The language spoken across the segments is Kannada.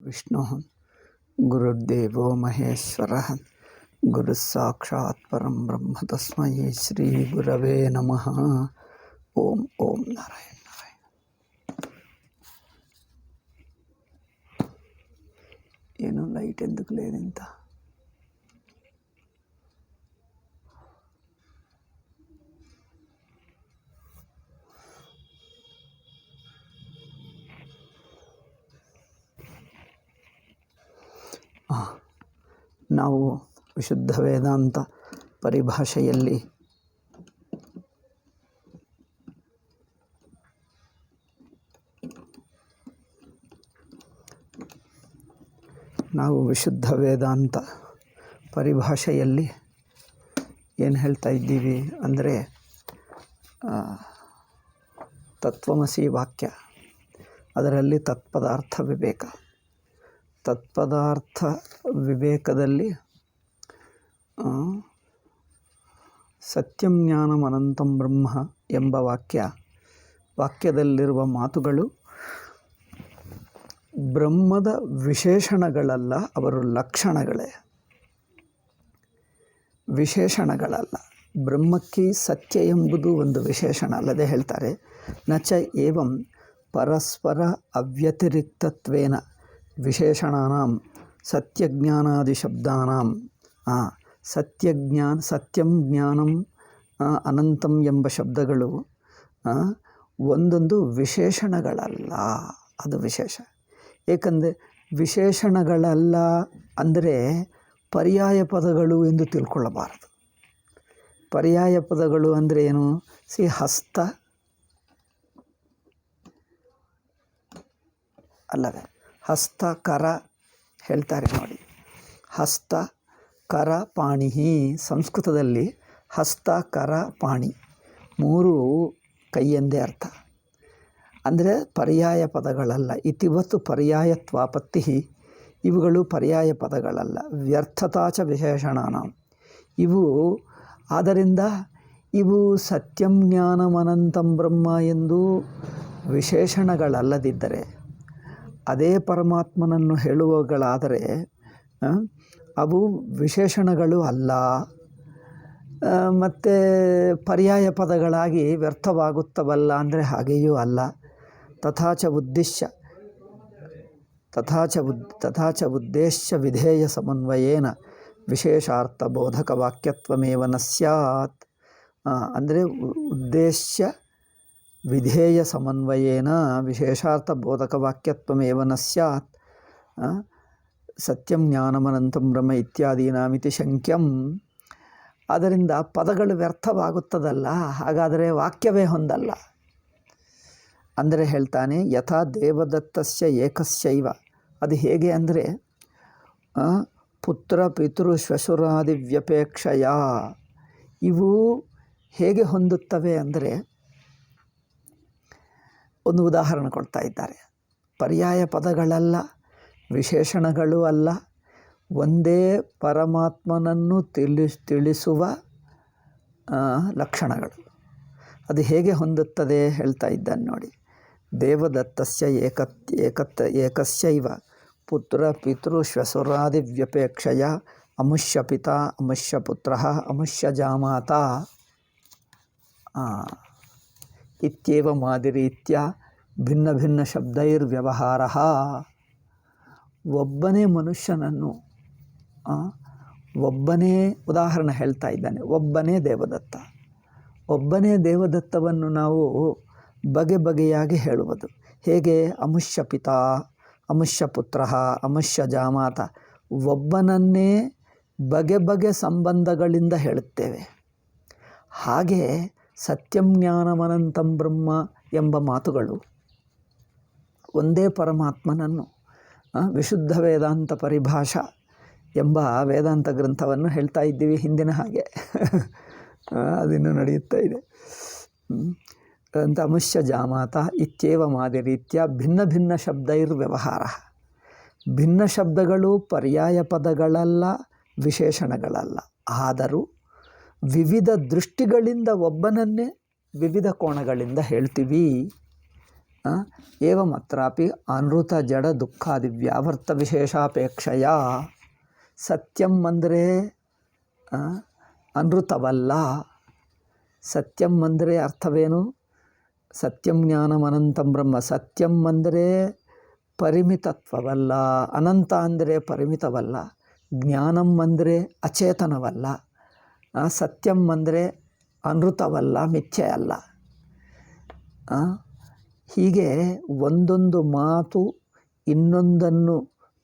ವಿಷ್ಣುಃ ಗುರುರ್ದೇವೋ ಮಹೇಶ್ವರಃ ಗುರುಃ ಸಾಕ್ಷಾತ್ ಪರಂ ಬ್ರಹ್ಮ ತಸ್ಮೈ ಶ್ರೀ ಗುರವೇ ನಮಃ. ಓಂ ಓಂ ನಾರಾಯಣ ನಾರಾಯಣ. ಏನು ಲೈಟ್ ఎందుకు లేదు ఇంత? ನಾವು ವಿಶುದ್ಧ ವೇದಾಂತ ಪರಿಭಾಷೆಯಲ್ಲಿ ಏನು ಹೇಳ್ತಾ ಇದ್ದೀವಿ ಅಂದರೆ ತತ್ವಮಸಿ ವಾಕ್ಯ, ಅದರಲ್ಲಿ ತತ್ಪದಾರ್ಥ ವಿವೇಕ. ತತ್ಪದಾರ್ಥ ವಿವೇಕದಲ್ಲಿ ಸತ್ಯಂ ಜ್ಞಾನಂ ಅನಂತಂ ಬ್ರಹ್ಮ ಎಂಬ ವಾಕ್ಯದಲ್ಲಿರುವ ಮಾತುಗಳು ಬ್ರಹ್ಮದ ವಿಶೇಷಣಗಳಲ್ಲ, ಅವರು ಲಕ್ಷಣಗಳೇ, ವಿಶೇಷಣಗಳಲ್ಲ. ಬ್ರಹ್ಮಕ್ಕೆ ಸತ್ಯ ಎಂಬುದು ಒಂದು ವಿಶೇಷಣ ಅಲ್ಲದೆ ಹೇಳ್ತಾರೆ, ನಚ ಏವಂ ಪರಸ್ಪರ ಅವ್ಯತಿರಿಕ್ತತ್ವೇನ ವಿಶೇಷಣಾನಾಂ ಸತ್ಯಜ್ಞಾನಾದಿ ಶಬ್ದಾನಾಂ ಸತ್ಯಂ ಜ್ಞಾನಂ ಅನಂತಂ ಎಂಬ ಶಬ್ದಗಳು ಒಂದೊಂದು ವಿಶೇಷಣಗಳಲ್ಲ, ಅದು ವಿಶೇಷ. ಏಕೆಂದರೆ ವಿಶೇಷಣಗಳಲ್ಲ ಅಂದರೆ ಪರ್ಯಾಯ ಪದಗಳು ಎಂದು ತಿಳ್ಕೊಳ್ಳಬಾರದು. ಪರ್ಯಾಯ ಪದಗಳು ಅಂದರೆ ಏನು? ಹಸ್ತ ಅಲ್ಲವೇ, ಹಸ್ತ ಕರ ಹೇಳ್ತಾರೆ ನೋಡಿ. ಹಸ್ತ ಕರ ಪಾಣಿ, ಸಂಸ್ಕೃತದಲ್ಲಿ ಹಸ್ತ ಕರ ಪಾಣಿ ಮೂರು ಕೈಯೆಂದೇ ಅರ್ಥ. ಅಂದರೆ ಪರ್ಯಾಯ ಪದಗಳಲ್ಲ. ಇತಿವತ್ತು ಪರ್ಯಾಯತ್ವಾಪತ್ತಿ, ಇವುಗಳು ಪರ್ಯಾಯ ಪದಗಳಲ್ಲ. ವ್ಯರ್ಥತಾಚ ವಿಶೇಷಣಾನ, ಇವು ಆದ್ದರಿಂದ ಇವು ಸತ್ಯಂ ಜ್ಞಾನಮನಂತಂ ಬ್ರಹ್ಮ ಎಂದು ವಿಶೇಷಣಗಳಲ್ಲದಿದ್ದರೆ, ಅದೇ ಪರಮಾತ್ಮನನ್ನು ಹೇಳುವವುಗಳಾದರೆ ಅವು ವಿಶೇಷಣಗಳು ಅಲ್ಲ, ಮತ್ತು ಪರ್ಯಾಯ ಪದಗಳಾಗಿ ವ್ಯರ್ಥವಾಗುತ್ತವಲ್ಲ ಅಂದರೆ ಹಾಗೆಯೂ ಅಲ್ಲ. ತಥಾಚ ಉದ್ದೇಶ್ಯ ವಿಧೇಯ ಸಮನ್ವಯೇನ ವಿಶೇಷಾರ್ಥ ಬೋಧಕ ವಾಕ್ಯತ್ವಮೇವ ನ ಸ್ಯಾತ್. ಅಂದರೆ ಉದ್ದೇಶ್ಯ ವಿಧೇಯ ಸಮನ್ವಯೇನ ವಿಶೇಷಾರ್ಥ ಬೋಧಕ ವಾಕ್ಯತ್ವಮೇವ ನ ಸ್ಯಾತ್. ಸತ್ಯಂ ಜ್ಞಾನಮನಂತಂ ಬ್ರಹ್ಮ ಇತ್ಯಾದೀನಾಮಿತಿ ಶಂಕ್ಯಂ. ಅದರಿಂದ ಪದಗಳು ವ್ಯರ್ಥವಾಗುತ್ತದಲ್ಲ, ಹಾಗಾದರೆ ವಾಕ್ಯವೇ ಹೊಂದಲ್ಲ. ಅಂದರೆ ಹೇಳ್ತಾನೆ, ಯಥಾ ದೇವದತ್ತಸ್ಯ ಏಕಸ್ಯೈವ. ಅದು ಹೇಗೆ ಅಂದರೆ ಪುತ್ರ ಪಿತೃ ಶ್ವಶುರಾದಿ ವ್ಯಪೇಕ್ಷಯ, ಇವು ಹೇಗೆ ಹೊಂದುತ್ತವೆ ಅಂದರೆ ಒಂದು ಉದಾಹರಣೆ ಕೊಡ್ತಾ ಇದ್ದಾರೆ. ಪರ್ಯಾಯ ಪದಗಳಲ್ಲ, ವಿಶೇಷಣಗಳು ಅಲ್ಲ, ಒಂದೇ ಪರಮಾತ್ಮನನ್ನು ತಿಳಿಸುವ ಲಕ್ಷಣಗಳು. ಅದು ಹೇಗೆ ಹೊಂದುತ್ತದೆ ಹೇಳ್ತಾ ಇದ್ದಾನೆ ನೋಡಿ. ದೇವದತ್ತಸ್ಯ ಏಕಸ್ಯೈವ ಪುತ್ರ ಪಿತೃ ಶ್ವಶುರಾದಿ ವ್ಯಪೇಕ್ಷಯ ಅಮುಷ್ಯ ಪಿತಾ ಅಮುಷ್ಯ ಪುತ್ರ ಅಮುಷ್ಯ ಜಾಮಾತ ಇತ್ಯೇವ ಮಾದಿರೀತ್ಯ ಭಿನ್ನ ಭಿನ್ನ ಶಬ್ದೈರ್ವ್ಯವಹಾರ. ಒಬ್ಬನೇ ಮನುಷ್ಯನನ್ನು ಒಬ್ಬನೇ ಉದಾಹರಣೆ ಹೇಳ್ತಾ ಇದ್ದಾನೆ. ಒಬ್ಬನೇ ದೇವದತ್ತ, ಒಬ್ಬನೇ ದೇವದತ್ತವನ್ನು ನಾವು ಬಗೆ ಬಗೆಯಾಗಿ ಹೇಳುವುದು. ಹೇಗೆ? ಅಮುಷ್ಯ ಪಿತಾ ಅಮುಷ್ಯ ಪುತ್ರ ಅಮುಷ್ಯ ಜಾಮಾತ. ಒಬ್ಬನನ್ನೇ ಬಗೆ ಬಗೆ ಸಂಬಂಧಗಳಿಂದ ಹೇಳುತ್ತೇವೆ. ಹಾಗೆ ಸತ್ಯಂ ಜ್ಞಾನಮನಂತಂ ಬ್ರಹ್ಮ ಎಂಬ ಮಾತುಗಳು ಒಂದೇ ಪರಮಾತ್ಮನನ್ನು ವಿಶುದ್ಧ ವೇದಾಂತ ಪರಿಭಾಷಾ ಎಂಬ ವೇದಾಂತ ಗ್ರಂಥವನ್ನು ಹೇಳ್ತಾ ಇದ್ದೀವಿ ಹಿಂದಿನ ಹಾಗೆ. ಅದಿನ್ನೂ ನಡೆಯುತ್ತಾ ಇದೆ. ಅಂತ ಅಮುಷ್ಯ ಜಾಮಾತ ಇತ್ಯೇವ ಮಾದಿರೀತ್ಯ ಭಿನ್ನ ಭಿನ್ನ ಶಬ್ದೈರ್ವ್ಯವಹಾರ. ಭಿನ್ನ ಶಬ್ದಗಳು ಪರ್ಯಾಯ ಪದಗಳಲ್ಲ, ವಿಶೇಷಣಗಳಲ್ಲ. ಆದರೂ ವಿವಿಧ ದೃಷ್ಟಿಗಳಿಂದ ಒಬ್ಬನನ್ನೇ ವಿವಿಧ ಕೋಣಗಳಿಂದ ಹೇಳ್ತೀವಿ ಏವಮತ್ರಾಪಿ ಅನೃತ ಜಡ ದುಃಖಾದಿ ವ್ಯಾವರ್ತ ವಿಶೇಷಾಪೇಕ್ಷೆಯ ಸತ್ಯಂ ಅಂದರೆ ಅನೃತವಲ್ಲ. ಸತ್ಯಂ ಅಂದರೆ ಅರ್ಥವೇನು? ಸತ್ಯಂ ಜ್ಞಾನಮನಂತಂ ಬ್ರಹ್ಮ. ಸತ್ಯಂ ಅಂದರೆ ಪರಿಮಿತತ್ವವಲ್ಲ, ಅನಂತ ಅಂದರೆ ಪರಿಮಿತವಲ್ಲ, ಜ್ಞಾನಂ ಅಂದರೆ ಅಚೇತನವಲ್ಲ, ಸತ್ಯಂ ಅಂದರೆ ಅನೃತವಲ್ಲ, ಮಿಥ್ಯೆ ಅಲ್ಲ. ಹೀಗೆ ಒಂದೊಂದು ಮಾತು ಇನ್ನೊಂದನ್ನು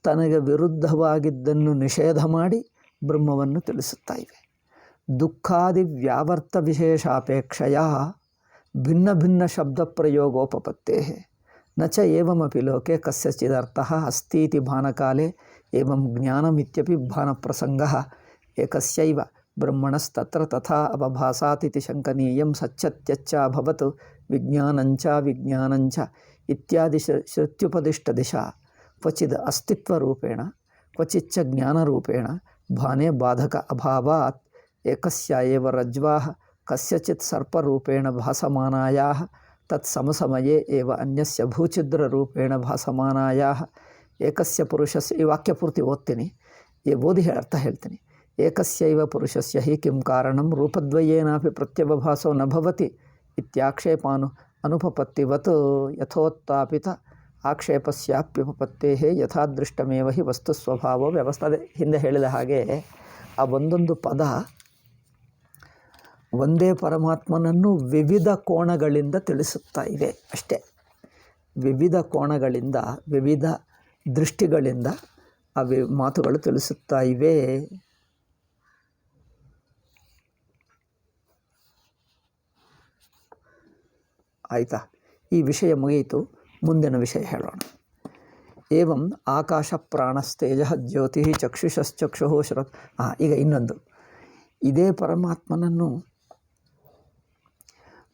ತನಗೆ ವಿರುದ್ಧವಾಗಿದ್ದನ್ನು ನಿಷೇಧ ಮಾಡಿ ಬ್ರಹ್ಮವನ್ನು ತಿಳಿಸುತ್ತಾ ಇವೆ. ದುಃಖಾದಿ ವ್ಯಾವರ್ತ ವಿಶೇಷಾಪೇಕ್ಷೆಯ ಭಿನ್ನ ಭಿನ್ನ ಶಬ್ದ ಪ್ರಯೋಗೋಪಪತ್ತೇ ನ ಚ ಏವಮಪಿ ಲೋಕೆ ಕಸ್ಯಚಿದರ್ಥಃ ಅಸ್ತೀತಿ ಭಾನಕಾಲೆ ಏವಂ ಜ್ಞಾನಮಿತ್ಯಪಿ ಭಾನಪ್ರಸಂಗಃ ಏಕಸ್ಯೈವ ಬ್ರಹ್ಮಣಸ್ತತ್ರ ತಥಾ ಅವಭಾಸಾತಿತಿ ಶಂಕನೀಯಂ ಸಚ್ಚತ್ಯಚ್ಚಾಭವತ್ ವಿಜ್ಞಾನಂಚ ಇತ್ಯಾದಿ ಶ್ರುತ್ಯುಪದಿಷ್ಟದಿಶಾ ಕ್ವಚಿದ್ ಅಸ್ತಿತ್ವರೂಪೇಣ ಕ್ವಚಿಚ್ಚ ಜ್ಞಾನರೂಪೇಣ ಭಾನೆ ಬಾಧಕ ಅಭಾವಾತ್ ಏಕಸ್ಯ ಏವ ರಜ್ವಾಃ ಕಸ್ಯಚಿತ್ ಸರ್ಪರೂಪೇಣ ಭಾಸಮಾನಾಯಾಃ ತತ್ ಸಮಸಮಯೇ ಏವ ಅನ್ಯಸ್ಯ ಭೂಛಿದ್ರರೂಪೇಣ ಭಾಸಮಾನಾಯಾಃ ಏಕಸ್ಯ ಪುರುಷಸ್ಯ. ಈ ವಾಕ್ಯ ಪೂರ್ತಿ ಓದ್ತೀನಿ, ಓದಿ ಅರ್ಥ ಹೇಳ್ತೀನಿ. ಏಕಸ್ಯೈವ ಪುರುಷಸ್ಯ ಹಿ ಕಿಂ ಕಾರಣಂ ರೂಪದ್ವಯೇನಾಪಿ ಪ್ರತ್ಯವಭಾಸೋ ನ ಭವತಿ ಇತ್ಯಾಕ್ಷೇಪಾನು ಅನುಪಪತ್ತಿವತ್ ಯಥೋತ್ಥಾಪಿತ ಆಕ್ಷೇಪಸ್ಯಾಪ್ಯುಪಪತ್ತೇಃ ಯಥಾದೃಷ್ಟಮೇವ ಹಿ ವಸ್ತು ಸ್ವಭಾವ ವ್ಯವಸ್ಥೆ. ಹಿಂದೆ ಹೇಳಿದ ಹಾಗೆ ಆ ಒಂದೊಂದು ಪದ ಒಂದೇ ಪರಮಾತ್ಮನನ್ನು ವಿವಿಧ ಕೋಣಗಳಿಂದ ತಿಳಿಸುತ್ತಾ ಇವೆ ಅಷ್ಟೇ. ವಿವಿಧ ಕೋಣಗಳಿಂದ, ವಿವಿಧ ದೃಷ್ಟಿಗಳಿಂದ ಆ ಮಾತುಗಳು ತಿಳಿಸುತ್ತಾ ಇವೆ. ಆಯಿತಾ? ಈ ವಿಷಯ ಮುಗಿಯಿತು. ಮುಂದಿನ ವಿಷಯ ಹೇಳೋಣ. ಏವಂ ಆಕಾಶ ಪ್ರಾಣಸ್ತೇಜ ಜ್ಯೋತಿ ಚಕ್ಷುಷಶ್ಚಕ್ಷು ಶ್ರತ್. ಈಗ ಇನ್ನೊಂದು, ಇದೇ ಪರಮಾತ್ಮನನ್ನು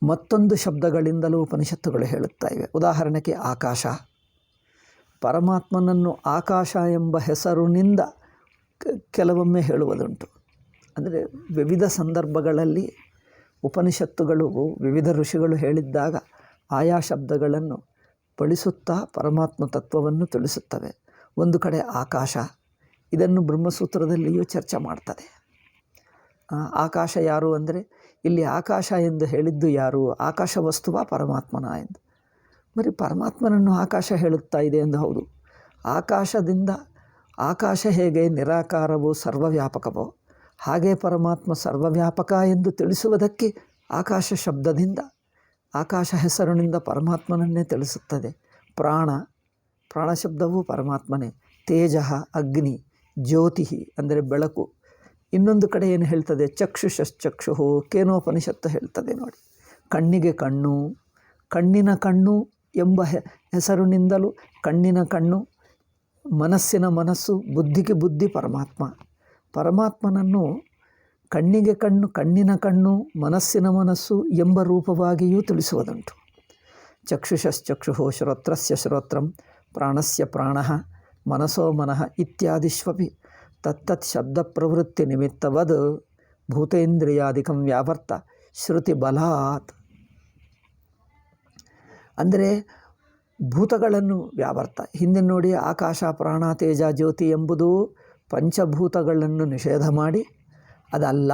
ಮತ್ತೊಂದು ಶಬ್ದಗಳಿಂದಲೂ ಉಪನಿಷತ್ತುಗಳು ಹೇಳುತ್ತಾ ಇವೆ. ಉದಾಹರಣೆಗೆ ಆಕಾಶ. ಪರಮಾತ್ಮನನ್ನು ಆಕಾಶ ಎಂಬ ಹೆಸರಿನಿಂದ ಕೆಲವೊಮ್ಮೆ ಹೇಳುವುದುಂಟು. ಅಂದರೆ ವಿವಿಧ ಸಂದರ್ಭಗಳಲ್ಲಿ ಉಪನಿಷತ್ತುಗಳು, ವಿವಿಧ ಋಷಿಗಳು ಹೇಳಿದ್ದಾಗ ಆಯಾ ಶಬ್ದಗಳನ್ನು ಬಳಸುತ್ತಾ ಪರಮಾತ್ಮ ತತ್ವವನ್ನು ತಿಳಿಸುತ್ತವೆ. ಒಂದು ಕಡೆ ಆಕಾಶ, ಇದನ್ನು ಬ್ರಹ್ಮಸೂತ್ರದಲ್ಲಿಯೂ ಚರ್ಚೆ ಮಾಡ್ತದೆ. ಆಕಾಶ ಯಾರು ಅಂದರೆ, ಇಲ್ಲಿ ಆಕಾಶ ಎಂದು ಹೇಳಿದ್ದು ಯಾರು? ಆಕಾಶ ವಸ್ತುವ ಪರಮಾತ್ಮನ ಎಂದು. ಬರೀ ಪರಮಾತ್ಮನನ್ನು ಆಕಾಶ ಹೇಳುತ್ತಾ ಇದೆ ಎಂದು. ಹೌದು, ಆಕಾಶದಿಂದ, ಆಕಾಶ ಹೇಗೆ ನಿರಾಕಾರವೋ ಸರ್ವವ್ಯಾಪಕವೋ ಹಾಗೆ ಪರಮಾತ್ಮ ಸರ್ವವ್ಯಾಪಕ ಎಂದು ತಿಳಿಸುವುದಕ್ಕೆ ಆಕಾಶ ಶಬ್ದದಿಂದ, ಆಕಾಶ ಹೆಸರಿನಿಂದ ಪರಮಾತ್ಮನನ್ನೇ ತಿಳಿಸುತ್ತದೆ. ಪ್ರಾಣ ಶಬ್ದವೂ ಪರಮಾತ್ಮನೇ. ತೇಜ ಅಗ್ನಿ, ಜ್ಯೋತಿ ಅಂದರೆ ಬೆಳಕು. ಇನ್ನೊಂದು ಕಡೆ ಏನು ಹೇಳ್ತದೆ? ಚಕ್ಷುಷಶ್ಚಕ್ಷು, ಕೇನೋಪನಿಷತ್ತು ಹೇಳ್ತದೆ ನೋಡಿ. ಕಣ್ಣಿಗೆ ಕಣ್ಣು, ಕಣ್ಣಿನ ಕಣ್ಣು ಎಂಬ ಹೆಸರಿನಿಂದಲೂ ಕಣ್ಣಿನ ಕಣ್ಣು, ಮನಸ್ಸಿನ ಮನಸ್ಸು, ಬುದ್ಧಿಗೆ ಬುದ್ಧಿ ಪರಮಾತ್ಮ. ಪರಮಾತ್ಮನನ್ನು ಕಣ್ಣಿಗೆ ಕಣ್ಣು, ಕಣ್ಣಿನ ಕಣ್ಣು, ಮನಸ್ಸಿನ ಮನಸ್ಸು ಎಂಬ ರೂಪವಾಗಿಯೂ ತಿಳಿಸುವುದುಂಟು. ಚಕ್ಷುಷಶ್ಚಕ್ಷು ಶ್ರೋತ್ರಸ್ಯ ಶ್ರೋತ್ರಂ ಪ್ರಾಣಸ್ಯ ಪ್ರಾಣಃ ಮನಸೋ ಮನಃ ಇತ್ಯಾದಿಷ್ವಪಿ ತತ್ತತ್ ಶಬ್ದ ಪ್ರವೃತ್ತಿ ನಿಮಿತ್ತವದ್ ಭೂತೇಂದ್ರಿಯಾದಿಕಂ ವ್ಯಾವರ್ತ ಶ್ರುತಿ ಬಲಾತ್. ಅಂದರೆ ಭೂತಗಳನ್ನು ವ್ಯಾವರ್ತ. ಹಿಂದೆ ನೋಡಿ, ಆಕಾಶ ಪ್ರಾಣ ತೇಜ ಜ್ಯೋತಿ ಎಂಬುದು ಪಂಚಭೂತಗಳನ್ನು ನಿಷೇಧ ಮಾಡಿ, ಅದಲ್ಲ,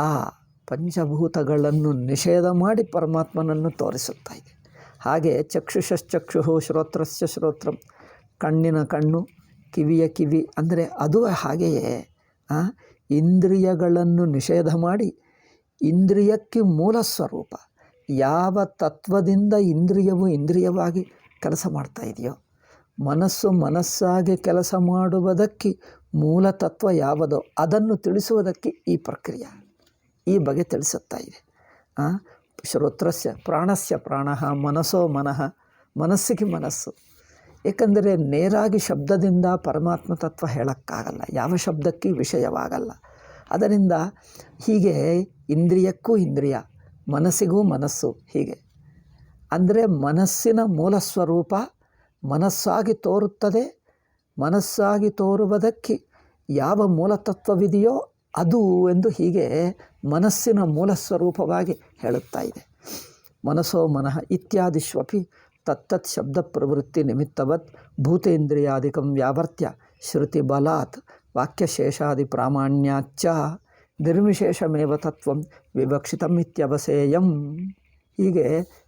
ಪಂಚಭೂತಗಳನ್ನು ನಿಷೇಧ ಮಾಡಿ ಪರಮಾತ್ಮನನ್ನು ತೋರಿಸುತ್ತಾ ಇದೆ. ಹಾಗೆ ಚಕ್ಷುಷಶ್ಚಕ್ಷು ಶ್ರೋತ್ರಸ್ಯ ಶ್ರೋತ್ರಂ, ಕಣ್ಣಿನ ಕಣ್ಣು, ಕಿವಿಯ ಕಿವಿ ಅಂದರೆ ಅದು ಹಾಗೆಯೇ ಇಂದ್ರಿಯಗಳನ್ನು ನಿಷೇಧ ಮಾಡಿ ಇಂದ್ರಿಯಕ್ಕೆ ಮೂಲ ಸ್ವರೂಪ ಯಾವ ತತ್ವದಿಂದ ಇಂದ್ರಿಯವು ಇಂದ್ರಿಯವಾಗಿ ಕೆಲಸ ಮಾಡ್ತಾ ಇದೆಯೋ, ಮನಸ್ಸು ಮನಸ್ಸಾಗಿ ಕೆಲಸ ಮಾಡುವುದಕ್ಕೆ ಮೂಲ ತತ್ವ ಯಾವುದೋ ಅದನ್ನು ತಿಳಿಸುವುದಕ್ಕೆ ಈ ಪ್ರಕ್ರಿಯೆ ಈ ಬಗೆ ತಿಳಿಸುತ್ತಾ ಇದೆ. ಶ್ರೋತ್ರಸ್ಯ ಪ್ರಾಣಸ್ಯ ಪ್ರಾಣಃ ಮನಸೋ ಮನಃ, ಮನಸ್ಸಿಗೆ ಮನಸ್ಸು. ಏಕೆಂದರೆ ನೇರಾಗಿ ಶಬ್ದದಿಂದ ಪರಮಾತ್ಮ ತತ್ವ ಹೇಳೋಕ್ಕಾಗಲ್ಲ, ಯಾವ ಶಬ್ದಕ್ಕೆ ವಿಷಯವಾಗಲ್ಲ. ಅದರಿಂದ ಹೀಗೆ ಇಂದ್ರಿಯಕ್ಕೂ ಇಂದ್ರಿಯ, ಮನಸ್ಸಿಗೂ ಮನಸ್ಸು, ಹೀಗೆ ಅಂದರೆ ಮನಸ್ಸಿನ ಮೂಲ ಸ್ವರೂಪ ಮನಸ್ಸಾಗಿ ತೋರುತ್ತದೆ. ಮನಸ್ಸಾಗಿ ತೋರುವುದಕ್ಕೆ ಯಾವ ಮೂಲತತ್ವವಿದೆಯೋ ಅದು ಎಂದು ಹೀಗೆ ಮನಸ್ಸಿನ ಮೂಲ ಸ್ವರೂಪವಾಗಿ ಹೇಳುತ್ತಾ ಇದೆ. ಮನಸೋ ಮನಃ ಇತ್ಯಾದಿಷ್ವಪಿ ತತ್ತತ್ ಶಬ್ದ ಪ್ರವೃತ್ತಿ ನಿಮಿತ್ತವತ್ ಭೂತೇಂದ್ರಿಯಾದಿಕಂ ವ್ಯಾವರ್ತ್ಯ ಶ್ರುತಿ ಬಲಾತ್ ವಾಕ್ಯಶೇಷಾದಿ ಪ್ರಾಮಾಣ್ಯಾಚ್ಚ ನಿರ್ವಿಶೇಷಮೇವ ತತ್ವಂ ವಿವಕ್ಷಿತಮಿತ್ಯವಸೇಯಂ. ಹೀಗೆ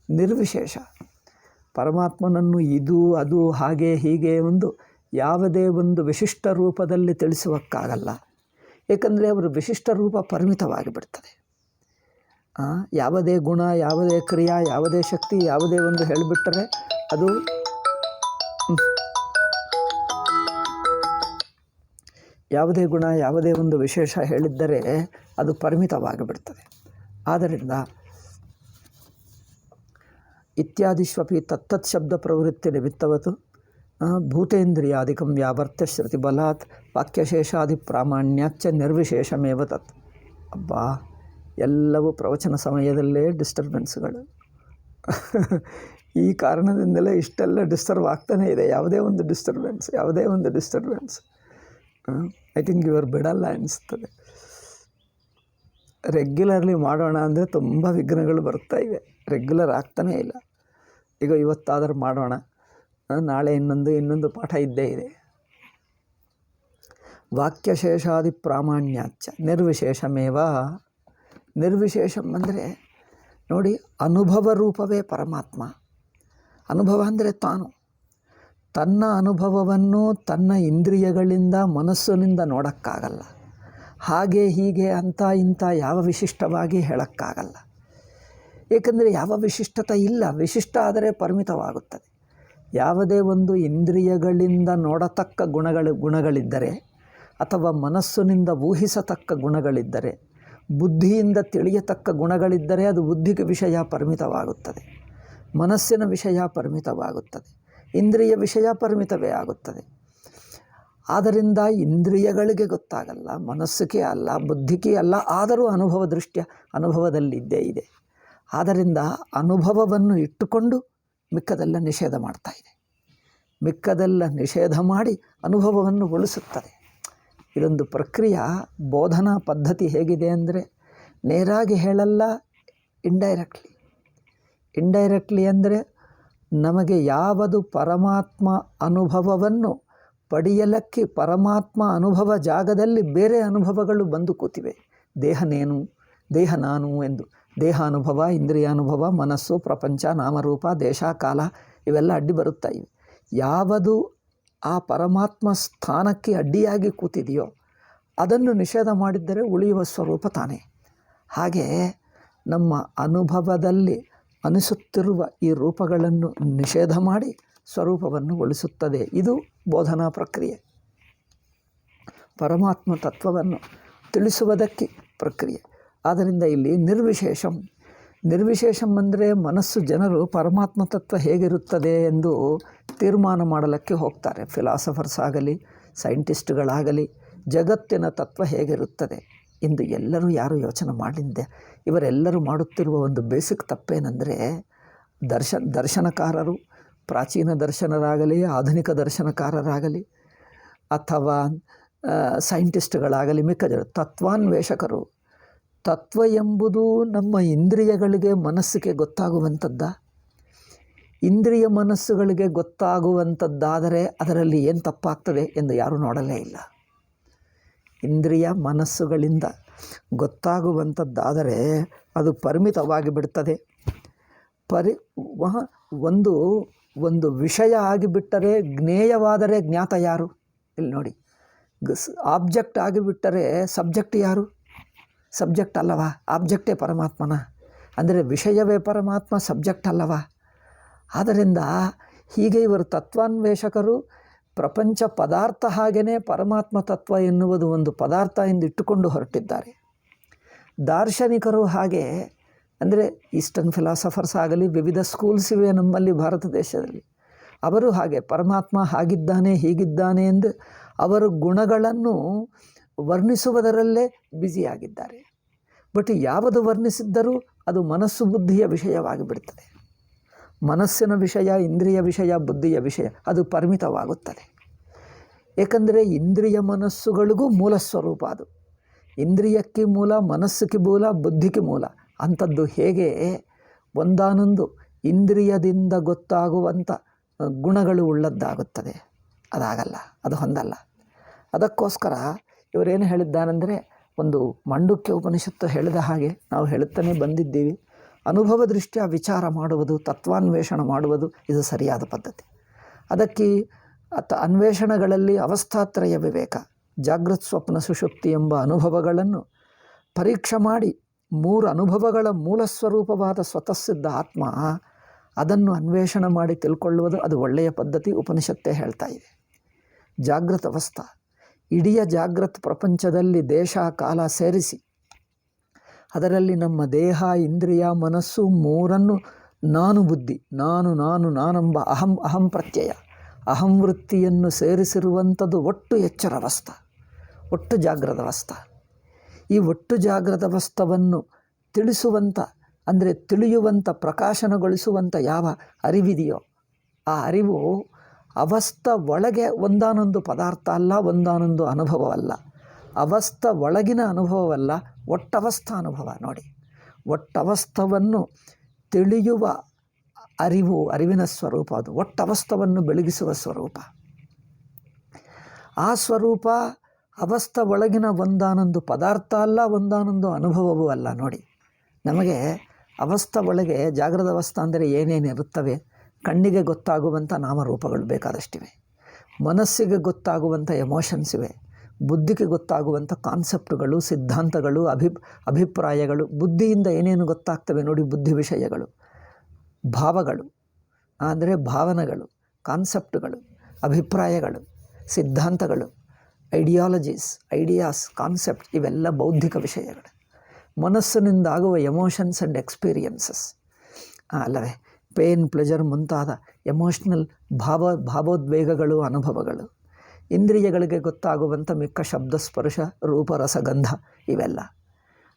ನಿರ್ವಿಶೇಷ ಪರಮಾತ್ಮನನ್ನು ಇದು ಅದು ಹಾಗೆ ಹೀಗೆ ಒಂದು ಯಾವುದೇ ಒಂದು ವಿಶಿಷ್ಟ ರೂಪದಲ್ಲಿ ತಿಳಿಸುವಕ್ಕಾಗಲ್ಲ. ಏಕೆಂದರೆ ಅವರು ವಿಶಿಷ್ಟ ರೂಪ ಪರಿಮಿತವಾಗಿ ಬಿಡ್ತದೆ. ಯಾವುದೇ ಗುಣ, ಯಾವುದೇ ಕ್ರಿಯಾ, ಯಾವುದೇ ಶಕ್ತಿ, ಯಾವುದೇ ಒಂದು ಹೇಳಿಬಿಟ್ಟರೆ ಅದು ಯಾವುದೇ ಗುಣ, ಯಾವುದೇ ಒಂದು ವಿಶೇಷ ಹೇಳಿದ್ದರೆ ಅದು ಪರಿಮಿತವಾಗಿ ಬಿಡ್ತದೆ. ಆದ್ದರಿಂದ ಇತ್ಯಾದಿಷ್ವಪಿ ತತ್ತತ್ ಶಬ್ದ ಪ್ರವೃತ್ತಿ ನಿಮಿತ್ತವತ್ತು ಭೂತೇಂದ್ರಿಯಾದಿಕಂ ವ್ಯಾವರ್ತ್ಯ ಶ್ರುತಿ ಬಲಾತ್ ವಾಕ್ಯಶೇಷಾದಿ ಪ್ರಾಮಾಣ್ಯಾಚ್ಚ ನಿರ್ವಿಶೇಷಮೇವ ತತ್. ಅಬ್ಬಾ, ಎಲ್ಲವೂ ಪ್ರವಚನ ಸಮಯದಲ್ಲೇ ಡಿಸ್ಟರ್ಬೆನ್ಸ್ಗಳು. ಈ ಕಾರಣದಿಂದಲೇ ಇಷ್ಟೆಲ್ಲ ಡಿಸ್ಟರ್ಬ್ ಆಗ್ತಾನೇ ಇದೆ. ಯಾವುದೇ ಒಂದು ಡಿಸ್ಟರ್ಬೆನ್ಸ್ ಐ ಥಿಂಕ್ ಇವರು ಬಿಡಲ್ಲ ಅನಿಸ್ತದೆ. ರೆಗ್ಯುಲರ್ಲಿ ಮಾಡೋಣ ಅಂದರೆ ತುಂಬ ವಿಘ್ನಗಳು ಬರ್ತಾ ಇವೆ, ರೆಗ್ಯುಲರ್ ಆಗ್ತಾನೇ ಇಲ್ಲ. ಈಗ ಇವತ್ತಾದರೂ ಮಾಡೋಣ, ನಾಳೆ ಇನ್ನೊಂದು ಪಾಠ ಇದ್ದೇ ಇದೆ. ವಾಕ್ಯಶೇಷಾದಿ ಪ್ರಾಮಾಣ್ಯಾಚ್ಚ ನಿರ್ವಿಶೇಷಮೇವ. ನಿರ್ವಿಶೇಷಂ ಅಂದರೆ ನೋಡಿ, ಅನುಭವ ರೂಪವೇ ಪರಮಾತ್ಮ. ಅನುಭವ ಅಂದರೆ ತನ್ನ ಅನುಭವವನ್ನು ತನ್ನ ಇಂದ್ರಿಯಗಳಿಂದ ಮನಸ್ಸಿನಿಂದ ನೋಡೋಕ್ಕಾಗಲ್ಲ. ಹಾಗೆ ಹೀಗೆ ಅಂತ ಇಂಥ ಯಾವ ವಿಶಿಷ್ಟವಾಗಿ ಹೇಳೋಕ್ಕಾಗಲ್ಲ. ಏಕೆಂದರೆ ಯಾವ ವಿಶಿಷ್ಟತೆ ಇಲ್ಲ. ವಿಶಿಷ್ಟ ಆದರೆ ಪರಿಮಿತವಾಗುತ್ತದೆ. ಯಾವುದೇ ಒಂದು ಇಂದ್ರಿಯಗಳಿಂದ ನೋಡತಕ್ಕ ಗುಣಗಳಿದ್ದರೆ ಅಥವಾ ಮನಸ್ಸಿನಿಂದ ಊಹಿಸತಕ್ಕ ಗುಣಗಳಿದ್ದರೆ, ಬುದ್ಧಿಯಿಂದ ತಿಳಿಯತಕ್ಕ ಗುಣಗಳಿದ್ದರೆ ಅದು ಬುದ್ಧಿಗೆ ವಿಷಯ ಪರಿಮಿತವಾಗುತ್ತದೆ, ಮನಸ್ಸಿನ ವಿಷಯ ಪರಿಮಿತವಾಗುತ್ತದೆ, ಇಂದ್ರಿಯ ವಿಷಯ ಪರಿಮಿತವೇ ಆಗುತ್ತದೆ. ಆದ್ದರಿಂದ ಇಂದ್ರಿಯಗಳಿಗೆ ಗೊತ್ತಾಗಲ್ಲ, ಮನಸ್ಸಿಗೆ ಅಲ್ಲ, ಬುದ್ಧಿಗೆ ಅಲ್ಲ. ಆದರೂ ಅನುಭವ ದೃಷ್ಟ್ಯ ಅನುಭವದಲ್ಲಿದ್ದೇ ಇದೆ. ಆದ್ದರಿಂದ ಅನುಭವವನ್ನು ಇಟ್ಟುಕೊಂಡು ಮಿಕ್ಕದೆಲ್ಲ ನಿಷೇಧ ಮಾಡ್ತಾ ಇದೆ. ಮಿಕ್ಕದೆಲ್ಲ ನಿಷೇಧ ಮಾಡಿ ಅನುಭವವನ್ನು ಉಳಿಸುತ್ತದೆ. ಇದೊಂದು ಪ್ರಕ್ರಿಯೆ. ಬೋಧನಾ ಪದ್ಧತಿ ಹೇಗಿದೆ ಅಂದರೆ, ನೇರಾಗಿ ಹೇಳಲ್ಲ, ಇಂಡೈರೆಕ್ಟ್ಲಿ ಅಂದರೆ ನಮಗೆ ಯಾವುದು ಪರಮಾತ್ಮ ಅನುಭವವನ್ನು ಪಡೆಯಲಕ್ಕೆ ಪರಮಾತ್ಮ ಅನುಭವ ಜಾಗದಲ್ಲಿ ಬೇರೆ ಅನುಭವಗಳು ಬಂದು ಕೂತಿವೆ. ದೇಹ ನಾನು ಎಂದು ದೇಹಾನುಭವ, ಇಂದ್ರಿಯಾನುಭವ, ಮನಸ್ಸು, ಪ್ರಪಂಚ, ನಾಮರೂಪ, ದೇಶ, ಕಾಲ ಇವೆಲ್ಲ ಅಡ್ಡಿ ಬರುತ್ತಾ ಇವೆ. ಯಾವುದು ಆ ಪರಮಾತ್ಮ ಸ್ಥಾನಕ್ಕೆ ಅಡ್ಡಿಯಾಗಿ ಕೂತಿದೆಯೋ ಅದನ್ನು ನಿಷೇಧ ಮಾಡಿದ್ದರೆ ಉಳಿಯುವ ಸ್ವರೂಪ ತಾನೇ. ಹಾಗೆ ನಮ್ಮ ಅನುಭವದಲ್ಲಿ ಅನಿಸುತ್ತಿರುವ ಈ ರೂಪಗಳನ್ನು ನಿಷೇಧ ಮಾಡಿ ಸ್ವರೂಪವನ್ನು ಉಳಿಸುತ್ತದೆ. ಇದು ಬೋಧನಾ ಪ್ರಕ್ರಿಯೆ, ಪರಮಾತ್ಮ ತತ್ವವನ್ನು ತಿಳಿಸುವುದಕ್ಕೆ ಪ್ರಕ್ರಿಯೆ. ಆದ್ದರಿಂದ ಇಲ್ಲಿ ನಿರ್ವಿಶೇಷಂ ಅಂದರೆ ಮನಸ್ಸು ಜನರು ಪರಮಾತ್ಮ ತತ್ವ ಹೇಗಿರುತ್ತದೆ ಎಂದು ತೀರ್ಮಾನ ಮಾಡಲಿಕ್ಕೆ ಹೋಗ್ತಾರೆ. ಫಿಲಾಸಫರ್ಸ್ ಆಗಲಿ, ಸೈಂಟಿಸ್ಟ್ಗಳಾಗಲಿ, ಜಗತ್ತಿನ ತತ್ವ ಹೇಗಿರುತ್ತದೆ ಎಂದು ಎಲ್ಲರೂ ಯಾರು ಯೋಚನೆ ಮಾಡಿದ್ದೆ. ಇವರೆಲ್ಲರೂ ಮಾಡುತ್ತಿರುವ ಒಂದು ಬೇಸಿಕ್ ತಪ್ಪೇನೆಂದರೆ, ದರ್ಶನಕಾರರು, ಪ್ರಾಚೀನ ದರ್ಶನರಾಗಲಿ, ಆಧುನಿಕ ದರ್ಶನಕಾರರಾಗಲಿ, ಅಥವಾ ಸೈಂಟಿಸ್ಟ್ಗಳಾಗಲಿ, ಮಿಕ್ಕ ತತ್ವಾನ್ವೇಷಕರು, ತತ್ವ ಎಂಬುದು ನಮ್ಮ ಇಂದ್ರಿಯಗಳಿಗೆ, ಮನಸ್ಸಿಗೆ ಗೊತ್ತಾಗುವಂಥದ್ದ. ಇಂದ್ರಿಯ ಮನಸ್ಸುಗಳಿಗೆ ಗೊತ್ತಾಗುವಂಥದ್ದಾದರೆ ಅದರಲ್ಲಿ ಏನು ತಪ್ಪಾಗ್ತದೆ ಎಂದು ಯಾರೂ ನೋಡಲೇ ಇಲ್ಲ. ಇಂದ್ರಿಯ ಮನಸ್ಸುಗಳಿಂದ ಗೊತ್ತಾಗುವಂಥದ್ದಾದರೆ ಅದು ಪರಿಮಿತವಾಗಿ ಬಿಡ್ತದೆ. ಒಂದು ವಿಷಯ ಆಗಿಬಿಟ್ಟರೆ ಜ್ಞೇಯವಾದರೆ ಜ್ಞಾತ ಯಾರು? ಇಲ್ಲಿ ನೋಡಿ, ಆಬ್ಜೆಕ್ಟ್ ಆಗಿಬಿಟ್ಟರೆ ಸಬ್ಜೆಕ್ಟ್ ಯಾರು? ಸಬ್ಜೆಕ್ಟ್ ಅಲ್ಲವಾ? ಆಬ್ಜೆಕ್ಟೇ ಪರಮಾತ್ಮನ. ಅಂದರೆ ವಿಷಯವೇ ಪರಮಾತ್ಮ, ಸಬ್ಜೆಕ್ಟ್ ಅಲ್ಲವಾ? ಆದ್ದರಿಂದ ಹೀಗೆ ಇವರು ತತ್ವಾನ್ವೇಷಕರು ಪ್ರಪಂಚ ಪದಾರ್ಥ ಹಾಗೆಯೇ ಪರಮಾತ್ಮ ತತ್ವ ಎನ್ನುವುದು ಒಂದು ಪದಾರ್ಥ ಎಂದು ಇಟ್ಟುಕೊಂಡು ಹೊರಟಿದ್ದಾರೆ. ದಾರ್ಶನಿಕರು ಹಾಗೆ, ಅಂದರೆ ಈಸ್ಟರ್ನ್ ಫಿಲಾಸಫರ್ಸ್ ಆಗಲಿ, ವಿವಿಧ ಸ್ಕೂಲ್ಸ್ ಇವೆ ನಮ್ಮಲ್ಲಿ ಭಾರತ ದೇಶದಲ್ಲಿ. ಅವರು ಹಾಗೆ ಪರಮಾತ್ಮ ಹಾಗಿದ್ದಾನೆ ಹೀಗಿದ್ದಾನೆ ಎಂದು ಅವರ ಗುಣಗಳನ್ನು ವರ್ಣಿಸುವುದರಲ್ಲೇ ಬ್ಯುಸಿಯಾಗಿದ್ದಾರೆ. ಬಟ್ ಯಾವುದು ವರ್ಣಿಸಿದ್ದರೂ ಅದು ಮನಸ್ಸು ಬುದ್ಧಿಯ ವಿಷಯವಾಗಿ ಬಿಡ್ತದೆ. ಮನಸ್ಸಿನ ವಿಷಯ, ಇಂದ್ರಿಯ ವಿಷಯ, ಬುದ್ಧಿಯ ವಿಷಯ ಅದು ಪರಿಮಿತವಾಗುತ್ತದೆ. ಏಕೆಂದರೆ ಇಂದ್ರಿಯ ಮನಸ್ಸುಗಳಿಗೂ ಮೂಲ ಸ್ವರೂಪ ಅದು. ಇಂದ್ರಿಯಕ್ಕೆ ಮೂಲ, ಮನಸ್ಸಿಗೆ ಮೂಲ, ಬುದ್ಧಿಗೆ ಮೂಲ. ಅಂಥದ್ದು ಹೇಗೆ ಒಂದಾನೊಂದು ಇಂದ್ರಿಯದಿಂದ ಗೊತ್ತಾಗುವಂಥ ಗುಣಗಳು ಉಳ್ಳದ್ದಾಗುತ್ತದೆ. ಅದಾಗಲ್ಲ, ಅದು ಹೊಂದಲ್ಲ. ಅದಕ್ಕೋಸ್ಕರ ಇವರೇನು ಹೇಳಿದ್ದಾನೆಂದರೆ, ಒಂದು ಮಾಂಡುಕ್ಯ ಉಪನಿಷತ್ತು ಹೇಳಿದ ಹಾಗೆ ನಾವು ಹೇಳುತ್ತಲೇ ಬಂದಿದ್ದೀವಿ, ಅನುಭವ ದೃಷ್ಟಿಯ ವಿಚಾರ ಮಾಡುವುದು, ತತ್ವಾನ್ವೇಷಣೆ ಮಾಡುವುದು ಇದು ಸರಿಯಾದ ಪದ್ಧತಿ. ಅದಕ್ಕೆ ಅನ್ವೇಷಣೆಗಳಲ್ಲಿ ಅವಸ್ಥಾತ್ರಯ ವಿವೇಕ, ಜಾಗೃತ್ ಸ್ವಪ್ನ ಸುಷುಪ್ತಿ ಎಂಬ ಅನುಭವಗಳನ್ನು ಪರೀಕ್ಷೆ ಮಾಡಿ 3 ಅನುಭವಗಳ ಮೂಲ ಸ್ವರೂಪವಾದ ಸ್ವತಃಸಿದ್ಧ ಆತ್ಮ ಅದನ್ನು ಅನ್ವೇಷಣೆ ಮಾಡಿ ತಿಳ್ಕೊಳ್ಳುವುದು ಅದು ಒಳ್ಳೆಯ ಪದ್ಧತಿ. ಉಪನಿಷತ್ತೇ ಹೇಳ್ತಾ ಇದೆ. ಜಾಗೃತ ಅವಸ್ಥಾ, ಇಡೀ ಜಾಗೃತ ಪ್ರಪಂಚದಲ್ಲಿ ದೇಶ ಕಾಲ ಸೇರಿಸಿ ಅದರಲ್ಲಿ ನಮ್ಮ ದೇಹ, ಇಂದ್ರಿಯ, ಮನಸ್ಸು ಮೂರನ್ನು ನಾನು ಬುದ್ಧಿ, ನಾನೆಂಬ ಅಹಂ ಪ್ರತ್ಯಯ, ಅಹಂ ವೃತ್ತಿಯನ್ನು ಸೇರಿಸಿರುವಂಥದ್ದು ಒಟ್ಟು ಎಚ್ಚರಾವಸ್ಥಾ, ಒಟ್ಟು ಜಾಗೃತ ಅವಸ್ಥಾ. ಈ ಒಟ್ಟು ಜಾಗೃತ ಅವಸ್ಥವನ್ನು ತಿಳಿಸುವಂಥ, ಅಂದರೆ ತಿಳಿಯುವಂಥ, ಪ್ರಕಾಶನಗೊಳಿಸುವಂಥ ಯಾವ ಅರಿವಿದೆಯೋ ಆ ಅರಿವು ಅವಸ್ಥೆ ಒಳಗೆ ಒಂದಾನೊಂದು ಪದಾರ್ಥ ಅಲ್ಲ, ಒಂದಾನೊಂದು ಅನುಭವವಲ್ಲ, ಅವಸ್ಥೆ ಒಳಗಿನ ಅನುಭವವಲ್ಲ, ಒಟ್ಟವಸ್ಥಾ ಅನುಭವ. ನೋಡಿ, ಒಟ್ಟವಸ್ಥವನ್ನು ತಿಳಿಯುವ ಅರಿವು, ಅರಿವಿನ ಸ್ವರೂಪ ಅದು. ಒಟ್ಟವಸ್ಥವನ್ನು ಬೆಳಗಿಸುವ ಸ್ವರೂಪ. ಆ ಸ್ವರೂಪ ಅವಸ್ಥೆ ಒಳಗಿನ ಒಂದಾನೊಂದು ಪದಾರ್ಥ ಅಲ್ಲ, ಒಂದಾನೊಂದು ಅನುಭವವೂ ಅಲ್ಲ. ನೋಡಿ, ನಮಗೆ ಅವಸ್ಥೆ ಒಳಗೆ ಜಾಗೃತ ಅವಸ್ಥೆ ಅಂದರೆ ಏನೇನಿರುತ್ತವೆ, ಕಣ್ಣಿಗೆ ಗೊತ್ತಾಗುವಂಥ ನಾಮರೂಪಗಳು ಬೇಕಾದಷ್ಟಿವೆ, ಮನಸ್ಸಿಗೆ ಗೊತ್ತಾಗುವಂಥ ಎಮೋಷನ್ಸ್ ಇವೆ, ಬುದ್ಧಿಗೆ ಗೊತ್ತಾಗುವಂಥ ಕಾನ್ಸೆಪ್ಟುಗಳು, ಸಿದ್ಧಾಂತಗಳು, ಅಭಿಪ್ರಾಯಗಳು, ಬುದ್ಧಿಯಿಂದ ಏನೇನು ಗೊತ್ತಾಗ್ತವೆ ನೋಡಿ, ಬುದ್ಧಿ ವಿಷಯಗಳು, ಭಾವಗಳು ಅಂದರೆ ಭಾವನೆಗಳು, ಕಾನ್ಸೆಪ್ಟುಗಳು, ಅಭಿಪ್ರಾಯಗಳು, ಸಿದ್ಧಾಂತಗಳು, ಐಡಿಯಾಸ್, ಕಾನ್ಸೆಪ್ಟ್, ಇವೆಲ್ಲ ಬೌದ್ಧಿಕ ವಿಷಯಗಳು. ಮನಸ್ಸಿನಿಂದ ಆಗುವ ಎಮೋಷನ್ಸ್ ಆ್ಯಂಡ್ ಎಕ್ಸ್ಪೀರಿಯನ್ಸಸ್ ಅಲ್ಲವೇ, ಪೇನ್, ಪ್ಲೆಜರ್ ಮುಂತಾದ ಎಮೋಷ್ನಲ್ ಭಾವೋದ್ವೇಗಗಳು, ಅನುಭವಗಳು. ಇಂದ್ರಿಯಗಳಿಗೆ ಗೊತ್ತಾಗುವಂಥ ಮಿಕ್ಕ ಶಬ್ದ, ಸ್ಪರ್ಶ, ರೂಪ, ರಸಗಂಧ ಇವೆಲ್ಲ.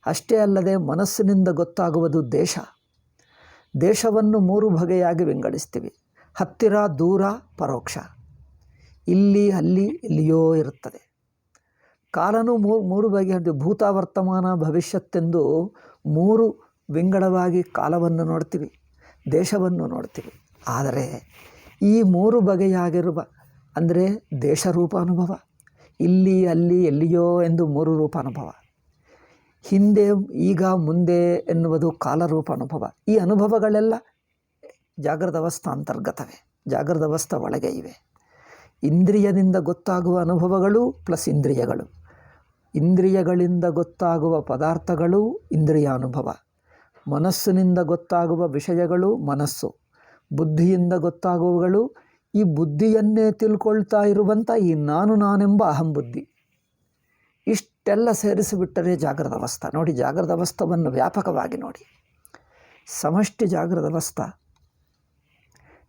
ಅಷ್ಟೇ ಅಲ್ಲದೆ ಮನಸ್ಸಿನಿಂದ ಗೊತ್ತಾಗುವುದು ದೇಶ. ದೇಶವನ್ನು 3 ಬಗೆಯಾಗಿ ವಿಂಗಡಿಸ್ತೀವಿ: ಹತ್ತಿರ, ದೂರ, ಪರೋಕ್ಷ. ಇಲ್ಲಿ, ಅಲ್ಲಿ, ಎಲ್ಲಿಯೋ ಇರುತ್ತದೆ. ಕಾಲನೂ 3 ಬಗೆಯ, ಭೂತ, ವರ್ತಮಾನ, ಭವಿಷ್ಯತ್ತೆಂದು 3 ವಿಂಗಡವಾಗಿ ಕಾಲವನ್ನು ನೋಡ್ತೀವಿ, ದೇಶವನ್ನು ನೋಡ್ತೀವಿ. ಆದರೆ ಈ 3 ಬಗೆಯಾಗಿರುವ ಅಂದರೆ ದೇಶರೂಪ ಅನುಭವ, ಇಲ್ಲಿ, ಅಲ್ಲಿ, ಎಲ್ಲಿಯೋ ಎಂದು 3 ರೂಪ ಅನುಭವ, ಹಿಂದೆ, ಈಗ, ಮುಂದೆ ಎನ್ನುವುದು ಕಾಲರೂಪ ಅನುಭವ. ಈ ಅನುಭವಗಳೆಲ್ಲ ಜಾಗೃತ ಅವಸ್ಥಾ ಅಂತರ್ಗತವೇ, ಜಾಗೃತ ಅವಸ್ಥೆ ಒಳಗೆ ಇವೆ. ಇಂದ್ರಿಯದಿಂದ ಗೊತ್ತಾಗುವ ಅನುಭವಗಳು ಪ್ಲಸ್ ಇಂದ್ರಿಯಗಳು, ಇಂದ್ರಿಯಗಳಿಂದ ಗೊತ್ತಾಗುವ ಪದಾರ್ಥಗಳು ಇಂದ್ರಿಯ ಅನುಭವ, ಮನಸ್ಸಿನಿಂದ ಗೊತ್ತಾಗುವ ವಿಷಯಗಳು ಮನಸ್ಸು, ಬುದ್ಧಿಯಿಂದ ಗೊತ್ತಾಗುವಗಳು ಈ ಬುದ್ಧಿಯನ್ನೇ ತಿಳ್ಕೊಳ್ತಾ ಇರುವಂಥ ಈ ನಾನೆಂಬ ಅಹಂ ಬುದ್ಧಿ. ಇಷ್ಟೆಲ್ಲ ಸೇರಿಸಿಬಿಟ್ಟರೆ ಜಾಗೃತ ಅವಸ್ಥಾ. ನೋಡಿ, ಜಾಗೃತ ಅವಸ್ಥವನ್ನು ವ್ಯಾಪಕವಾಗಿ ನೋಡಿ, ಸಮಷ್ಟಿ ಜಾಗೃತ ಅವಸ್ಥಾ,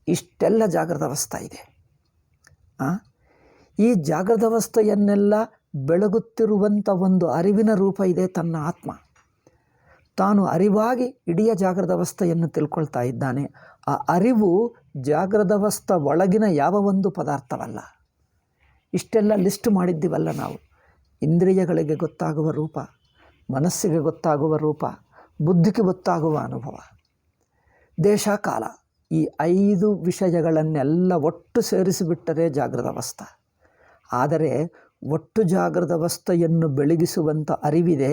ಇಷ್ಟೆಲ್ಲ ಜಾಗೃತ ಅವಸ್ಥಾ ಇದೆ. ಈ ಜಾಗೃತ ಅವಸ್ಥೆಯನ್ನೆಲ್ಲ ಬೆಳಗುತ್ತಿರುವಂಥ ಒಂದು ಅರಿವಿನ ರೂಪ ಇದೆ, ತನ್ನ ಆತ್ಮ. ತಾನು ಅರಿವಾಗಿ ಇಡೀ ಜಾಗೃತ ಅವಸ್ಥೆಯನ್ನು ತಿಳ್ಕೊಳ್ತಾ ಇದ್ದಾನೆ. ಆ ಅರಿವು ಜಾಗೃತ ಅವಸ್ಥೆ ಒಳಗಿನ ಯಾವ ಒಂದು ಪದಾರ್ಥವಲ್ಲ. ಇಷ್ಟೆಲ್ಲ ಲಿಸ್ಟ್ ಮಾಡಿದ್ದೀವಲ್ಲ ನಾವು, ಇಂದ್ರಿಯಗಳಿಗೆ ಗೊತ್ತಾಗುವ ರೂಪ, ಮನಸ್ಸಿಗೆ ಗೊತ್ತಾಗುವ ರೂಪ, ಬುದ್ಧಿಗೆ ಗೊತ್ತಾಗುವ ಅನುಭವ, ದೇಶ, ಕಾಲ, ಈ 5 ವಿಷಯಗಳನ್ನೆಲ್ಲ ಒಟ್ಟು ಸೇರಿಸಿಬಿಟ್ಟರೆ ಜಾಗೃತ ಅವಸ್ಥೆ. ಆದರೆ ಒಟ್ಟು ಜಾಗೃತ ಅವಸ್ಥೆಯನ್ನು ಬೆಳಗಿಸುವಂಥ ಅರಿವಿದೆ,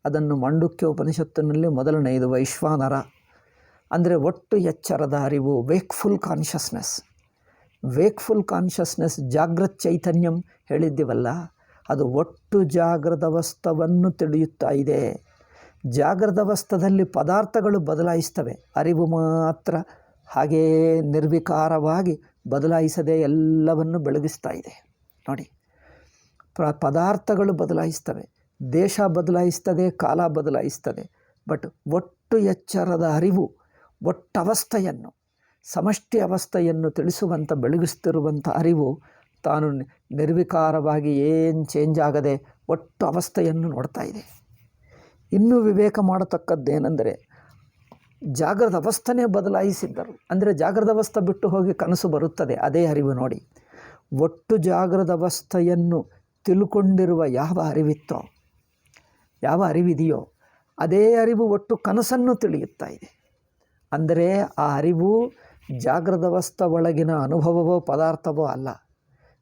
ಅದನ್ನು ಮಾಂಡುಕ್ಯ ಉಪನಿಷತ್ತಿನಲ್ಲಿ ಮೊದಲನೆಯದು ವೈಶ್ವಾನರ, ಅಂದರೆ ಒಟ್ಟು ಎಚ್ಚರದ ಅರಿವು, ವೇಕ್ಫುಲ್ ಕಾನ್ಷಸ್ನೆಸ್, ಜಾಗೃತ್ ಚೈತನ್ಯಂ ಹೇಳಿದ್ದೀವಲ್ಲ, ಅದು ಒಟ್ಟು ಜಾಗೃತ ಅವಸ್ಥವನ್ನು ತಿಳಿಯುತ್ತಾ ಇದೆ. ಜಾಗೃತ ಅವಸ್ಥದಲ್ಲಿ ಪದಾರ್ಥಗಳು ಬದಲಾಯಿಸ್ತವೆ, ಅರಿವು ಮಾತ್ರ ಹಾಗೇ ನಿರ್ವಿಕಾರವಾಗಿ ಬದಲಾಯಿಸದೆ ಎಲ್ಲವನ್ನು ಬೆಳಗಿಸ್ತಾ ಇದೆ. ನೋಡಿ, ಪದಾರ್ಥಗಳು ಬದಲಾಯಿಸ್ತವೆ, ದೇಶ ಬದಲಾಯಿಸ್ತದೆ, ಕಾಲ ಬದಲಾಯಿಸ್ತದೆ, ಬಟ್ ಒಟ್ಟು ಎಚ್ಚರದ ಅರಿವು ಒಟ್ಟವಸ್ಥೆಯನ್ನು, ಸಮಷ್ಟಿ ಅವಸ್ಥೆಯನ್ನು ತಿಳಿಸುವಂಥ, ಬೆಳಗಿಸ್ತಿರುವಂಥ ಅರಿವು ತಾನು ನಿರ್ವಿಕಾರವಾಗಿ ಏನು ಚೇಂಜ್ ಆಗದೆ ಒಟ್ಟು ಅವಸ್ಥೆಯನ್ನು ನೋಡ್ತಾ ಇದೆ. ಇನ್ನೂ ವಿವೇಕ ಮಾಡತಕ್ಕದ್ದೇನೆಂದರೆ, ಜಾಗೃತ ಅವಸ್ಥೆನೇ ಬದಲಾಯಿಸಿದ್ದರು, ಅಂದರೆ ಜಾಗೃತ ಅವಸ್ಥೆ ಬಿಟ್ಟು ಹೋಗಿ ಕನಸು ಬರುತ್ತದೆ, ಅದೇ ಅರಿವು. ನೋಡಿ, ಒಟ್ಟು ಜಾಗೃತ ಅವಸ್ಥೆಯನ್ನು ತಿಳ್ಕೊಂಡಿರುವ ಯಾವ ಅರಿವಿತ್ತೋ, ಯಾವ ಅರಿವಿದೆಯೋ ಅದೇ ಅರಿವು ಒಟ್ಟು ಕನಸನ್ನು ತಿಳಿಯುತ್ತಾ ಇದೆ. ಅಂದರೆ ಆ ಅರಿವು ಜಾಗೃತಾವಸ್ಥೆ ಒಳಗಿನ ಅನುಭವವೋ ಪದಾರ್ಥವೋ ಅಲ್ಲ.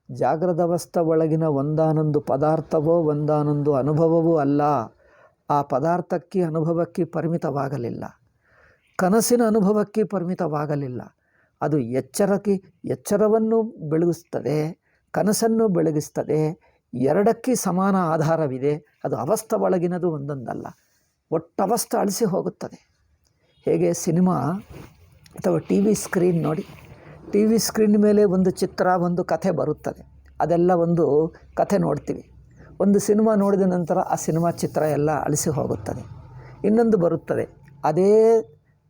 ಜಾಗೃತಾವಸ್ಥೆ ಒಳಗಿನ ಒಂದಾನೊಂದು ಪದಾರ್ಥವೋ ಒಂದಾನೊಂದು ಅನುಭವವೂ ಅಲ್ಲ. ಆ ಪದಾರ್ಥಕ್ಕೆ ಅನುಭವಕ್ಕೆ ಪರಿಮಿತವಾಗಲಿಲ್ಲ, ಕನಸಿನ ಅನುಭವಕ್ಕೆ ಪರಿಮಿತವಾಗಲಿಲ್ಲ. ಅದು ಎಚ್ಚರವನ್ನು ಬೆಳಗಿಸ್ತದೆ, ಕನಸನ್ನು ಬೆಳಗಿಸ್ತದೆ. ಎರಡಕ್ಕೆ ಸಮಾನ ಆಧಾರವಿದೆ. ಅದು ಅವಸ್ಥೆ ಒಳಗಿನದು ಒಂದೊಂದಲ್ಲ, ಒಟ್ಟವಸ್ಥೆ ಅಳಿಸಿ ಹೋಗುತ್ತದೆ. ಹೇಗೆ ಸಿನಿಮಾ ಅಥವಾ ಟಿ ವಿ ಸ್ಕ್ರೀನ್ ನೋಡಿ, ಟಿ ವಿ ಸ್ಕ್ರೀನ್ ಮೇಲೆ ಒಂದು ಚಿತ್ರ, ಒಂದು ಕಥೆ ಬರುತ್ತದೆ. ಅದೆಲ್ಲ ಒಂದು ಕಥೆ ನೋಡ್ತೀವಿ. ಒಂದು ಸಿನಿಮಾ ನೋಡಿದ ನಂತರ ಆ ಸಿನಿಮಾ ಚಿತ್ರ ಎಲ್ಲ ಅಳಿಸಿ ಹೋಗುತ್ತದೆ. ಇನ್ನೊಂದು ಬರುತ್ತದೆ,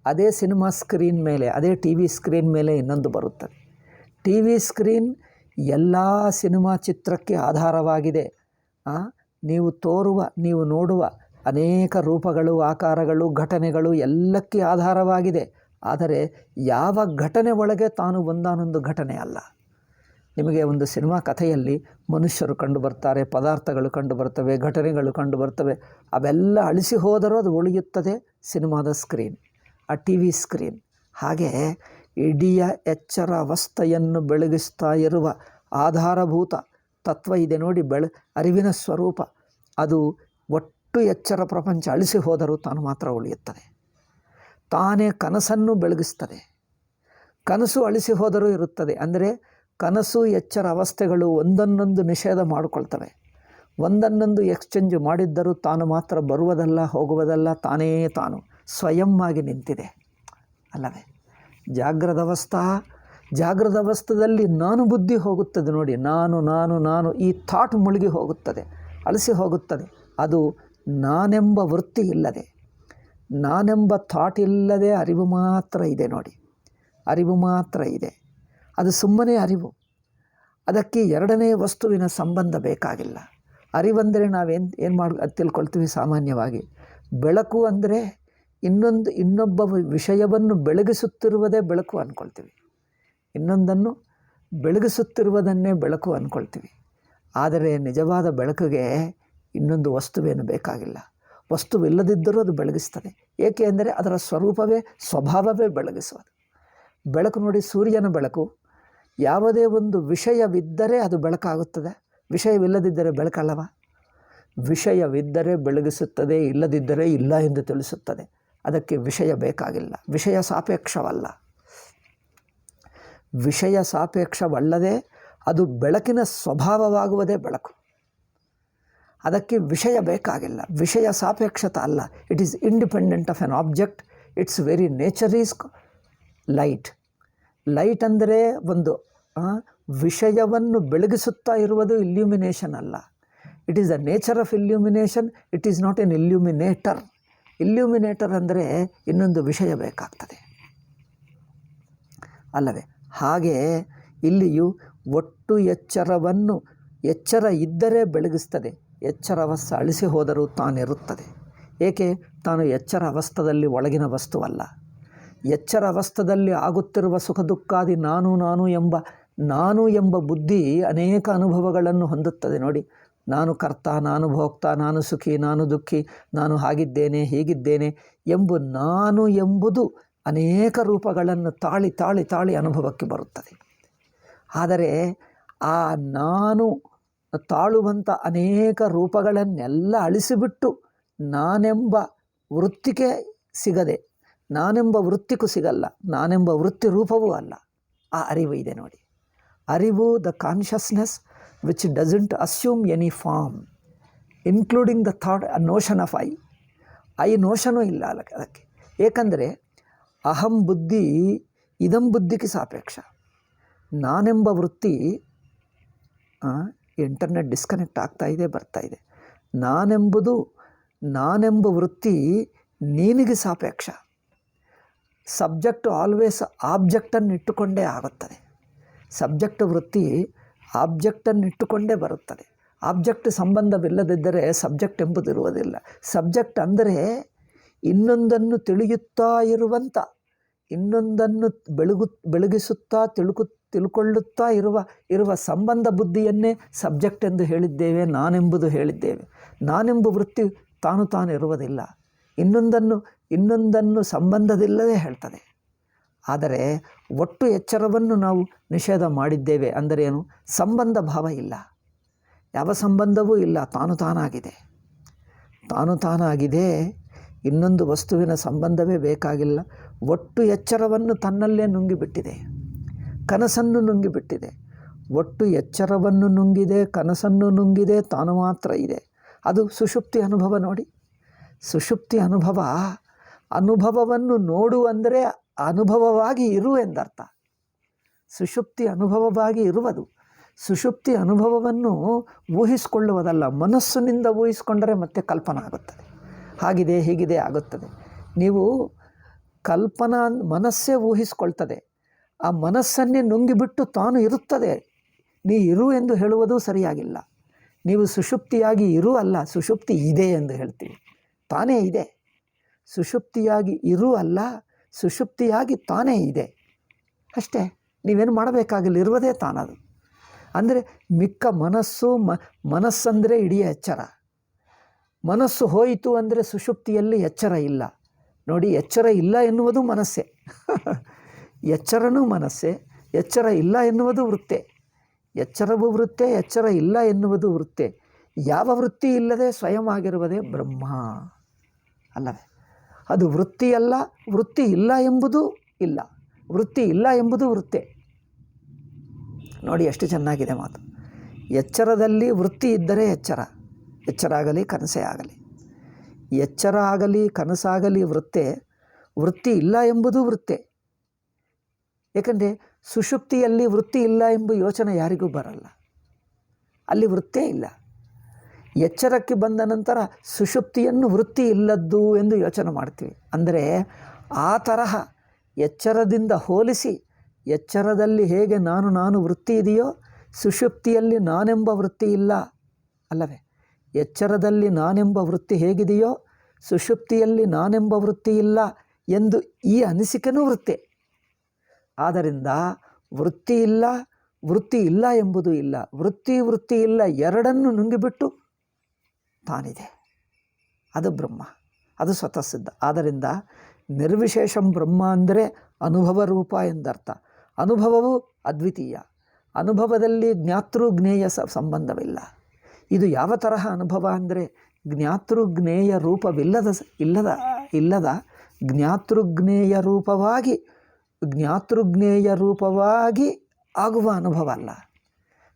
ಅದೇ ಸಿನಿಮಾ ಸ್ಕ್ರೀನ್ ಮೇಲೆ, ಅದೇ ಟಿ ವಿ ಸ್ಕ್ರೀನ್ ಮೇಲೆ ಇನ್ನೊಂದು ಬರುತ್ತದೆ. ಟಿ ವಿ ಸ್ಕ್ರೀನ್ ಎಲ್ಲ ಸಿನಿಮಾ ಚಿತ್ರಕ್ಕೆ ಆಧಾರವಾಗಿದೆ. ನೀವು ನೋಡುವ ಅನೇಕ ರೂಪಗಳು, ಆಕಾರಗಳು, ಘಟನೆಗಳು ಎಲ್ಲಕ್ಕೆ ಆಧಾರವಾಗಿದೆ. ಆದರೆ ಯಾವ ಘಟನೆ ಒಳಗೆ ತಾನು ಒಂದಾನೊಂದು ಘಟನೆ ಅಲ್ಲ. ನಿಮಗೆ ಒಂದು ಸಿನಿಮಾ ಕಥೆಯಲ್ಲಿ ಮನುಷ್ಯರು ಕಂಡು ಬರ್ತಾರೆ, ಪದಾರ್ಥಗಳು ಕಂಡು ಬರ್ತವೆ, ಘಟನೆಗಳು ಕಂಡು ಬರ್ತವೆ. ಅವೆಲ್ಲ ಅಳಿಸಿ ಹೋದರೂ ಅದು ಉಳಿಯುತ್ತದೆ ಸಿನಿಮಾದ ಸ್ಕ್ರೀನ್, ಆ ಟಿ ವಿ ಸ್ಕ್ರೀನ್. ಹಾಗೆ ಇಡೀ ಎಚ್ಚರ ಅವಸ್ಥೆಯನ್ನು ಬೆಳಗಿಸ್ತಾ ಇರುವ ಆಧಾರಭೂತ ತತ್ವ ಇದೆ ನೋಡಿ, ಅರಿವಿನ ಸ್ವರೂಪ. ಅದು ಒಟ್ಟು ಎಚ್ಚರ ಪ್ರಪಂಚ ಅಳಿಸಿ ಹೋದರೂ ತಾನು ಮಾತ್ರ ಉಳಿಯುತ್ತದೆ. ತಾನೇ ಕನಸನ್ನು ಬೆಳಗಿಸ್ತದೆ. ಕನಸು ಅಳಿಸಿ ಹೋದರೂ ಇರುತ್ತದೆ. ಅಂದರೆ ಕನಸು ಎಚ್ಚರ ಅವಸ್ಥೆಗಳು ಒಂದನ್ನೊಂದು ನಿಷೇಧ ಮಾಡಿಕೊಳ್ತವೆ. ಒಂದನ್ನೊಂದು ಎಕ್ಸ್ಚೇಂಜ್ ಮಾಡಿದ್ದರೂ ತಾನು ಮಾತ್ರ ಬರುವುದಲ್ಲ, ಹೋಗುವುದಲ್ಲ, ತಾನೇ ತಾನು ಸ್ವಯಂ ಆಗಿ ನಿಂತಿದೆ ಅಲ್ಲವೇ? ಜಾಗೃತಾವಸ್ಥೆಯಲ್ಲಿ ನಾನು ಬುದ್ಧಿ ಹೋಗುತ್ತದೆ ನೋಡಿ, ನಾನು ಈ ಥಾಟ್ ಮುಳುಗಿ ಹೋಗುತ್ತದೆ, ಅಳಿಸಿ ಹೋಗುತ್ತದೆ. ಅದು ನಾನೆಂಬ ವೃತ್ತಿ ಇಲ್ಲದೆ, ನಾನೆಂಬ ಥಾಟ್ ಇಲ್ಲದೆ ಅರಿವು ಮಾತ್ರ ಇದೆ ನೋಡಿ, ಅರಿವು ಮಾತ್ರ ಇದೆ. ಅದು ಸುಮ್ಮನೆ ಅರಿವು. ಅದಕ್ಕೆ ಎರಡನೇ ವಸ್ತುವಿನ ಸಂಬಂಧ ಬೇಕಾಗಿಲ್ಲ. ಅರಿವಂದರೆ ನಾವೇನು ತಿಳ್ಕೊಳ್ತೀವಿ ಸಾಮಾನ್ಯವಾಗಿ, ಬೆಳಕು ಅಂದರೆ ಇನ್ನೊಬ್ಬ ವಿಷಯವನ್ನು ಬೆಳಗಿಸುತ್ತಿರುವುದೇ ಬೆಳಕು ಅಂದ್ಕೊಳ್ತೀವಿ. ಇನ್ನೊಂದನ್ನು ಬೆಳಗಿಸುತ್ತಿರುವುದನ್ನೇ ಬೆಳಕು ಅಂದ್ಕೊಳ್ತೀವಿ. ಆದರೆ ನಿಜವಾದ ಬೆಳಕಿಗೆ ಇನ್ನೊಂದು ವಸ್ತುವೇನು ಬೇಕಾಗಿಲ್ಲ. ವಸ್ತುವಿಲ್ಲದಿದ್ದರೂ ಅದು ಬೆಳಗಿಸ್ತದೆ. ಏಕೆ ಅಂದರೆ ಅದರ ಸ್ವಭಾವವೇ ಬೆಳಗಿಸುವುದು. ಬೆಳಕು ನೋಡಿ, ಸೂರ್ಯನ ಬೆಳಕು, ಯಾವುದೇ ಒಂದು ವಿಷಯವಿದ್ದರೆ ಅದು ಬೆಳಕಾಗುತ್ತದೆ. ವಿಷಯವಿಲ್ಲದಿದ್ದರೆ ಬೆಳಕಲ್ಲವ. ವಿಷಯವಿದ್ದರೆ ಬೆಳಗಿಸುತ್ತದೆ, ಇಲ್ಲದಿದ್ದರೆ ಇಲ್ಲ ಎಂದು ತಿಳಿಸುತ್ತದೆ. ಅದಕ್ಕೆ ವಿಷಯ ಬೇಕಾಗಿಲ್ಲ. ವಿಷಯ ಸಾಪೇಕ್ಷವಲ್ಲ. ವಿಷಯ ಸಾಪೇಕ್ಷವಲ್ಲದೆ ಅದು ಬೆಳಕಿನ ಸ್ವಭಾವವಾಗುವುದೇ ಬೆಳಕು. ಅದಕ್ಕೆ ವಿಷಯ ಬೇಕಾಗಿಲ್ಲ. ವಿಷಯ ಸಾಪೇಕ್ಷತ ಅಲ್ಲ. It is independent of an object. Its very nature is light. Light ಅಂದರೆ ಒಂದು ವಿಷಯವನ್ನು ಬೆಳಗಿಸುತ್ತಾ ಇರುವುದು ಇಲ್ಯೂಮಿನೇಷನ್ ಅಲ್ಲ. It is the nature of illumination. It is not an illuminator. Illuminator ಅಂದರೆ ಇನ್ನೊಂದು ವಿಷಯ ಬೇಕಾಗ್ತದೆ ಅಲ್ಲವೇ? ಹಾಗೆ ಇಲ್ಲಿಯೂ ಒಟ್ಟು ಎಚ್ಚರ ಇದ್ದರೆ ಬೆಳಗಿಸ್ತದೆ. ಎಚ್ಚರ ಅವಸ್ಥೆ ಅಳಿಸಿ ಹೋದರೂ ತಾನಿರುತ್ತದೆ. ಏಕೆ? ತಾನು ಎಚ್ಚರ ಅವಸ್ಥೆಯಲ್ಲಿ ಒಳಗಿನ ವಸ್ತುವಲ್ಲ. ಎಚ್ಚರ ಅವಸ್ಥೆಯಲ್ಲಿ ಆಗುತ್ತಿರುವ ಸುಖ ದುಃಖಾದಿ ನಾನು ಎಂಬ ಬುದ್ಧಿ ಅನೇಕ ಅನುಭವಗಳನ್ನು ಹೊಂದುತ್ತದೆ ನೋಡಿ. ನಾನು ಕರ್ತ, ನಾನು ಭೋಕ್ತ, ನಾನು ಸುಖಿ, ನಾನು ದುಃಖಿ, ನಾನು ಹಾಗಿದ್ದೇನೆ, ಹೀಗಿದ್ದೇನೆ ನಾನು ಎಂಬುದು ಅನೇಕ ರೂಪಗಳನ್ನು ತಾಳಿ ಅನುಭವಕ್ಕೆ ಬರುತ್ತದೆ. ಆದರೆ ಆ ನಾನು ತಾಳುವಂಥ ಅನೇಕ ರೂಪಗಳನ್ನೆಲ್ಲ ಅಳಿಸಿಬಿಟ್ಟು ನಾನೆಂಬ ವೃತ್ತಿಗೆ ಸಿಗದೆ, ನಾನೆಂಬ ವೃತ್ತಿಗೂ ಸಿಗಲ್ಲ, ನಾನೆಂಬ ವೃತ್ತಿ ರೂಪವೂ ಅಲ್ಲ. ಆ ಅರಿವು ಇದೆ ನೋಡಿ. ಅರಿವು the consciousness which doesn't assume any form including the thought notion of I ನೋಷನೂ ಇಲ್ಲ ಅದಕ್ಕೆ. ಏಕೆಂದರೆ ಅಹಂ ಬುದ್ಧಿ ಇದಂ ಬುದ್ಧಿಗೆ ಸಾಪೇಕ್ಷ. ನಾನೆಂಬ ವೃತ್ತಿ ಇಂಟರ್ನೆಟ್ ಡಿಸ್ಕನೆಕ್ಟ್ ಬರ್ತಾ ಇದೆ. ನಾನೆಂಬ ವೃತ್ತಿ ನೀನಿಗೆ ಸಾಪೇಕ್ಷ. ಸಬ್ಜೆಕ್ಟ್ ಆಲ್ವೇಸ್ ಆಬ್ಜೆಕ್ಟನ್ನು ಇಟ್ಟುಕೊಂಡೇ ಆಗುತ್ತದೆ. ಸಬ್ಜೆಕ್ಟ್ ವೃತ್ತಿ ಆಬ್ಜೆಕ್ಟನ್ನು ಇಟ್ಟುಕೊಂಡೇ ಬರುತ್ತದೆ. ಆಬ್ಜೆಕ್ಟ್ ಸಂಬಂಧವಿಲ್ಲದಿದ್ದರೆ ಸಬ್ಜೆಕ್ಟ್ ಎಂಬುದಿರುವುದಿಲ್ಲ. ಸಬ್ಜೆಕ್ಟ್ ಅಂದರೆ ಇನ್ನೊಂದನ್ನು ತಿಳಿಯುತ್ತಾ ಇರುವಂಥ, ಇನ್ನೊಂದನ್ನು ಬೆಳಗಿಸುತ್ತಾ ತಿಳ್ಕೊಳ್ಳುತ್ತಾ ಇರುವ ಸಂಬಂಧ ಬುದ್ಧಿಯನ್ನೇ ಸಬ್ಜೆಕ್ಟ್ ಎಂದು ಹೇಳಿದ್ದೇವೆ, ನಾನೆಂಬುದು ಹೇಳಿದ್ದೇವೆ. ನಾನೆಂಬ ವೃತ್ತಿ ತಾನು ಇರುವುದಿಲ್ಲ. ಇನ್ನೊಂದನ್ನು ಸಂಬಂಧದಿಲ್ಲದೆ ಹೇಳ್ತದೆ. ಆದರೆ ಒಟ್ಟು ಎಚ್ಚರವನ್ನು ನಾವು ನಿಷೇಧ ಮಾಡಿದ್ದೇವೆ. ಅಂದರೆ ಏನು? ಸಂಬಂಧ ಭಾವ ಇಲ್ಲ, ಯಾವ ಸಂಬಂಧವೂ ಇಲ್ಲ, ತಾನು ತಾನಾಗಿದೆ. ಇನ್ನೊಂದು ವಸ್ತುವಿನ ಸಂಬಂಧವೇ ಬೇಕಾಗಿಲ್ಲ. ಒಟ್ಟು ಎಚ್ಚರವನ್ನು ತನ್ನಲ್ಲೇ ನುಂಗಿಬಿಟ್ಟಿದೆ, ಕನಸನ್ನು ನುಂಗಿಬಿಟ್ಟಿದೆ. ಒಟ್ಟು ಎಚ್ಚರವನ್ನು ನುಂಗಿದೆ, ಕನಸನ್ನು ನುಂಗಿದೆ, ತಾನು ಮಾತ್ರ ಇದೆ. ಅದು ಸುಷುಪ್ತಿ ಅನುಭವ. ನೋಡಿ, ಸುಷುಪ್ತಿ ಅನುಭವವನ್ನು ನೋಡು ಅಂದರೆ ಅನುಭವವಾಗಿ ಇರು ಎಂದರ್ಥ. ಸುಷುಪ್ತಿ ಅನುಭವವಾಗಿ ಇರುವುದು. ಸುಷುಪ್ತಿ ಅನುಭವವನ್ನು ಊಹಿಸಿಕೊಳ್ಳುವುದಲ್ಲ, ಮನಸ್ಸಿನಿಂದ ಊಹಿಸಿಕೊಂಡರೆ ಮತ್ತೆ ಕಲ್ಪನಾ ಆಗುತ್ತದೆ. ಹಾಗಿದೆ ಹೀಗಿದೆ ಆಗುತ್ತದೆ. ನೀವು ಕಲ್ಪನಾ ಮನಸ್ಸೇ ಊಹಿಸ್ಕೊಳ್ತದೆ. ಆ ಮನಸ್ಸನ್ನೇ ನುಂಗಿಬಿಟ್ಟು ತಾನು ಇರುತ್ತದೆ. ನೀ ಇರು ಎಂದು ಹೇಳುವುದು ಸರಿಯಾಗಿಲ್ಲ. ನೀವು ಸುಷುಪ್ತಿಯಾಗಿ ಇರು ಅಲ್ಲ, ಸುಷುಪ್ತಿ ಇದೆ ಎಂದು ಹೇಳ್ತೀವಿ. ತಾನೇ ಇದೆ. ಸುಷುಪ್ತಿಯಾಗಿ ಇರು ಅಲ್ಲ, ಸುಷುಪ್ತಿಯಾಗಿ ತಾನೇ ಇದೆ ಅಷ್ಟೇ. ನೀವೇನು ಮಾಡಬೇಕಾಗಿಲ್ಲ, ಇರುವುದೇ ತಾನದು. ಅಂದರೆ ಮಿಕ್ಕ ಮನಸ್ಸಂದರೆ ಇಡೀ ಎಚ್ಚರ. ಮನಸ್ಸು ಹೋಯಿತು ಅಂದರೆ ಸುಷುಪ್ತಿಯಲ್ಲಿ ಎಚ್ಚರ ಇಲ್ಲ. ನೋಡಿ, ಎಚ್ಚರ ಇಲ್ಲ ಎನ್ನುವುದು ಮನಸ್ಸೇ, ಎಚ್ಚರನೂ ಮನಸ್ಸೇ. ಎಚ್ಚರ ಇಲ್ಲ ಎನ್ನುವುದು ವೃತ್ತೆ, ಎಚ್ಚರವೂ ವೃತ್ತೆ, ಎಚ್ಚರ ಇಲ್ಲ ಎನ್ನುವುದು ವೃತ್ತೆ. ಯಾವ ವೃತ್ತಿ ಇಲ್ಲದೆ ಸ್ವಯಂ ಆಗಿರುವುದೇ ಬ್ರಹ್ಮ ಅಲ್ಲವೇ? ಅದು ವೃತ್ತಿಯಲ್ಲ, ವೃತ್ತಿ ಇಲ್ಲ ಎಂಬುದು ಇಲ್ಲ, ವೃತ್ತಿ ಇಲ್ಲ ಎಂಬುದು ವೃತ್ತೆ. ನೋಡಿ ಎಷ್ಟು ಚೆನ್ನಾಗಿದೆ ಮಾತು. ಎಚ್ಚರದಲ್ಲಿ ವೃತ್ತಿ ಇದ್ದರೆ ಎಚ್ಚರ ಆಗಲಿ ಕನಸೇ ಆಗಲಿ, ಎಚ್ಚರ ಆಗಲಿ ಕನಸಾಗಲಿ ವೃತ್ತಿ ಇಲ್ಲ ಎಂಬುದು ವೃತ್ತೆ. ಏಕೆಂದರೆ ಸುಷುಪ್ತಿಯಲ್ಲಿ ವೃತ್ತಿ ಇಲ್ಲ ಎಂಬ ಯೋಚನೆ ಯಾರಿಗೂ ಬರಲ್ಲ, ಅಲ್ಲಿ ವೃತ್ತೇ ಇಲ್ಲ. ಎಚ್ಚರಕ್ಕೆ ಬಂದ ನಂತರ ಸುಷುಪ್ತಿಯನ್ನು ವೃತ್ತಿ ಇಲ್ಲದ್ದು ಎಂದು ಯೋಚನೆ ಮಾಡ್ತೀವಿ. ಅಂದರೆ ಆ ತರಹ ಎಚ್ಚರದಿಂದ ಹೋಲಿಸಿ, ಎಚ್ಚರದಲ್ಲಿ ಹೇಗೆ ನಾನು ವೃತ್ತಿ ಇದೆಯೋ ಸುಷುಪ್ತಿಯಲ್ಲಿ ನಾನೆಂಬ ವೃತ್ತಿ ಇಲ್ಲ ಅಲ್ಲವೇ? ಎಚ್ಚರದಲ್ಲಿ ನಾನೆಂಬ ವೃತ್ತಿ ಹೇಗಿದೆಯೋ ಸುಷುಪ್ತಿಯಲ್ಲಿ ನಾನೆಂಬ ವೃತ್ತಿ ಇಲ್ಲ ಎಂದು ಈ ಅನಿಸಿಕೆನೂ ವೃತ್ತೆ. ಆದ್ದರಿಂದ ವೃತ್ತಿ ಇಲ್ಲ ಎಂಬುದು ಇಲ್ಲ, ವೃತ್ತಿ ಇಲ್ಲ, ಎರಡನ್ನು ನುಂಗಿಬಿಟ್ಟು ತಾನಿದೆ. ಅದು ಬ್ರಹ್ಮ, ಅದು ಸ್ವತಃ ಸಿದ್ಧ. ಆದ್ದರಿಂದ ನಿರ್ವಿಶೇಷಂ ಬ್ರಹ್ಮ ಅಂದರೆ ಅನುಭವ ರೂಪ ಎಂದರ್ಥ. ಅನುಭವವು ಅದ್ವಿತೀಯ. ಅನುಭವದಲ್ಲಿ ಜ್ಞಾತೃ ಜ್ಞೇಯ ಸಂಬಂಧವಿಲ್ಲ. ಇದು ಯಾವ ತರಹ ಅನುಭವ ಅಂದರೆ ಜ್ಞಾತೃಜ್ಞೇಯ ರೂಪವಿಲ್ಲದ ಜ್ಞಾತೃಜ್ಞೇಯ ರೂಪವಾಗಿ ಆಗುವ ಅನುಭವ ಅಲ್ಲ.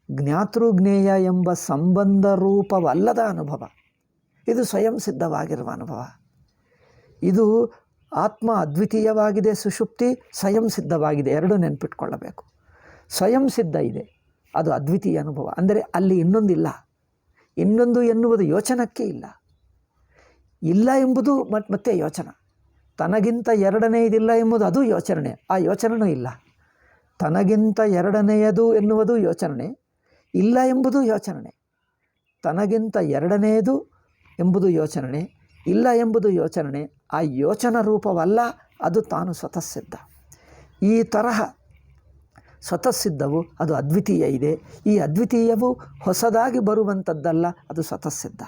ಜ್ಞಾತೃಜ್ಞೇಯ ಎಂಬ ಸಂಬಂಧ ರೂಪವಲ್ಲದ ಅನುಭವ. ಇದು ಸ್ವಯಂ ಸಿದ್ಧವಾಗಿರುವ ಅನುಭವ. ಇದು ಆತ್ಮ ಅದ್ವಿತೀಯವಾಗಿದೆ, ಸುಷುಪ್ತಿ ಸ್ವಯಂ ಸಿದ್ಧವಾಗಿದೆ. ಎರಡೂ ನೆನಪಿಟ್ಕೊಳ್ಳಬೇಕು. ಸ್ವಯಂ ಸಿದ್ಧ ಇದೆ, ಅದು ಅದ್ವಿತೀಯ ಅನುಭವ. ಅಂದರೆ ಅಲ್ಲಿ ಇನ್ನೊಂದಿಲ್ಲ. ಇನ್ನೊಂದು ಎನ್ನುವುದು ಯೋಚನಕ್ಕೆ ಇಲ್ಲ ಎಂಬುದು ಮತ್ತೆ ಯೋಚನ. ತನಗಿಂತ ಎರಡನೆಯದಿಲ್ಲ ಎಂಬುದು ಅದು ಯೋಚನೆ, ಆ ಯೋಚನೆಯೂ ಇಲ್ಲ. ತನಗಿಂತ ಎರಡನೆಯದು ಎನ್ನುವುದು ಯೋಚನೆ, ಇಲ್ಲ ಎಂಬುದು ಯೋಚನೆ. ತನಗಿಂತ ಎರಡನೆಯದು ಎಂಬುದು ಯೋಚನೆ, ಇಲ್ಲ ಎಂಬುದು ಯೋಚನೆ. ಆ ಯೋಚನ ರೂಪವಲ್ಲ, ಅದು ತಾನು ಸ್ವತಃ ಸಿದ್ಧ. ಈ ತರಹ ಸ್ವತಃ ಸಿದ್ಧವು ಅದು ಅದ್ವಿತೀಯ ಇದೆ. ಈ ಅದ್ವಿತೀಯವು ಹೊಸದಾಗಿ ಬರುವಂಥದ್ದಲ್ಲ, ಅದು ಸ್ವತಃ ಸಿದ್ಧ.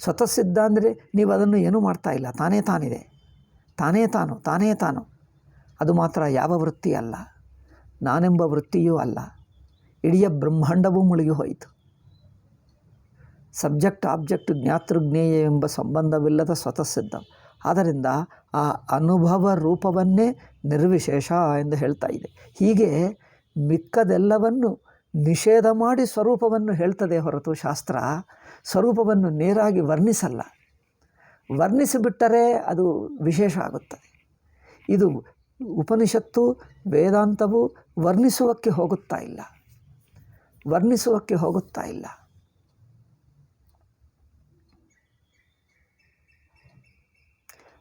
ಸ್ವತಃ ಸಿದ್ಧ ಅಂದರೆ ನೀವು ಅದನ್ನು ಏನೂ ಮಾಡ್ತಾ ಇಲ್ಲ, ತಾನಿದೆ, ತಾನೇ ತಾನು. ಅದು ಮಾತ್ರ ಯಾವ ವೃತ್ತಿ ಅಲ್ಲ, ನಾನೆಂಬ ವೃತ್ತಿಯೂ ಅಲ್ಲ. ಇಡೀ ಬ್ರಹ್ಮಾಂಡವೂ ಮುಳುಗಿ ಹೋಯಿತು. ಸಬ್ಜೆಕ್ಟ್ ಆಬ್ಜೆಕ್ಟ್ ಜ್ಞಾತೃಜ್ಞೇಯ ಎಂಬ ಸಂಬಂಧವಿಲ್ಲದ ಸ್ವತಃ ಸಿದ್ಧ. ಆದ್ದರಿಂದ ಆ ಅನುಭವ ರೂಪವನ್ನೇ ನಿರ್ವಿಶೇಷ ಎಂದು ಹೇಳ್ತಾ ಇದೆ. ಹೀಗೆ ಮಿಕ್ಕದೆಲ್ಲವನ್ನು ನಿಷೇಧ ಮಾಡಿ ಸ್ವರೂಪವನ್ನು ಹೇಳ್ತದೆ ಹೊರತು ಶಾಸ್ತ್ರ ಸ್ವರೂಪವನ್ನು ನೇರಾಗಿ ವರ್ಣಿಸಲ್ಲ. ವರ್ಣಿಸಿಬಿಟ್ಟರೆ ಅದು ವಿಶೇಷ ಆಗುತ್ತದೆ. ಇದು ಉಪನಿಷತ್ತು ವೇದಾಂತವು ವರ್ಣಿಸುವಕ್ಕೆ ಹೋಗುತ್ತಾ ಇಲ್ಲ.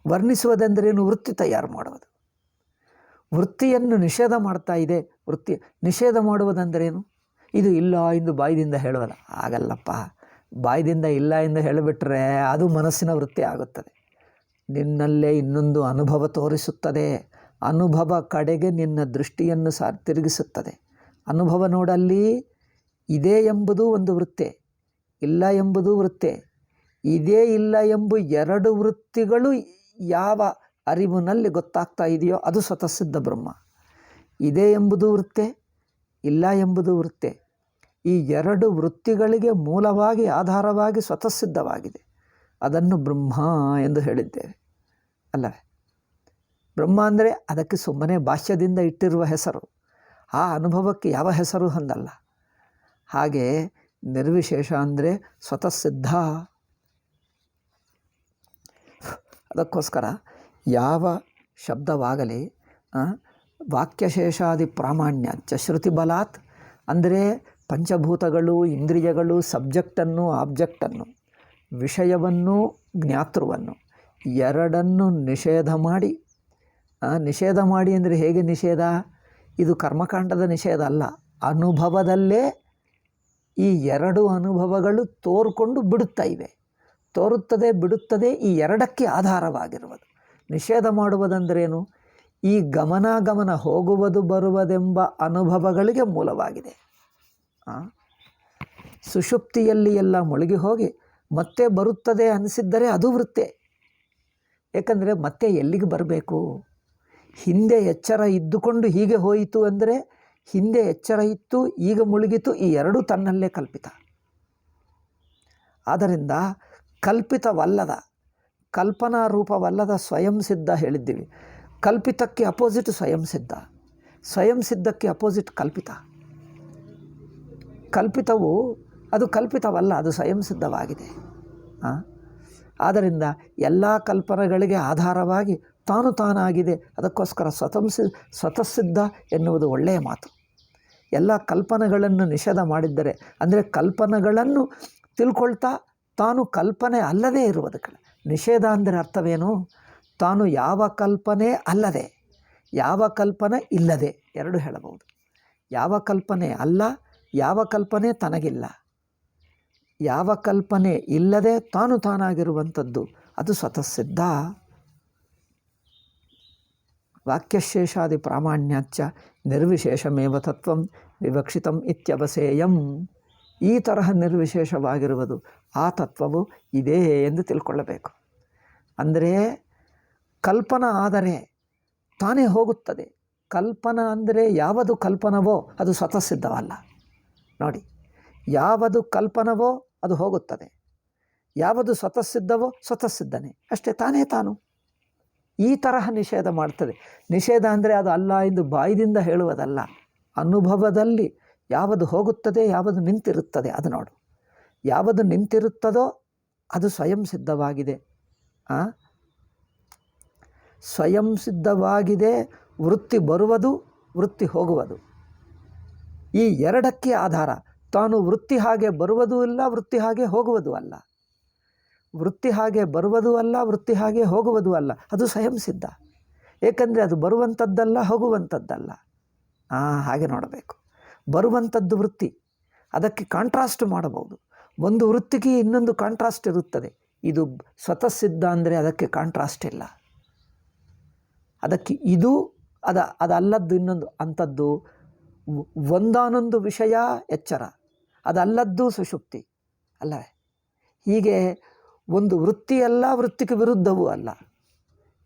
ವರ್ಣಿಸುವುದೆಂದರೇನು? ವೃತ್ತಿ ತಯಾರು ಮಾಡುವುದು. ವೃತ್ತಿಯನ್ನು ನಿಷೇಧ ಮಾಡ್ತಾ ಇದೆ. ವೃತ್ತಿ ನಿಷೇಧ ಮಾಡುವುದೆಂದರೇನು? ಇದು ಇಲ್ಲ ಎಂದು ಬಾಯಿದಿಂದ ಹೇಳೋಲ್ಲ. ಆಗಲ್ಲಪ್ಪ. ಬಾಯಿದಿಂದ ಇಲ್ಲ ಎಂದು ಹೇಳಿಬಿಟ್ರೆ ಅದು ಮನಸ್ಸಿನ ವೃತ್ತಿ ಆಗುತ್ತದೆ. ನಿನ್ನಲ್ಲೇ ಇನ್ನೊಂದು ಅನುಭವ ತೋರಿಸುತ್ತದೆ. ಅನುಭವ ಕಡೆಗೆ ನಿನ್ನ ದೃಷ್ಟಿಯನ್ನು ತಿರುಗಿಸುತ್ತದೆ. ಅನುಭವ ನೋಡಲ್ಲಿ ಇದೇ ಎಂಬುದು ಒಂದು ವೃತ್ತೆ, ಇಲ್ಲ ಎಂಬುದು ವೃತ್ತೆ. ಇದೇ ಇಲ್ಲ ಎಂಬ ಎರಡು ವೃತ್ತಿಗಳು ಯಾವ ಅರಿವಿನಲ್ಲಿ ಗೊತ್ತಾಗ್ತಾ ಇದೆಯೋ ಅದು ಸ್ವತಃಸಿದ್ಧ ಬ್ರಹ್ಮ. ಇದೆ ಎಂಬುದು ವೃತ್ತೆ, ಇಲ್ಲ ಎಂಬುದು ವೃತ್ತೆ. ಈ ಎರಡು ವೃತ್ತಿಗಳಿಗೆ ಮೂಲವಾಗಿ ಆಧಾರವಾಗಿ ಸ್ವತಃಸಿದ್ಧವಾಗಿದೆ. ಅದನ್ನು ಬ್ರಹ್ಮ ಎಂದು ಹೇಳಿದ್ದೇವೆ ಅಲ್ಲವೇ? ಬ್ರಹ್ಮ ಅಂದರೆ ಅದಕ್ಕೆ ಸುಮ್ಮನೆ ಭಾಷ್ಯದಿಂದ ಇಟ್ಟಿರುವ ಹೆಸರು, ಆ ಅನುಭವಕ್ಕೆ ಯಾವ ಹೆಸರು ಹೊಂದಲ್ಲ. ಹಾಗೆ ನಿರ್ವಿಶೇಷ ಅಂದರೆ ಸ್ವತಃಸಿದ್ಧ. ಅದಕ್ಕೋಸ್ಕರ ಯಾವ ಶಬ್ದವಾಗಲಿ ವಾಕ್ಯಶೇಷಾದಿ ಪ್ರಾಮಾಣ್ಯ ಶ್ರುತಿ ಬಲಾತ್ ಅಂದರೆ ಪಂಚಭೂತಗಳು, ಇಂದ್ರಿಯಗಳು, ಸಬ್ಜೆಕ್ಟನ್ನು, ಆಬ್ಜೆಕ್ಟನ್ನು, ವಿಷಯವನ್ನು, ಜ್ಞಾತೃವನ್ನು ಎರಡನ್ನು ನಿಷೇಧ ಮಾಡಿ ಅಂದರೆ ಹೇಗೆ ನಿಷೇಧ? ಇದು ಕರ್ಮಕಾಂಡದ ನಿಷೇಧ ಅಲ್ಲ, ಅನುಭವದಲ್ಲೇ ಈ ಎರಡು ಅನುಭವಗಳು ತೋರ್ಕೊಂಡು ಬಿಡುತ್ತಾ ಇವೆ. ತೋರುತ್ತದೆ, ಬಿಡುತ್ತದೆ, ಈ ಎರಡಕ್ಕೆ ಆಧಾರವಾಗಿರುವುದು. ನಿಷೇಧ ಮಾಡುವುದಂದ್ರೇನು? ಈ ಗಮನ ಹೋಗುವುದು ಬರುವುದೆಂಬ ಅನುಭವಗಳಿಗೆ ಮೂಲವಾಗಿದೆ. ಸುಷುಪ್ತಿಯಲ್ಲಿ ಎಲ್ಲ ಮುಳುಗಿ ಹೋಗಿ ಮತ್ತೆ ಬರುತ್ತದೆ ಅನಿಸಿದ್ದರೆ ಅದು ವೃತ್ತೆ. ಏಕೆಂದರೆ ಮತ್ತೆ ಎಲ್ಲಿಗೆ ಬರಬೇಕು? ಹಿಂದೆ ಎಚ್ಚರ ಇದ್ದುಕೊಂಡು ಹೀಗೆ ಹೋಯಿತು ಅಂದರೆ ಹಿಂದೆ ಎಚ್ಚರ ಇತ್ತು, ಈಗ ಮುಳುಗಿತು, ಈ ಎರಡೂ ತನ್ನಲ್ಲೇ ಕಲ್ಪಿತ. ಆದ್ದರಿಂದ ಕಲ್ಪಿತವಲ್ಲದ, ಕಲ್ಪನಾ ರೂಪವಲ್ಲದ ಸ್ವಯಂ ಸಿದ್ಧ ಹೇಳಿದ್ದೀವಿ. ಕಲ್ಪಿತಕ್ಕೆ ಅಪೋಸಿಟ್ ಸ್ವಯಂ ಸಿದ್ಧ, ಸ್ವಯಂ ಸಿದ್ಧಕ್ಕೆ ಅಪೋಸಿಟ್ ಕಲ್ಪಿತ. ಕಲ್ಪಿತವು ಅದು ಕಲ್ಪಿತವಲ್ಲ, ಅದು ಸ್ವಯಂ ಸಿದ್ಧವಾಗಿದೆ. ಆದ್ದರಿಂದ ಎಲ್ಲ ಕಲ್ಪನೆಗಳಿಗೆ ಆಧಾರವಾಗಿ ತಾನಾಗಿದೆ. ಅದಕ್ಕೋಸ್ಕರ ಸ್ವತಃಸಿದ್ಧ ಎನ್ನುವುದು ಒಳ್ಳೆಯ ಮಾತು. ಎಲ್ಲ ಕಲ್ಪನೆಗಳನ್ನು ನಿಷೇಧ ಮಾಡಿದ್ದರೆ ಅಂದರೆ ಕಲ್ಪನೆಗಳನ್ನು ತಿಳ್ಕೊಳ್ತಾ ತಾನು ಕಲ್ಪನೆ ಅಲ್ಲದೇ ಇರುವುದಕ್ಕೆ ನಿಷೇಧ ಅಂದರೆ ಅರ್ಥವೇನು? ತಾನು ಯಾವ ಕಲ್ಪನೆ ಅಲ್ಲದೆ, ಯಾವ ಕಲ್ಪನೆ ಇಲ್ಲದೆ ಎರಡು ಹೇಳಬಹುದು. ಯಾವ ಕಲ್ಪನೆ ಅಲ್ಲ, ಯಾವ ಕಲ್ಪನೆ ತನಗಿಲ್ಲ, ಯಾವ ಕಲ್ಪನೆ ಇಲ್ಲದೆ ತಾನಾಗಿರುವಂಥದ್ದು ಅದು ಸ್ವತಃಸಿದ್ಧ. ವಾಕ್ಯಶೇಷಾದಿ ಪ್ರಾಮಾಣ್ಯಾಚ್ಚ ನಿರ್ವಿಶೇಷಮೇವ ತತ್ವಂ ವಿವಕ್ಷಿತಂ ಇತ್ಯವಸೇಯಂ. ಈ ತರಹ ನಿರ್ವಿಶೇಷವಾಗಿರುವುದು ಆ ತತ್ವವು ಇದೆ ಎಂದು ತಿಳ್ಕೊಳ್ಳಬೇಕು. ಅಂದರೆ ಕಲ್ಪನಾ ಆದರೆ ತಾನೇ ಹೋಗುತ್ತದೆ. ಕಲ್ಪನಾ ಅಂದರೆ ಯಾವುದು ಕಲ್ಪನವೋ ಅದು ಸ್ವತಃಸಿದ್ಧವಲ್ಲ. ನೋಡಿ, ಯಾವುದು ಕಲ್ಪನವೋ ಅದು ಹೋಗುತ್ತದೆ, ಯಾವುದು ಸ್ವತಃಸಿದ್ಧವೋ ಸ್ವತಃಸಿದ್ಧನೇ ಅಷ್ಟೇ, ತಾನು. ಈ ತರಹ ನಿಷೇಧ ಮಾಡ್ತದೆ. ನಿಷೇಧ ಅಂದರೆ ಅದು ಅಲ್ಲ ಎಂದು ಬಾಯಿದಿಂದ ಹೇಳುವುದಲ್ಲ, ಅನುಭವದಲ್ಲಿ ಯಾವುದು ಹೋಗುತ್ತದೆ, ಯಾವುದು ನಿಂತಿರುತ್ತದೆ ಅದು ನೋಡು. ಯಾವುದು ನಿಂತಿರುತ್ತದೋ ಅದು ಸ್ವಯಂ ಸಿದ್ಧವಾಗಿದೆ. ಸ್ವಯಂ ಸಿದ್ಧವಾಗಿದೆ. ವೃತ್ತಿ ಬರುವುದು, ವೃತ್ತಿ ಹೋಗುವುದು, ಈ ಎರಡಕ್ಕೆ ಆಧಾರ. ತಾನು ವೃತ್ತಿ ಹಾಗೆ ಬರುವುದೂ ಇಲ್ಲ, ವೃತ್ತಿ ಹಾಗೆ ಹೋಗುವುದೂ ಅಲ್ಲ. ವೃತ್ತಿ ಹಾಗೆ ಬರುವುದೂ ಅಲ್ಲ, ವೃತ್ತಿ ಹಾಗೆ ಹೋಗುವುದೂ ಅಲ್ಲ, ಅದು ಸ್ವಯಂ ಸಿದ್ಧ. ಏಕೆಂದರೆ ಅದು ಬರುವಂಥದ್ದಲ್ಲ, ಹೋಗುವಂಥದ್ದಲ್ಲ. ಹಾಗೆ ನೋಡಬೇಕು. ಬರುವಂಥದ್ದು ವೃತ್ತಿ, ಅದಕ್ಕೆ ಕಾಂಟ್ರಾಸ್ಟ್ ಮಾಡಬಹುದು. ಒಂದು ವೃತ್ತಿಗೆ ಇನ್ನೊಂದು ಕಾಂಟ್ರಾಸ್ಟ್ ಇರುತ್ತದೆ. ಇದು ಸ್ವತಃಸಿದ್ಧ ಅಂದರೆ ಅದಕ್ಕೆ ಕಾಂಟ್ರಾಸ್ಟ್ ಇಲ್ಲ. ಅದಕ್ಕೆ ಇದು ಅದಲ್ಲದ್ದು ಇನ್ನೊಂದು ಅಂಥದ್ದು. ಒಂದಾನೊಂದು ವಿಷಯ ಎಚ್ಚರ, ಅದಲ್ಲದ್ದು ಸುಷುಪ್ತಿ ಅಲ್ಲವೇ? ಹೀಗೆ ಒಂದು ವೃತ್ತಿಯಲ್ಲ, ವೃತ್ತಿಗೆ ವಿರುದ್ಧವೂ ಅಲ್ಲ.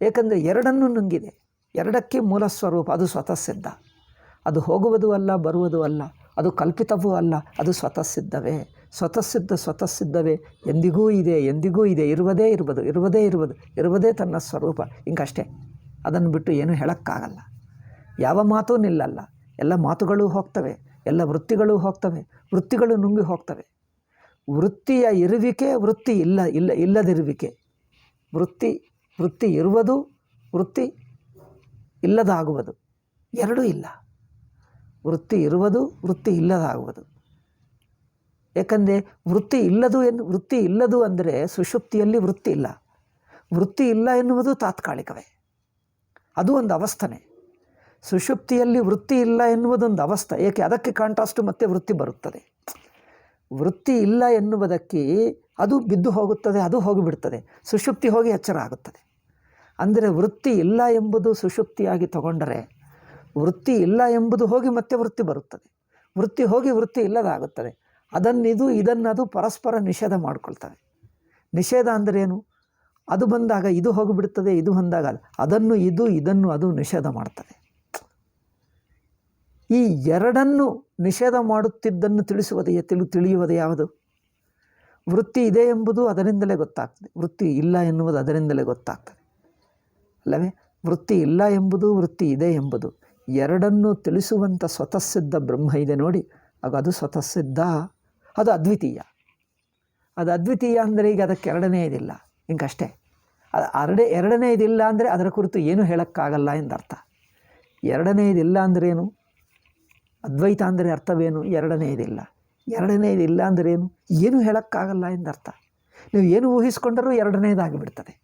ಏಕೆಂದರೆ ಎರಡನ್ನೂ ನುಂಗಿದೆ. ಎರಡಕ್ಕೆ ಮೂಲ ಸ್ವರೂಪ ಅದು ಸ್ವತಃಸಿದ್ಧ. ಅದು ಹೋಗುವುದೂ ಅಲ್ಲ, ಬರುವುದೂ ಅಲ್ಲ, ಅದು ಕಲ್ಪಿತವೂ ಅಲ್ಲ, ಅದು ಸ್ವತಃಸಿದ್ಧವೇ. ಸ್ವತಃಸಿದ್ಧವೇ ಎಂದಿಗೂ ಇದೆ, ಎಂದಿಗೂ ಇದೆ, ಇರುವುದೇ ಇರುವುದು, ಇರುವುದೇ ಇರುವುದು, ಇರುವುದೇ ತನ್ನ ಸ್ವರೂಪ. ಹಿಂಗಷ್ಟೇ. ಅದನ್ನು ಬಿಟ್ಟು ಏನೂ ಹೇಳೋಕ್ಕಾಗಲ್ಲ. ಯಾವ ಮಾತೂ ನಿಲ್ಲಲ್ಲ. ಎಲ್ಲ ಮಾತುಗಳು ಹೋಗ್ತವೆ, ಎಲ್ಲ ವೃತ್ತಿಗಳು ಹೋಗ್ತವೆ, ವೃತ್ತಿಗಳು ನುಂಗಿ ಹೋಗ್ತವೆ. ವೃತ್ತಿಯ ಇರುವಿಕೆ, ವೃತ್ತಿ ಇಲ್ಲದಿರುವಿಕೆ. ವೃತ್ತಿ ಇರುವುದು, ವೃತ್ತಿ ಇಲ್ಲದಾಗುವುದು, ಎರಡೂ ಇಲ್ಲ. ವೃತ್ತಿ ಇರುವುದು, ವೃತ್ತಿ ಇಲ್ಲದಾಗುವುದು. ಏಕೆಂದರೆ ವೃತ್ತಿ ಇಲ್ಲದು ಅಂದರೆ ಸುಷುಪ್ತಿಯಲ್ಲಿ ವೃತ್ತಿ ಇಲ್ಲ. ವೃತ್ತಿ ಇಲ್ಲ ಎನ್ನುವುದು ತಾತ್ಕಾಲಿಕವೇ, ಅದು ಒಂದು ಅವಸ್ಥನೆ. ಸುಷುಪ್ತಿಯಲ್ಲಿ ವೃತ್ತಿ ಇಲ್ಲ ಎನ್ನುವುದೊಂದು ಅವಸ್ಥೆ. ಏಕೆ? ಅದಕ್ಕೆ ಕಾಂಟ್ರಾಸ್ಟ್ ಮತ್ತೆ ವೃತ್ತಿ ಬರುತ್ತದೆ. ವೃತ್ತಿ ಇಲ್ಲ ಎನ್ನುವುದಕ್ಕೆ ಅದು ಬಿದ್ದು ಹೋಗುತ್ತದೆ, ಅದು ಹೋಗಿಬಿಡ್ತದೆ. ಸುಷುಪ್ತಿ ಹೋಗಿ ಎಚ್ಚರ ಆಗುತ್ತದೆ. ಅಂದರೆ ವೃತ್ತಿ ಇಲ್ಲ ಎಂಬುದು ಸುಷುಪ್ತಿಯಾಗಿ ತಗೊಂಡರೆ, ವೃತ್ತಿ ಇಲ್ಲ ಎಂಬುದು ಹೋಗಿ ಮತ್ತೆ ವೃತ್ತಿ ಬರುತ್ತದೆ. ವೃತ್ತಿ ಹೋಗಿ ವೃತ್ತಿ ಇಲ್ಲದಾಗುತ್ತದೆ. ಇದನ್ನದು ಪರಸ್ಪರ ನಿಷೇಧ ಮಾಡಿಕೊಳ್ತವೆ. ನಿಷೇಧ ಅಂದ್ರೇನು? ಅದು ಬಂದಾಗ ಇದು ಹೋಗಿಬಿಡ್ತದೆ, ಇದು ಬಂದಾಗ ಅದನ್ನು ಇದು, ಇದನ್ನು ಅದು ನಿಷೇಧ ಮಾಡ್ತದೆ. ಈ ಎರಡನ್ನು ನಿಷೇಧ ಮಾಡುತ್ತಿದ್ದನ್ನು ತಿಳಿಯುವುದು ಯಾವುದು? ವೃತ್ತಿ ಇದೆ ಎಂಬುದು ಅದರಿಂದಲೇ ಗೊತ್ತಾಗ್ತದೆ, ವೃತ್ತಿ ಇಲ್ಲ ಎನ್ನುವುದು ಅದರಿಂದಲೇ ಗೊತ್ತಾಗ್ತದೆ ಅಲ್ಲವೇ? ವೃತ್ತಿ ಇಲ್ಲ ಎಂಬುದು, ವೃತ್ತಿ ಇದೆ ಎಂಬುದು ಎರಡನ್ನೂ ತಿಳಿಸುವಂಥ ಸ್ವತಃಸಿದ್ಧ ಬ್ರಹ್ಮ ಇದೆ ನೋಡಿ, ಆಗ ಅದು ಸ್ವತಃಸಿದ್ಧ, ಅದು ಅದ್ವಿತೀಯ. ಅದು ಅದ್ವಿತೀಯ ಅಂದರೆ ಈಗ ಅದಕ್ಕೆ ಎರಡನೆಯದಿಲ್ಲ, ಹಿಂಗಷ್ಟೇ. ಎರಡನೆಯದಿಲ್ಲ ಅಂದರೆ ಅದರ ಕುರಿತು ಏನು ಹೇಳೋಕ್ಕಾಗಲ್ಲ ಎಂದರ್ಥ. ಎರಡನೆಯದಿಲ್ಲ ಅಂದ್ರೇನು? ಅದ್ವೈತ ಅಂದರೆ ಅರ್ಥವೇನು? ಎರಡನೆಯದಿಲ್ಲ ಅಂದ್ರೇನು? ಏನು ಹೇಳೋಕ್ಕಾಗಲ್ಲ ಎಂದರ್ಥ. ನೀವು ಏನು ಊಹಿಸ್ಕೊಂಡರೂ ಎರಡನೆಯದಾಗಿಬಿಡ್ತದೆ.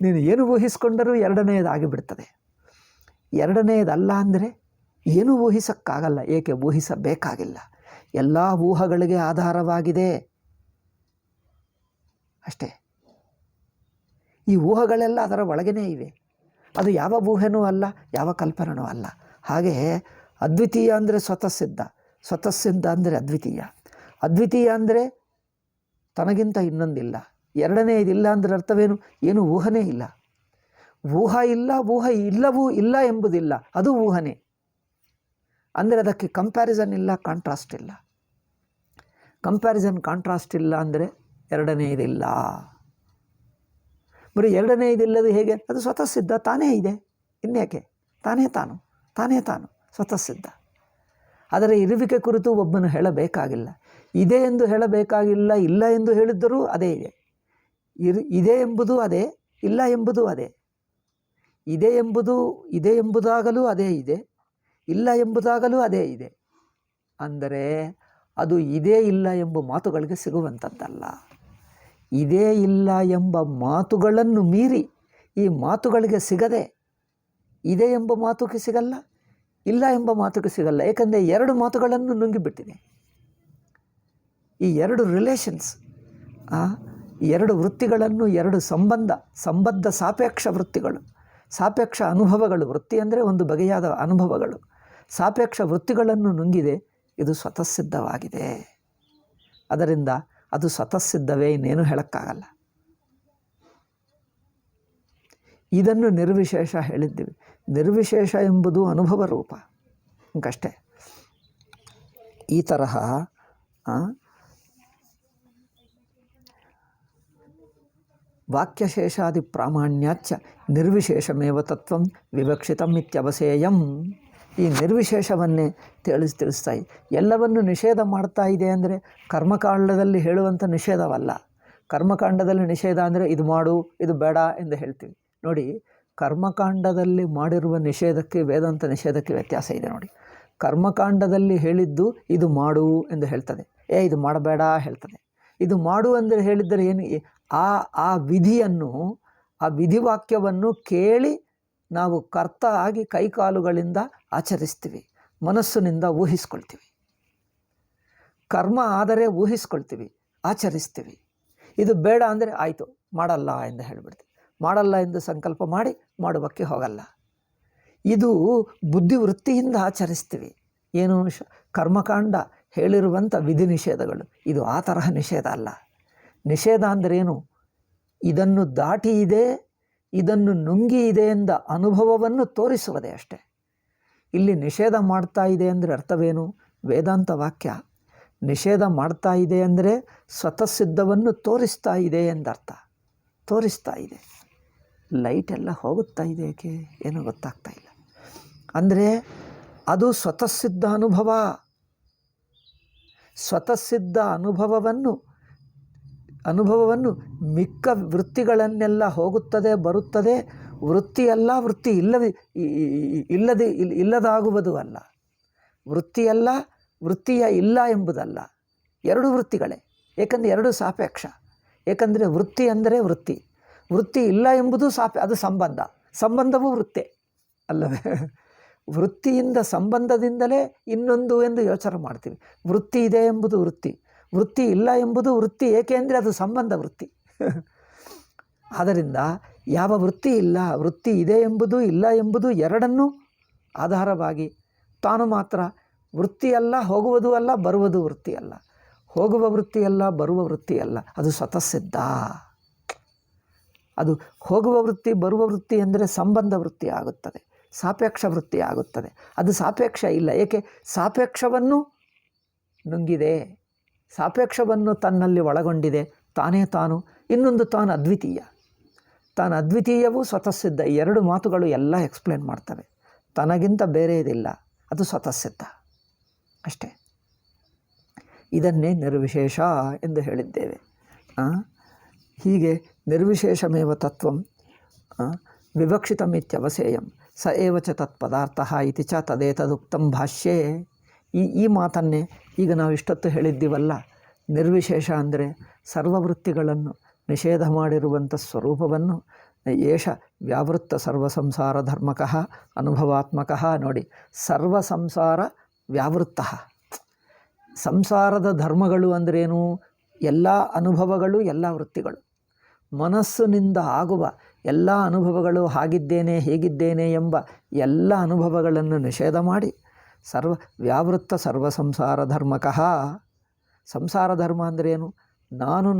ನೀನು ಏನು ಊಹಿಸ್ಕೊಂಡರೂ ಎರಡನೆಯದಾಗಿಬಿಡ್ತದೆ. ಎರಡನೆಯದಲ್ಲ ಅಂದರೆ ಏನೂ ಊಹಿಸೋಕ್ಕಾಗಲ್ಲ. ಏಕೆ? ಊಹಿಸಬೇಕಾಗಿಲ್ಲ. ಎಲ್ಲ ಊಹಗಳಿಗೆ ಆಧಾರವಾಗಿದೆ ಅಷ್ಟೇ. ಈ ಊಹಗಳೆಲ್ಲ ಅದರ ಒಳಗೇ ಇವೆ. ಅದು ಯಾವ ಊಹೆನೂ ಅಲ್ಲ, ಯಾವ ಕಲ್ಪನೆಯೂ ಅಲ್ಲ. ಹಾಗೆ ಅದ್ವಿತೀಯ ಅಂದರೆ ಸ್ವತಃಸಿದ್ಧ ಅಂದರೆ ಅದ್ವಿತೀಯ ಅಂದರೆ ತನಗಿಂತ ಇನ್ನೊಂದಿಲ್ಲ. ಎರಡನೆಯದಿಲ್ಲ ಅಂದರೆ ಅರ್ಥವೇನು? ಏನು ಊಹನೇ ಇಲ್ಲ. ಊಹ ಇಲ್ಲವೂ ಇಲ್ಲ ಎಂಬುದಿಲ್ಲ, ಅದು ಊಹನೆ. ಅಂದರೆ ಅದಕ್ಕೆ ಕಂಪ್ಯಾರಿಸನ್ ಇಲ್ಲ, ಕಾಂಟ್ರಾಸ್ಟ್ ಇಲ್ಲ. ಕಾಂಟ್ರಾಸ್ಟ್ ಇಲ್ಲ ಅಂದರೆ ಎರಡನೆಯದಿಲ್ಲ. ಬರೀ ಎರಡನೆಯದಿಲ್ಲದು ಹೇಗೆ? ಅದು ಸ್ವತಃಸಿದ್ಧ, ತಾನೇ ಇದೆ, ಇನ್ಯಾಕೆ? ತಾನೇ ತಾನು ಸ್ವತಃಸಿದ್ಧ. ಅದರ ಇರುವಿಕೆ ಕುರಿತು ಒಬ್ಬನು ಹೇಳಬೇಕಾಗಿಲ್ಲ. ಇದೆ ಎಂದು ಹೇಳಬೇಕಾಗಿಲ್ಲ. ಇಲ್ಲ ಎಂದು ಹೇಳಿದ್ದರೂ ಅದೇ ಇದೆ. ಇದೆ ಎಂಬುದು ಅದೇ, ಇಲ್ಲ ಎಂಬುದು ಅದೇ. ಇದೆ ಎಂಬುದಾಗಲೂ ಅದೇ ಇದೆ, ಇಲ್ಲ ಎಂಬುದಾಗಲೂ ಅದೇ ಇದೆ. ಅಂದರೆ ಅದು ಇದೇ ಇಲ್ಲ ಎಂಬ ಮಾತುಗಳಿಗೆ ಸಿಗುವಂಥದ್ದಲ್ಲ. ಇದೇ ಇಲ್ಲ ಎಂಬ ಮಾತುಗಳನ್ನು ಮೀರಿ ಈ ಮಾತುಗಳಿಗೆ ಸಿಗದೆ, ಇದೆ ಎಂಬ ಮಾತುಗೆ ಸಿಗಲ್ಲ, ಇಲ್ಲ ಎಂಬ ಮಾತುಗೆ ಸಿಗಲ್ಲ. ಏಕೆಂದರೆ ಎರಡು ಮಾತುಗಳನ್ನು ನುಂಗಿಬಿಟ್ಟಿದೆ. ಈ ಎರಡು ರಿಲೇಷನ್ಸ್, ಎರಡು ವೃತ್ತಿಗಳನ್ನು, ಎರಡು ಸಂಬದ್ಧ ಸಾಪೇಕ್ಷ ವೃತ್ತಿಗಳು, ಸಾಪೇಕ್ಷ ಅನುಭವಗಳು. ವೃತ್ತಿ ಅಂದರೆ ಒಂದು ಬಗೆಯಾದ ಅನುಭವಗಳು. ಸಾಪೇಕ್ಷ ವೃತ್ತಿಗಳನ್ನು ನುಂಗಿದೆ. ಇದು ಸ್ವತಃಸಿದ್ಧವಾಗಿದೆ. ಅದರಿಂದ ಅದು ಸ್ವತಃಸಿದ್ಧವೇ, ಇನ್ನೇನು ಹೇಳೋಕ್ಕಾಗಲ್ಲ. ಇದನ್ನು ನಿರ್ವಿಶೇಷ ಹೇಳಿದ್ದೀವಿ. ನಿರ್ವಿಶೇಷ ಎಂಬುದು ಅನುಭವ ರೂಪ, ಹಿಂಗಷ್ಟೇ. ಈ ತರಹ ವಾಕ್ಯಶೇಷಾದಿ ಪ್ರಾಮಾಣ್ಯಾಚ್ಚ ನಿರ್ವಿಶೇಷಮೇವ ತತ್ವಂ ವಿವಕ್ಷಿತಂ ಇತ್ಯವಸೇಯಂ. ಈ ನಿರ್ವಿಶೇಷವನ್ನೇ ತಿಳಿಸ್ತಾ ಇದೆ. ಎಲ್ಲವನ್ನು ನಿಷೇಧ ಮಾಡ್ತಾ ಇದೆ ಅಂದರೆ ಕರ್ಮಕಾಂಡದಲ್ಲಿ ಹೇಳುವಂಥ ನಿಷೇಧವಲ್ಲ. ಕರ್ಮಕಾಂಡದಲ್ಲಿ ನಿಷೇಧ ಅಂದರೆ ಇದು ಮಾಡು, ಇದು ಬೇಡ ಎಂದು ಹೇಳ್ತೀವಿ ನೋಡಿ. ಕರ್ಮಕಾಂಡದಲ್ಲಿ ಮಾಡಿರುವ ನಿಷೇಧಕ್ಕೆ ವೇದಾಂತ ನಿಷೇಧಕ್ಕೆ ವ್ಯತ್ಯಾಸ ಇದೆ ನೋಡಿ. ಕರ್ಮಕಾಂಡದಲ್ಲಿ ಹೇಳಿದ್ದು ಇದು ಮಾಡು ಎಂದು ಹೇಳ್ತದೆ, ಇದು ಮಾಡಬೇಡ ಹೇಳ್ತದೆ. ಇದು ಮಾಡು ಅಂದರೆ ಹೇಳಿದ್ದರೆ ಏನು? ಆ ವಿಧಿಯನ್ನು, ಆ ವಿಧಿವಾಕ್ಯವನ್ನು ಕೇಳಿ ನಾವು ಕರ್ತ ಆಗಿ ಕೈಕಾಲುಗಳಿಂದ ಆಚರಿಸ್ತೀವಿ, ಮನಸ್ಸಿನಿಂದ ಊಹಿಸ್ಕೊಳ್ತೀವಿ. ಕರ್ಮ ಆದರೆ ಊಹಿಸ್ಕೊಳ್ತೀವಿ, ಆಚರಿಸ್ತೀವಿ. ಇದು ಬೇಡ ಅಂದರೆ ಆಯಿತು ಮಾಡಲ್ಲ ಎಂದು ಹೇಳಿಬಿಡ್ತೀವಿ. ಮಾಡಲ್ಲ ಎಂದು ಸಂಕಲ್ಪ ಮಾಡಿ ಮಾಡುವಕ್ಕೆ ಹೋಗಲ್ಲ. ಇದು ಬುದ್ಧಿವೃತ್ತಿಯಿಂದ ಆಚರಿಸ್ತೀವಿ. ಏನು? ಕರ್ಮಕಾಂಡ ಹೇಳಿರುವಂಥ ವಿಧಿ ನಿಷೇಧಗಳು. ಇದು ಆ ತರಹ ನಿಷೇಧ ಅಲ್ಲ. ನಿಷೇಧ ಅಂದ್ರೇನು? ಇದನ್ನು ದಾಟಿ ಇದೆ, ಇದನ್ನು ನುಂಗಿ ಇದೆ ಎಂದ ಅನುಭವವನ್ನು ತೋರಿಸುವುದೇ ಅಷ್ಟೆ. ಇಲ್ಲಿ ನಿಷೇಧ ಮಾಡ್ತಾ ಇದೆ ಅಂದರೆ ಅರ್ಥವೇನು? ವೇದಾಂತ ವಾಕ್ಯ ನಿಷೇಧ ಮಾಡ್ತಾ ಇದೆ ಅಂದರೆ ಸ್ವತಃಸಿದ್ಧವನ್ನು ತೋರಿಸ್ತಾ ಇದೆ ಎಂದರ್ಥ. ತೋರಿಸ್ತಾ ಇದೆ. ಲೈಟೆಲ್ಲ ಹೋಗುತ್ತಾ ಇದೆ, ಏಕೆ ಏನೋ ಗೊತ್ತಾಗ್ತಾ ಇಲ್ಲ. ಅಂದರೆ ಅದು ಸ್ವತಃಸಿದ್ಧ ಅನುಭವ. ಸ್ವತಃಸಿದ್ಧ ಅನುಭವವನ್ನು ಮಿಕ್ಕ ವೃತ್ತಿಗಳನ್ನೆಲ್ಲ ಹೋಗುತ್ತದೆ ಬರುತ್ತದೆ. ವೃತ್ತಿಯಲ್ಲ, ವೃತ್ತಿ ಇಲ್ಲದಾಗುವುದು ಅಲ್ಲ. ವೃತ್ತಿಯಲ್ಲ, ವೃತ್ತಿಯ ಇಲ್ಲ ಎಂಬುದಲ್ಲ. ಎರಡು ವೃತ್ತಿಗಳೇ. ಏಕೆಂದರೆ ಎರಡು ಸಾಪೇಕ್ಷ. ಏಕೆಂದರೆ ವೃತ್ತಿ ಅಂದರೆ ವೃತ್ತಿ ಇಲ್ಲ ಎಂಬುದು ಅದು ಸಂಬಂಧವೂ ವೃತ್ತಿ ಅಲ್ಲವೇ? ವೃತ್ತಿಯಿಂದ ಸಂಬಂಧದಿಂದಲೇ ಇನ್ನೊಂದು ಎಂದು ಯೋಚನೆ ಮಾಡ್ತೀವಿ. ವೃತ್ತಿ ಇದೆ ಎಂಬುದು ವೃತ್ತಿ ಇಲ್ಲ ಎಂಬುದು ವೃತ್ತಿ. ಏಕೆ ಅಂದರೆ ಅದು ಸಂಬಂಧ ವೃತ್ತಿ. ಆದ್ದರಿಂದ ಯಾವ ವೃತ್ತಿ ಇಲ್ಲ, ವೃತ್ತಿ ಇದೆ ಎಂಬುದು ಇಲ್ಲ ಎಂಬುದು ಎರಡನ್ನೂ ಆಧಾರವಾಗಿ ತಾನು ಮಾತ್ರ ವೃತ್ತಿಯಲ್ಲ, ಹೋಗುವುದು ಅಲ್ಲ, ಬರುವುದು ವೃತ್ತಿಯಲ್ಲ. ಹೋಗುವ ವೃತ್ತಿಯಲ್ಲ, ಬರುವ ವೃತ್ತಿಯಲ್ಲ, ಅದು ಸ್ವತಃಸಿದ್ಧ. ಅದು ಹೋಗುವ ವೃತ್ತಿ ಬರುವ ವೃತ್ತಿ ಅಂದರೆ ಸಂಬಂಧ ವೃತ್ತಿ ಆಗುತ್ತದೆ, ಸಾಪೇಕ್ಷ ವೃತ್ತಿ ಆಗುತ್ತದೆ. ಅದು ಸಾಪೇಕ್ಷ ಇಲ್ಲ, ಏಕೆ? ಸಾಪೇಕ್ಷವನ್ನು ನುಂಗಿದೆ, ಸಾಪೇಕ್ಷವನ್ನು ತನ್ನಲ್ಲಿ ಒಳಗೊಂಡಿದೆ. ತಾನೇ ತಾನು, ಇನ್ನೊಂದು ತಾನು ಅದ್ವಿತೀಯ. ತಾನು ಅದ್ವಿತೀಯವೂ ಸ್ವತಃಸಿದ್ಧ. ಎರಡು ಮಾತುಗಳು ಎಲ್ಲ ಎಕ್ಸ್ಪ್ಲೇನ್ ಮಾಡ್ತವೆ. ತನಗಿಂತ ಬೇರೆ ಇದಿಲ್ಲ, ಅದು ಸ್ವತಃಸಿದ್ಧ ಅಷ್ಟೇ. ಇದನ್ನೇ ನಿರ್ವಿಶೇಷ ಎಂದು ಹೇಳಿದ್ದೇವೆ. ಹೀಗೆ ನಿರ್ವಿಶೇಷಮೇವ ತತ್ವಂ ವಿವಕ್ಷಿತಮಿತ್ಯವಸೇಯಂ ಸ ಏವ ಚ ತತ್ಪದಾರ್ಥಃ ಇತಿ ಚ ತದೇತದುಕ್ತಂ ಭಾಷ್ಯೇ. ಈ ಮಾತನ್ನೇ ಈಗ ನಾವು ಇಷ್ಟೊತ್ತು ಹೇಳಿದ್ದೀವಲ್ಲ, ನಿರ್ವಿಶೇಷ ಅಂದರೆ ಸರ್ವವೃತ್ತಿಗಳನ್ನು ನಿಷೇಧ ಮಾಡಿರುವಂಥ ಸ್ವರೂಪವನ್ನು ಏಷ ವ್ಯಾವೃತ್ತ ಸರ್ವಸಂಸಾರ ಧರ್ಮಕಃ ಅನುಭವಾತ್ಮಕಃ. ನೋಡಿ, ಸರ್ವಸಂಸಾರ ವ್ಯಾವೃತ್ತ. ಸಂಸಾರದ ಧರ್ಮಗಳು ಅಂದ್ರೇನು? ಎಲ್ಲ ಅನುಭವಗಳು, ಎಲ್ಲ ವೃತ್ತಿಗಳು. ಮನಸ್ಸಿನಿಂದ ಆಗುವ ಎಲ್ಲ ಅನುಭವಗಳು, ಹಾಗಿದ್ದೇನೆ ಹೀಗಿದ್ದೇನೆ ಎಂಬ ಎಲ್ಲ ಅನುಭವಗಳನ್ನು ನಿಷೇಧ ಮಾಡಿ ವ್ಯಾವೃತ್ತ ಸರ್ವ ಸಂಸಾರ ಧರ್ಮಕಃ. ಸಂಸಾರ ಧರ್ಮ ಅಂದ್ರೇನು?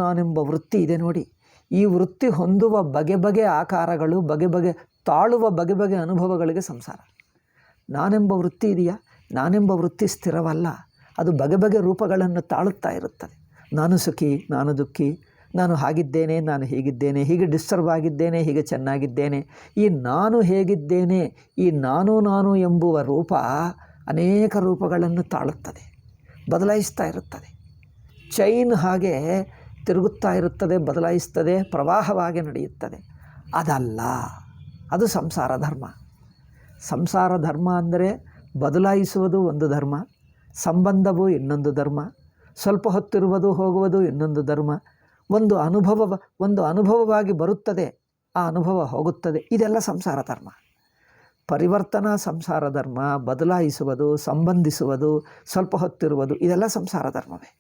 ನಾನೆಂಬ ವೃತ್ತಿ ಇದೆ ನೋಡಿ, ಈ ವೃತ್ತಿ ಹೊಂದುವ ಬಗೆ ಬಗೆ ಆಕಾರಗಳು, ಬಗೆ ಬಗೆ ತಾಳುವ ಬಗೆ ಬಗೆ ಅನುಭವಗಳಿಗೆ ಸಂಸಾರ. ನಾನೆಂಬ ವೃತ್ತಿ ಇದೆಯಾ? ನಾನೆಂಬ ವೃತ್ತಿ ಸ್ಥಿರವಲ್ಲ, ಅದು ಬಗೆ ಬಗೆ ರೂಪಗಳನ್ನು ತಾಳುತ್ತಾ ಇರುತ್ತದೆ. ನಾನು ಸುಖಿ, ನಾನು ದುಃಖಿ, ನಾನು ಹಾಗಿದ್ದೇನೆ, ನಾನು ಹೀಗಿದ್ದೇನೆ, ಹೀಗೆ ಡಿಸ್ಟರ್ಬ್ ಆಗಿದ್ದೇನೆ, ಹೀಗೆ ಚೆನ್ನಾಗಿದ್ದೇನೆ. ಈ ನಾನು ಹೇಗಿದ್ದೇನೆ, ಈ ನಾನು ಎಂಬುವ ರೂಪ ಅನೇಕ ರೂಪಗಳನ್ನು ತಾಳುತ್ತದೆ, ಬದಲಾಯಿಸ್ತಾ ಇರುತ್ತದೆ. ಚೈನ್ ಹಾಗೆ ತಿರುಗುತ್ತಾ ಇರುತ್ತದೆ, ಬದಲಾಯಿಸ್ತದೆ, ಪ್ರವಾಹವಾಗಿ ನಡೆಯುತ್ತದೆ. ಅದಲ್ಲ, ಅದು ಸಂಸಾರ ಧರ್ಮ. ಸಂಸಾರ ಧರ್ಮ ಅಂದರೆ ಬದಲಾಯಿಸುವುದು ಒಂದು ಧರ್ಮ, ಸಂಬಂಧವು ಇನ್ನೊಂದು ಧರ್ಮ, ಸ್ವಲ್ಪ ಹೊತ್ತಿರುವುದು ಹೋಗುವುದು ಇನ್ನೊಂದು ಧರ್ಮ. ಒಂದು ಅನುಭವವಾಗಿ ಬರುತ್ತದೆ, ಆ ಅನುಭವ ಹೋಗುತ್ತದೆ. ಇದೆಲ್ಲ ಸಂಸಾರ ಧರ್ಮ. ಪರಿವರ್ತನಾ ಸಂಸಾರ ಧರ್ಮ, ಬದಲಾಯಿಸುವುದು, ಸಂಬಂಧಿಸುವುದು, ಸ್ವಲ್ಪ ಹೊತ್ತಿರುವುದು, ಇದೆಲ್ಲ ಸಂಸಾರ ಧರ್ಮವೇ.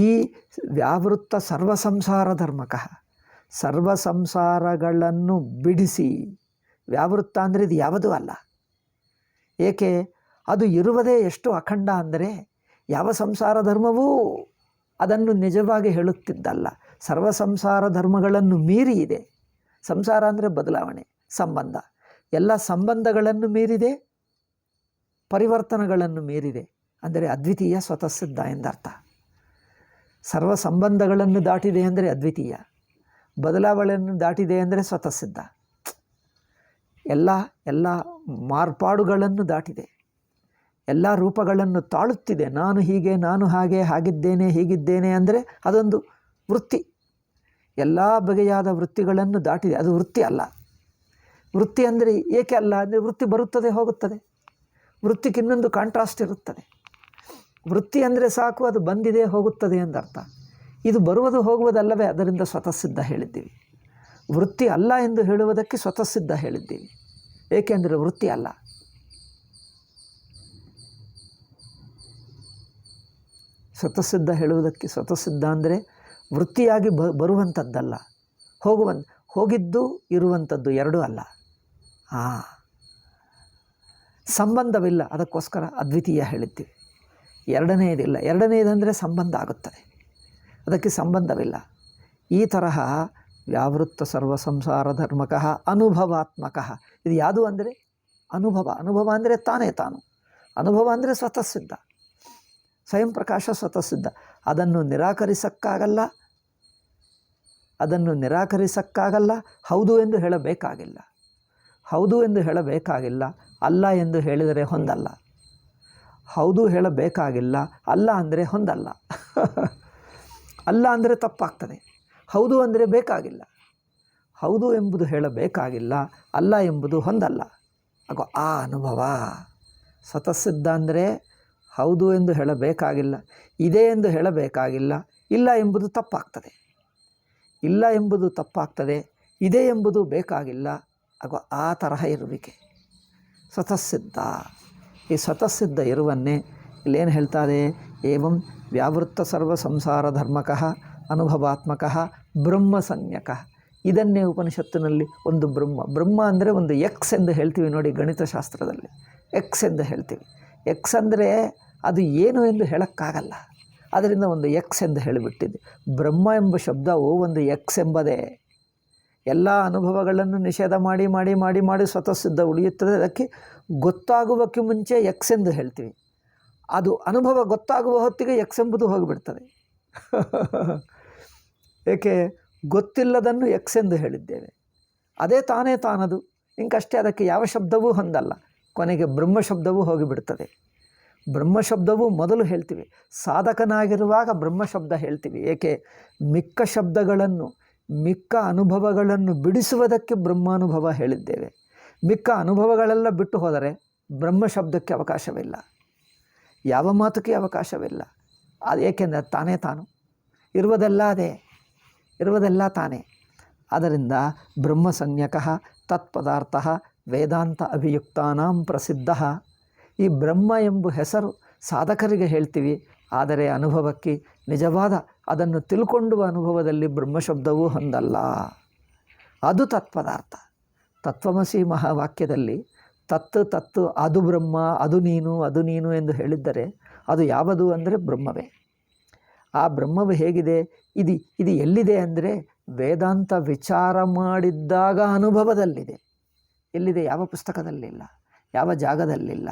ಈ ವ್ಯಾವೃತ್ತ ಸರ್ವ ಸಂಸಾರ ಧರ್ಮಕಃ, ಸರ್ವ ಸಂಸಾರಗಳನ್ನು ಬಿಡಿಸಿ. ವ್ಯಾವೃತ್ತ ಅಂದರೆ ಇದು ಯಾವುದೂ ಅಲ್ಲ. ಏಕೆ? ಅದು ಇರುವುದೇ ಎಷ್ಟು ಅಖಂಡ ಅಂದರೆ ಯಾವ ಸಂಸಾರ ಧರ್ಮವೂ ಅದನ್ನು ನಿಜವಾಗಿ ಹೇಳುತ್ತಿದ್ದಲ್ಲ. ಸರ್ವ ಸಂಸಾರ ಧರ್ಮಗಳನ್ನು ಮೀರಿ ಇದೆ. ಸಂಸಾರ ಅಂದರೆ ಬದಲಾವಣೆ, ಸಂಬಂಧ. ಎಲ್ಲ ಸಂಬಂಧಗಳನ್ನು ಮೀರಿದೆ, ಪರಿವರ್ತನೆಗಳನ್ನು ಮೀರಿದೆ. ಅಂದರೆ ಅದ್ವಿತೀಯ ಸ್ವತಃಸಿದ್ಧ ಎಂದರ್ಥ. ಸರ್ವ ಸಂಬಂಧಗಳನ್ನು ದಾಟಿದೆ ಅಂದರೆ ಅದ್ವಿತೀಯ, ಬದಲಾವಣೆಯನ್ನು ದಾಟಿದೆ ಅಂದರೆ ಸ್ವತಃಸಿದ್ಧ. ಎಲ್ಲ ಮಾರ್ಪಾಡುಗಳನ್ನು ದಾಟಿದೆ, ಎಲ್ಲ ರೂಪಗಳನ್ನು ತಾಳುತ್ತಿದೆ. ನಾನು ಹೀಗೆ, ನಾನು ಹಾಗೆ, ಹಾಗಿದ್ದೇನೆ, ಹೀಗಿದ್ದೇನೆ ಅಂದರೆ ಅದೊಂದು ವೃತ್ತಿ. ಎಲ್ಲ ಬಗೆಯಾದ ವೃತ್ತಿಗಳನ್ನು ದಾಟಿದೆ, ಅದು ವೃತ್ತಿ ಅಲ್ಲ. ವೃತ್ತಿ ಅಂದರೆ ಏಕೆ ಅಲ್ಲ ಅಂದರೆ ವೃತ್ತಿ ಬರುತ್ತದೆ ಹೋಗುತ್ತದೆ. ವೃತ್ತಿಗೆ ಇನ್ನೊಂದು ಕಾಂಟ್ರಾಸ್ಟ್ ಇರುತ್ತದೆ. ವೃತ್ತಿ ಅಂದರೆ ಸಾಕು, ಅದು ಬಂದಿದೆ ಹೋಗುತ್ತದೆ ಎಂದರ್ಥ. ಇದು ಬರುವುದು ಹೋಗುವುದಲ್ಲವೇ, ಅದರಿಂದ ಸ್ವತಃಸಿದ್ಧ ಹೇಳಿದ್ದೀವಿ. ವೃತ್ತಿ ಅಲ್ಲ ಎಂದು ಹೇಳುವುದಕ್ಕೆ ಸ್ವತಃಸಿದ್ಧ ಹೇಳಿದ್ದೀವಿ. ಏಕೆಂದರೆ ವೃತ್ತಿ ಅಲ್ಲ. ಸ್ವತಃಸಿದ್ಧ ಹೇಳುವುದಕ್ಕೆ, ಸ್ವತಃಸಿದ್ಧ ಅಂದರೆ ವೃತ್ತಿಯಾಗಿ ಬರುವಂಥದ್ದಲ್ಲ, ಹೋಗಿದ್ದು ಇರುವಂಥದ್ದು ಎರಡೂ ಅಲ್ಲ. ಸಂಬಂಧವಿಲ್ಲ, ಅದಕ್ಕೋಸ್ಕರ ಅದ್ವಿತೀಯ ಹೇಳಿದ್ದೀವಿ. ಎರಡನೆಯದಿಲ್ಲ. ಎರಡನೆಯದಂದರೆ ಸಂಬಂಧ ಆಗುತ್ತದೆ, ಅದಕ್ಕೆ ಸಂಬಂಧವಿಲ್ಲ. ಈ ತರಹ ವ್ಯಾವೃತ್ತ ಸರ್ವ ಸಂಸಾರ ಧರ್ಮಕಃ ಅನುಭವಾತ್ಮಕಃ. ಇದು ಯಾವುದು ಅಂದರೆ ಅನುಭವ. ಅನುಭವ ಅಂದರೆ ತಾನೇ ತಾನು. ಅನುಭವ ಅಂದರೆ ಸ್ವತಃಸಿದ್ಧ, ಸ್ವಯಂ ಪ್ರಕಾಶ ಸ್ವತಃಸಿದ್ಧ. ಅದನ್ನು ನಿರಾಕರಿಸಕ್ಕಾಗಲ್ಲ. ಹೌದು ಎಂದು ಹೇಳಬೇಕಾಗಿಲ್ಲ. ಹೌದು ಎಂದು ಹೇಳಬೇಕಾಗಿಲ್ಲ. ಅಲ್ಲ ಎಂದು ಹೇಳಿದರೆ ಹೊಂದಲ್ಲ. ಹೌದು ಹೇಳಬೇಕಾಗಿಲ್ಲ, ಅಲ್ಲ ಅಂದರೆ ಹೊಂದಲ್ಲ. ಅಲ್ಲ ಅಂದರೆ ತಪ್ಪಾಗ್ತದೆ. ಹೌದು ಅಂದರೆ ಬೇಕಾಗಿಲ್ಲ. ಹೌದು ಎಂಬುದು ಹೇಳಬೇಕಾಗಿಲ್ಲ, ಅಲ್ಲ ಎಂಬುದು ಹೊಂದಲ್ಲ. ಆಗ ಆ ಅನುಭವ ಸ್ವತಃಸಿದ್ಧ ಅಂದರೆ ಹೌದು ಎಂದು ಹೇಳಬೇಕಾಗಿಲ್ಲ, ಇದೆ ಎಂದು ಹೇಳಬೇಕಾಗಿಲ್ಲ, ಇಲ್ಲ ಎಂಬುದು ತಪ್ಪಾಗ್ತದೆ. ಇಲ್ಲ ಎಂಬುದು ತಪ್ಪಾಗ್ತದೆ, ಇದೆ ಎಂಬುದು ಬೇಕಾಗಿಲ್ಲ. ಆಗ ಆ ತರಹ ಇರುವಿಕೆ ಸ್ವತಃಸಿದ್ಧ. ಈ ಸ್ವತಃಸಿದ್ಧ ಇರುವನ್ನೇ ಇಲ್ಲೇನು ಹೇಳ್ತಾರೆ? ಏವಂ ವ್ಯಾವೃತ್ತ ಸರ್ವ ಸಂಸಾರ ಧರ್ಮಕಃ ಅನುಭವಾತ್ಮಕಃ ಬ್ರಹ್ಮ ಸಂಜ್ಞಕಃ. ಇದನ್ನೇ ಉಪನಿಷತ್ತಿನಲ್ಲಿ ಒಂದು ಬ್ರಹ್ಮ ಅಂದರೆ ಒಂದು ಎಕ್ಸ್ ಎಂದು ಹೇಳ್ತೀವಿ ನೋಡಿ, ಗಣಿತಶಾಸ್ತ್ರದಲ್ಲಿ ಎಕ್ಸ್ ಎಂದು ಹೇಳ್ತೀವಿ. ಎಕ್ಸ್ ಅಂದರೆ ಅದು ಏನು ಎಂದು ಹೇಳೋಕ್ಕಾಗಲ್ಲ, ಅದರಿಂದ ಒಂದು ಎಕ್ಸ್ ಎಂದು ಹೇಳಿಬಿಟ್ಟಿದೆ. ಬ್ರಹ್ಮ ಎಂಬ ಶಬ್ದವು ಒಂದು ಎಕ್ಸ್ ಎಂಬುದೇ. ಎಲ್ಲ ಅನುಭವಗಳನ್ನು ನಿಷೇಧ ಮಾಡಿ ಮಾಡಿ ಮಾಡಿ ಮಾಡಿ ಸ್ವತಃ ಸಿದ್ಧ ಉಳಿಯುತ್ತದೆ. ಅದಕ್ಕೆ ಗೊತ್ತಾಗುವಕ್ಕೆ ಮುಂಚೆ ಎಕ್ಸ್ ಎಂದು ಹೇಳ್ತೀವಿ. ಅದು ಅನುಭವ ಗೊತ್ತಾಗುವ ಹೊತ್ತಿಗೆ ಎಕ್ಸ್ ಎಂಬುದು ಹೋಗಿಬಿಡ್ತದೆ. ಏಕೆ? ಗೊತ್ತಿಲ್ಲದನ್ನು ಎಕ್ಸ್ ಎಂದು ಹೇಳಿದ್ದೇವೆ. ಅದೇ ತಾನೇ ತಾನದು. ಇಂಕಷ್ಟೇ, ಅದಕ್ಕೆ ಯಾವ ಶಬ್ದವೂ ಹೊಂದಲ್ಲ. ಕೊನೆಗೆ ಬ್ರಹ್ಮ ಶಬ್ದವೂ ಹೋಗಿಬಿಡ್ತದೆ. ಬ್ರಹ್ಮ ಶಬ್ದವೂ ಮೊದಲು ಹೇಳ್ತೀವಿ, ಸಾಧಕನಾಗಿರುವಾಗ ಬ್ರಹ್ಮ ಶಬ್ದ ಹೇಳ್ತೀವಿ. ಏಕೆ? ಮಿಕ್ಕ ಶಬ್ದಗಳನ್ನು, ಮಿಕ್ಕ ಅನುಭವಗಳನ್ನು ಬಿಡಿಸುವುದಕ್ಕೆ ಬ್ರಹ್ಮಾನುಭವ ಹೇಳಿದ್ದೇವೆ. ಮಿಕ್ಕ ಅನುಭವಗಳೆಲ್ಲ ಬಿಟ್ಟು ಹೋದರೆ ಬ್ರಹ್ಮ ಶಬ್ದಕ್ಕೆ ಅವಕಾಶವಿಲ್ಲ, ಯಾವ ಮಾತುಕ್ಕೆ ಅವಕಾಶವಿಲ್ಲ. ಅದು ಏಕೆಂದರೆ ತಾನೇ ತಾನು, ಇರುವುದೆಲ್ಲ ಅದೇ, ಇರುವುದೆಲ್ಲ ತಾನೇ. ಆದ್ದರಿಂದ ಬ್ರಹ್ಮ ಸಂಜ್ಞಕಃ ತತ್ಪದಾರ್ಥ ವೇದಾಂತ ಅಭಿಯುಕ್ತಾನಾಂ ಪ್ರಸಿದ್ಧ. ಈ ಬ್ರಹ್ಮ ಎಂಬ ಹೆಸರು ಸಾಧಕರಿಗೆ ಹೇಳ್ತೀವಿ, ಆದರೆ ಅನುಭವಕ್ಕೆ ನಿಜವಾದ ಅದನ್ನು ತಿಳ್ಕೊಂಡುವ ಅನುಭವದಲ್ಲಿ ಬ್ರಹ್ಮಶಬ್ದವೂ ಹೊಂದಲ್ಲ. ಅದು ತತ್ಪದಾರ್ಥ. ತತ್ವಮಸಿ ಮಹಾವಾಕ್ಯದಲ್ಲಿ ತತ್ತು ಅದು ಬ್ರಹ್ಮ, ಅದು ನೀನು ಎಂದು ಹೇಳಿದ್ದರೆ ಅದು ಯಾವುದು ಅಂದರೆ ಬ್ರಹ್ಮವೇ. ಆ ಬ್ರಹ್ಮವು ಹೇಗಿದೆ? ಇದು ಎಲ್ಲಿದೆ ಅಂದರೆ ವೇದಾಂತ ವಿಚಾರ ಮಾಡಿದ್ದಾಗ ಅನುಭವದಲ್ಲಿದೆ. ಎಲ್ಲಿದೆ? ಯಾವ ಪುಸ್ತಕದಲ್ಲಿಲ್ಲ, ಯಾವ ಜಾಗದಲ್ಲಿಲ್ಲ,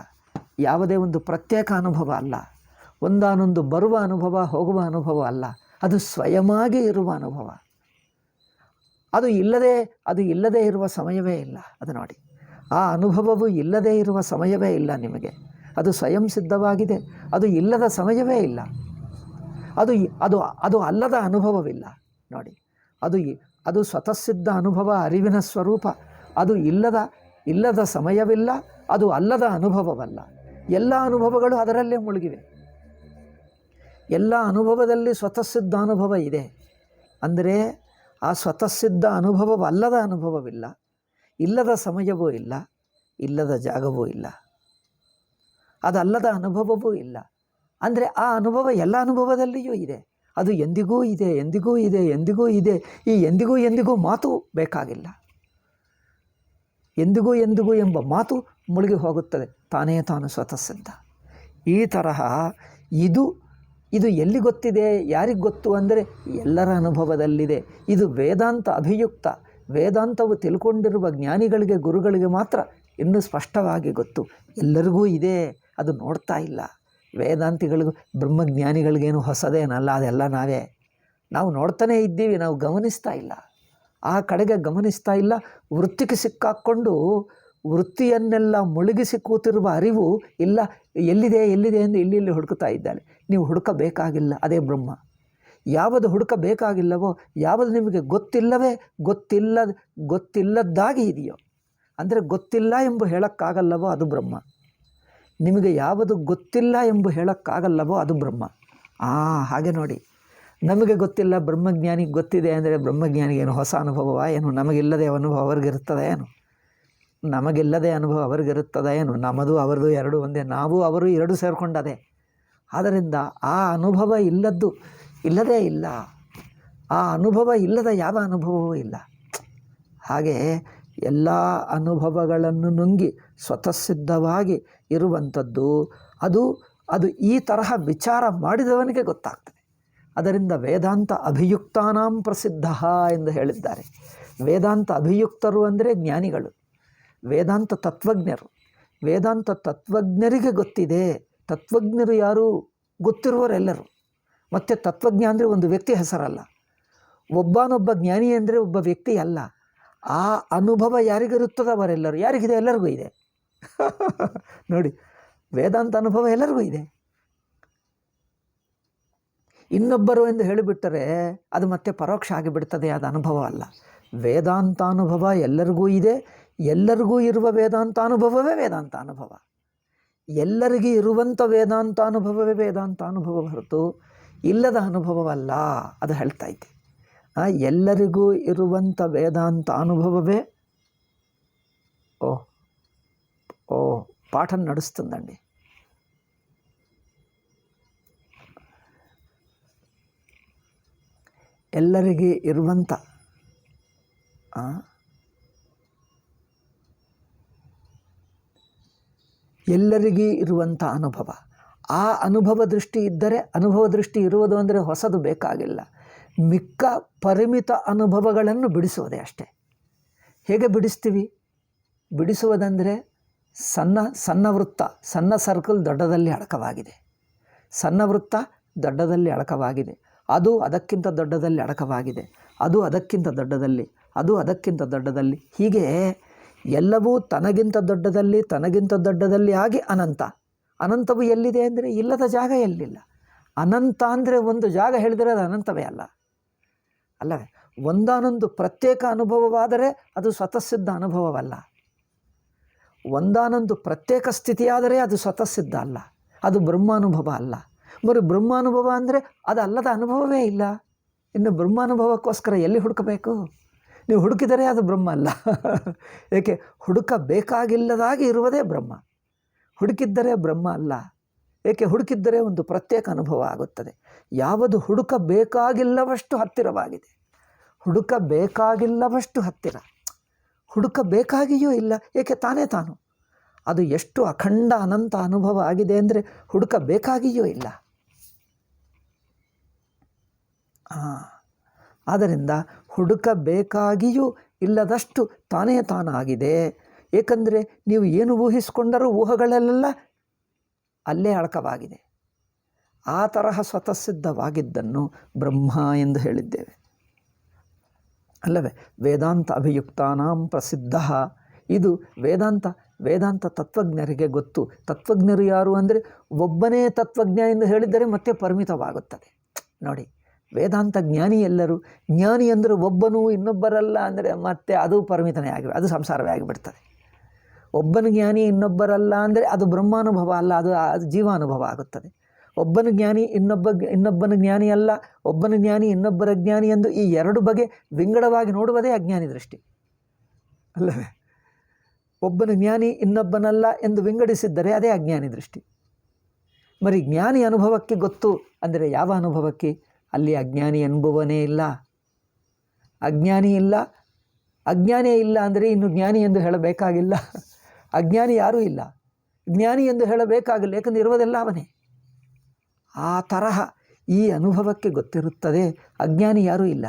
ಯಾವುದೇ ಒಂದು ಪ್ರತ್ಯೇಕ ಅನುಭವ ಅಲ್ಲ, ಒಂದಾನೊಂದು ಬರುವ ಅನುಭವ, ಹೋಗುವ ಅನುಭವ ಅಲ್ಲ. ಅದು ಸ್ವಯಮಾಗಿ ಇರುವ ಅನುಭವ. ಅದು ಇಲ್ಲದೇ ಇರುವ ಸಮಯವೇ ಇಲ್ಲ. ಅದು ನೋಡಿ, ಆ ಅನುಭವವು ಇಲ್ಲದೇ ಇರುವ ಸಮಯವೇ ಇಲ್ಲ ನಿಮಗೆ. ಅದು ಸ್ವಯಂ ಸಿದ್ಧವಾಗಿದೆ. ಅದು ಇಲ್ಲದ ಸಮಯವೇ ಇಲ್ಲ. ಅದು ಅದು ಅದು ಅಲ್ಲದ ಅನುಭವವಿಲ್ಲ. ನೋಡಿ, ಅದು ಸ್ವತಃ ಸಿದ್ಧ ಅನುಭವ, ಅರಿವಿನ ಸ್ವರೂಪ. ಅದು ಇಲ್ಲದ ಸಮಯವಿಲ್ಲ, ಅದು ಅಲ್ಲದ ಅನುಭವವಲ್ಲ. ಎಲ್ಲ ಅನುಭವಗಳು ಅದರಲ್ಲೇ ಮುಳುಗಿವೆ. ಎಲ್ಲ ಅನುಭವದಲ್ಲಿ ಸ್ವತಃ ಸಿದ್ಧ ಅನುಭವ ಇದೆ. ಅಂದರೆ ಆ ಸ್ವತಃ ಸಿದ್ಧ ಅನುಭವವಲ್ಲದ ಅನುಭವವಿಲ್ಲ, ಇಲ್ಲದ ಸಮಯವೂ ಇಲ್ಲ, ಇಲ್ಲದ ಜಾಗವೂ ಇಲ್ಲ, ಅದಲ್ಲದ ಅನುಭವವೂ ಇಲ್ಲ. ಅಂದರೆ ಆ ಅನುಭವ ಎಲ್ಲ ಅನುಭವದಲ್ಲಿಯೂ ಇದೆ. ಅದು ಎಂದಿಗೂ ಇದೆ, ಎಂದಿಗೂ ಇದೆ, ಎಂದಿಗೂ ಇದೆ. ಈ ಎಂದಿಗೂ ಮಾತು ಬೇಕಾಗಿಲ್ಲ. ಎಂದಿಗೂ ಎಂಬ ಮಾತು ಮುಳುಗಿ ಹೋಗುತ್ತದೆ. ತಾನೇ ತಾನು ಸ್ವತಃ ಸಿದ್ಧ. ಈ ತರಹ ಇದು ಎಲ್ಲಿ ಗೊತ್ತಿದೆ, ಯಾರಿಗೆ ಗೊತ್ತು ಅಂದರೆ ಎಲ್ಲರ ಅನುಭವದಲ್ಲಿದೆ. ಇದು ವೇದಾಂತ ಅಭಿಯುಕ್ತ. ವೇದಾಂತವು ತಿಳ್ಕೊಂಡಿರುವ ಜ್ಞಾನಿಗಳಿಗೆ, ಗುರುಗಳಿಗೆ ಮಾತ್ರ ಇನ್ನೂ ಸ್ಪಷ್ಟವಾಗಿ ಗೊತ್ತು. ಎಲ್ಲರಿಗೂ ಇದೆ, ಅದು ನೋಡ್ತಾ ಇಲ್ಲ. ವೇದಾಂತಿಗಳಿಗೂ ಬ್ರಹ್ಮಜ್ಞಾನಿಗಳಿಗೇನು ಹೊಸದೇನಲ್ಲ, ಅದೆಲ್ಲ ನಾವು ನೋಡ್ತಾನೇ ಇದ್ದೀವಿ, ನಾವು ಗಮನಿಸ್ತಾ ಇಲ್ಲ. ಆ ಕಡೆಗೆ ಗಮನಿಸ್ತಾ ಇಲ್ಲ. ವೃತ್ತಿಗೆ ಸಿಕ್ಕಾಕ್ಕೊಂಡು ವೃತ್ತಿಯನ್ನೆಲ್ಲ ಮುಳುಗಿಸಿ ಕೂತಿರುವ ಅರಿವು ಇಲ್ಲ. ಎಲ್ಲಿದೆ ಎಂದು ಇಲ್ಲಿ ಹುಡುಕ್ತಾ ಇದ್ದಾಳೆ. ನೀವು ಹುಡುಕಬೇಕಾಗಿಲ್ಲ, ಅದೇ ಬ್ರಹ್ಮ. ಯಾವುದು ಹುಡುಕಬೇಕಾಗಿಲ್ಲವೋ, ಯಾವುದು ನಿಮಗೆ ಗೊತ್ತಿಲ್ಲದ್ದಾಗಿ ಇದೆಯೋ, ಅಂದರೆ ಗೊತ್ತಿಲ್ಲ ಎಂಬ ಹೇಳೋಕ್ಕಾಗಲ್ಲವೋ ಅದು ಬ್ರಹ್ಮ. ನಿಮಗೆ ಯಾವುದು ಗೊತ್ತಿಲ್ಲ ಎಂಬ ಹೇಳೋಕ್ಕಾಗಲ್ಲವೋ ಅದು ಬ್ರಹ್ಮ. ಹಾಗೆ ನೋಡಿ, ನಮಗೆ ಗೊತ್ತಿಲ್ಲ, ಬ್ರಹ್ಮಜ್ಞಾನಿಗೆ ಗೊತ್ತಿದೆ ಅಂದರೆ ಬ್ರಹ್ಮಜ್ಞಾನಿಗೇನು ಹೊಸ ಅನುಭವವ ಏನು? ನಮಗಿಲ್ಲದೆ ಅನುಭವ ಅವ್ರಿಗಿರುತ್ತದೆ ಏನು? ನಮಗಿಲ್ಲದೆ ಅನುಭವ ಅವ್ರಿಗಿರುತ್ತದೆ ಏನು? ನಮ್ಮದು ಅವರದು ಎರಡು ಒಂದೇ, ನಾವು ಅವರು ಎರಡು ಸೇರಿಕೊಂಡದೆ. ಆದ್ದರಿಂದ ಆ ಅನುಭವ ಇಲ್ಲದೇ ಇಲ್ಲ. ಆ ಅನುಭವ ಇಲ್ಲದ ಯಾವ ಅನುಭವವೂ ಇಲ್ಲ. ಹಾಗೆ ಎಲ್ಲ ಅನುಭವಗಳನ್ನು ನುಂಗಿ ಸ್ವತಃ ಸಿದ್ಧವಾಗಿ ಇರುವಂಥದ್ದು ಅದು ಈ ತರಹ ವಿಚಾರ ಮಾಡಿದವನಿಗೆ ಗೊತ್ತಾಗ್ತದೆ. ಅದರಿಂದ ವೇದಾಂತ ಅಭಿಯುಕ್ತಾನಾಂ ಪ್ರಸಿದ್ಧ ಎಂದು ಹೇಳಿದ್ದಾರೆ. ವೇದಾಂತ ಅಭಿಯುಕ್ತರು ಅಂದರೆ ಜ್ಞಾನಿಗಳು, ವೇದಾಂತ ತತ್ವಜ್ಞರು. ವೇದಾಂತ ತತ್ವಜ್ಞರಿಗೆ ಗೊತ್ತಿದೆ. ತತ್ವಜ್ಞರು ಯಾರು? ಗೊತ್ತಿರುವವರೆಲ್ಲರೂ. ಮತ್ತು ತತ್ವಜ್ಞ ಅಂದರೆ ಒಂದು ವ್ಯಕ್ತಿ ಹೆಸರಲ್ಲ. ಒಬ್ಬನೊಬ್ಬ ಜ್ಞಾನಿ ಅಂದರೆ ಒಬ್ಬ ವ್ಯಕ್ತಿ ಅಲ್ಲ. ಆ ಅನುಭವ ಯಾರಿಗಿರುತ್ತದೋ ಅವರೆಲ್ಲರೂ. ಯಾರಿಗಿದೆ? ಎಲ್ಲರಿಗೂ ಇದೆ. ನೋಡಿ, ವೇದಾಂತ ಅನುಭವ ಎಲ್ಲರಿಗೂ ಇದೆ. ಇನ್ನೊಬ್ಬರು ಎಂದು ಹೇಳಿಬಿಟ್ಟರೆ ಅದು ಮತ್ತೆ ಪರೋಕ್ಷ ಆಗಿಬಿಡ್ತದೆ, ಅದು ಅನುಭವ ಅಲ್ಲ. ವೇದಾಂತಾನುಭವ ಎಲ್ಲರಿಗೂ ಇದೆ. ಎಲ್ಲರಿಗೂ ಇರುವ ವೇದಾಂತಾನುಭವವೇ ವೇದಾಂತಾನುಭವ. ಎಲ್ಲರಿಗೂ ಇರುವಂಥ ವೇದಾಂತಾನುಭವವೇ ವೇದಾಂತಾನುಭವ ಹೊರತು ಇಲ್ಲದ ಅನುಭವವಲ್ಲ. ಅದು ಹೇಳ್ತಾ ಇದ್ದೆ. ಎಲ್ಲರಿಗೂ ಇರುವಂಥ ವೇದಾಂತಾನುಭವವೇ ಪಾಠ ನಡೆస్తుందండి. ಎಲ್ಲರಿಗೆ ಇರುವಂಥ ಅನುಭವ, ಆ ಅನುಭವ ದೃಷ್ಟಿ ಇದ್ದರೆ, ಅನುಭವ ದೃಷ್ಟಿ ಇರುವುದು ಅಂದರೆ ಹೊಸದು ಬೇಕಾಗಿಲ್ಲ. ಮಿಕ್ಕ ಪರಿಮಿತ ಅನುಭವಗಳನ್ನು ಬಿಡಿಸುವುದೇ ಅಷ್ಟೇ. ಹೇಗೆ ಬಿಡಿಸ್ತೀವಿ? ಬಿಡಿಸುವುದಂದರೆ ಸಣ್ಣ ಸಣ್ಣ ವೃತ್ತ, ಸಣ್ಣ ಸರ್ಕಲ್ ದೊಡ್ಡದಲ್ಲಿ ಅಡಕವಾಗಿದೆ, ಸಣ್ಣ ವೃತ್ತ ದೊಡ್ಡದಲ್ಲಿ ಅಡಕವಾಗಿದೆ, ಅದು ಅದಕ್ಕಿಂತ ದೊಡ್ಡದಲ್ಲಿ ಅಡಕವಾಗಿದೆ, ಅದು ಅದಕ್ಕಿಂತ ದೊಡ್ಡದಲ್ಲಿ, ಅದು ಅದಕ್ಕಿಂತ ದೊಡ್ಡದಲ್ಲಿ, ಹೀಗೆ ಎಲ್ಲವೂ ತನಗಿಂತ ದೊಡ್ಡದಲ್ಲಿ ಆಗಿ ಅನಂತ. ಅನಂತವು ಎಲ್ಲಿದೆ ಅಂದರೆ ಇಲ್ಲದ ಜಾಗ ಎಲ್ಲಿಲ್ಲ. ಅನಂತ ಅಂದರೆ ಒಂದು ಜಾಗ ಹೇಳಿದರೆ ಅದು ಅನಂತವೇ ಅಲ್ಲವೇ? ಒಂದಾನೊಂದು ಪ್ರತ್ಯೇಕ ಅನುಭವವಾದರೆ ಅದು ಸ್ವತಃಸಿದ್ಧ ಅನುಭವವಲ್ಲ. ಒಂದಾನೊಂದು ಪ್ರತ್ಯೇಕ ಸ್ಥಿತಿಯಾದರೆ ಅದು ಸ್ವತಃಸಿದ್ಧ ಅಲ್ಲ, ಅದು ಬ್ರಹ್ಮಾನುಭವ ಅಲ್ಲ. మరి ಬ್ರಹ್ಮಾನುಭವ ಅಂದರೆ ಅದು ಅಲ್ಲದ ಅನುಭವವೇ ಇಲ್ಲ. ಇನ್ನು ಬ್ರಹ್ಮಾನುಭವಕ್ಕೋಸ್ಕರ ಎಲ್ಲಿ ಹುಡುಕಬೇಕು? ನೀವು ಹುಡುಕಿದರೆ ಅದು ಬ್ರಹ್ಮ ಅಲ್ಲ. ಏಕೆ? ಹುಡುಕಬೇಕಾಗಿಲ್ಲದಾಗಿ ಇರುವುದೇ ಬ್ರಹ್ಮ. ಹುಡುಕಿದ್ದರೆ ಬ್ರಹ್ಮ ಅಲ್ಲ. ಏಕೆ? ಹುಡುಕಿದ್ದರೆ ಒಂದು ಪ್ರತ್ಯೇಕ ಅನುಭವ ಆಗುತ್ತದೆ. ಯಾವುದು ಹುಡುಕಬೇಕಾಗಿಲ್ಲವಷ್ಟು ಹತ್ತಿರವಾಗಿದೆ, ಹುಡುಕಬೇಕಾಗಿಲ್ಲವಷ್ಟು ಹತ್ತಿರ, ಹುಡುಕಬೇಕಾಗಿಯೂ ಇಲ್ಲ. ಏಕೆ? ತಾನೇ ತಾನು ಅದು ಎಷ್ಟು ಅಖಂಡ ಅನಂತ ಅನುಭವ ಆಗಿದೆ ಅಂದರೆ ಹುಡುಕಬೇಕಾಗಿಯೂ ಇಲ್ಲ. ಆದ್ದರಿಂದ ಹುಡುಕಬೇಕಾಗಿಯೂ ಇಲ್ಲದಷ್ಟು ತಾನೇ ತಾನಾಗಿದೆ. ಏಕೆಂದರೆ ನೀವು ಏನು ಊಹಿಸಿಕೊಂಡರೂ ಊಹೆಗಳೆಲ್ಲ ಅಲ್ಲೇ ಅಡಕವಾಗಿದೆ. ಆ ತರಹ ಸ್ವತಃಸಿದ್ಧವಾಗಿದ್ದನ್ನು ಬ್ರಹ್ಮ ಎಂದು ಹೇಳಿದ್ದೇವೆ ಅಲ್ಲವೇ? ವೇದಾಂತ ಅಭಿಯುಕ್ತಾನಾಂ ಪ್ರಸಿದ್ಧ. ಇದು ವೇದಾಂತ ತತ್ವಜ್ಞರಿಗೆ ಗೊತ್ತು. ತತ್ವಜ್ಞರು ಯಾರು ಅಂದರೆ ಒಬ್ಬನೇ ತತ್ವಜ್ಞ ಎಂದು ಹೇಳಿದರೆ ಮತ್ತೆ ಪರಿಮಿತವಾಗುತ್ತದೆ. ನೋಡಿ, ವೇದಾಂತ ಜ್ಞಾನಿ ಎಲ್ಲರೂ. ಜ್ಞಾನಿ ಅಂದರೆ ಒಬ್ಬನು ಇನ್ನೊಬ್ಬರಲ್ಲ ಅಂದರೆ ಮತ್ತೆ ಅದು ಪರಿಮಿತನೇ ಆಗಿವೆ, ಅದು ಸಂಸಾರವೇ ಆಗಿಬಿಡ್ತದೆ. ಒಬ್ಬನ ಜ್ಞಾನಿ ಇನ್ನೊಬ್ಬರಲ್ಲ ಅಂದರೆ ಅದು ಬ್ರಹ್ಮಾನುಭವ ಅಲ್ಲ, ಅದು ಜೀವಾನುಭವ ಆಗುತ್ತದೆ. ಒಬ್ಬನ ಜ್ಞಾನಿ ಇನ್ನೊಬ್ಬನ ಜ್ಞಾನಿ ಅಲ್ಲ, ಒಬ್ಬನ ಜ್ಞಾನಿ ಇನ್ನೊಬ್ಬರ ಜ್ಞಾನಿ ಎಂದು ಈ ಎರಡು ಬಗೆ ವಿಂಗಡವಾಗಿ ನೋಡುವುದೇ ಅಜ್ಞಾನಿ ದೃಷ್ಟಿ ಅಲ್ಲವೇ? ಒಬ್ಬನ ಜ್ಞಾನಿ ಇನ್ನೊಬ್ಬನಲ್ಲ ಎಂದು ವಿಂಗಡಿಸಿದ್ದರೆ ಅದೇ ಅಜ್ಞಾನಿ ದೃಷ್ಟಿ. మరి ಜ್ಞಾನಿ ಅನುಭವಕ್ಕೆ ಗೊತ್ತು ಅಂದರೆ ಯಾವ ಅನುಭವಕ್ಕೆ? ಅಲ್ಲಿ ಅಜ್ಞಾನಿ ಅನುಭವನೇ ಇಲ್ಲ, ಅಜ್ಞಾನಿ ಇಲ್ಲ. ಅಜ್ಞಾನಿಯೇ ಇಲ್ಲ ಅಂದರೆ ಇನ್ನು ಜ್ಞಾನಿ ಎಂದು ಹೇಳಬೇಕಾಗಿಲ್ಲ. ಅಜ್ಞಾನಿ ಯಾರೂ ಇಲ್ಲ, ಜ್ಞಾನಿ ಎಂದು ಹೇಳಬೇಕಾಗಿಲ್ಲ, ಏಕೆಂದರೆ ಇರುವುದೆಲ್ಲ ಅವನೇ. ಆ ತರಹ ಈ ಅನುಭವಕ್ಕೆ ಗೊತ್ತಿರುತ್ತದೆ. ಅಜ್ಞಾನಿ ಯಾರೂ ಇಲ್ಲ,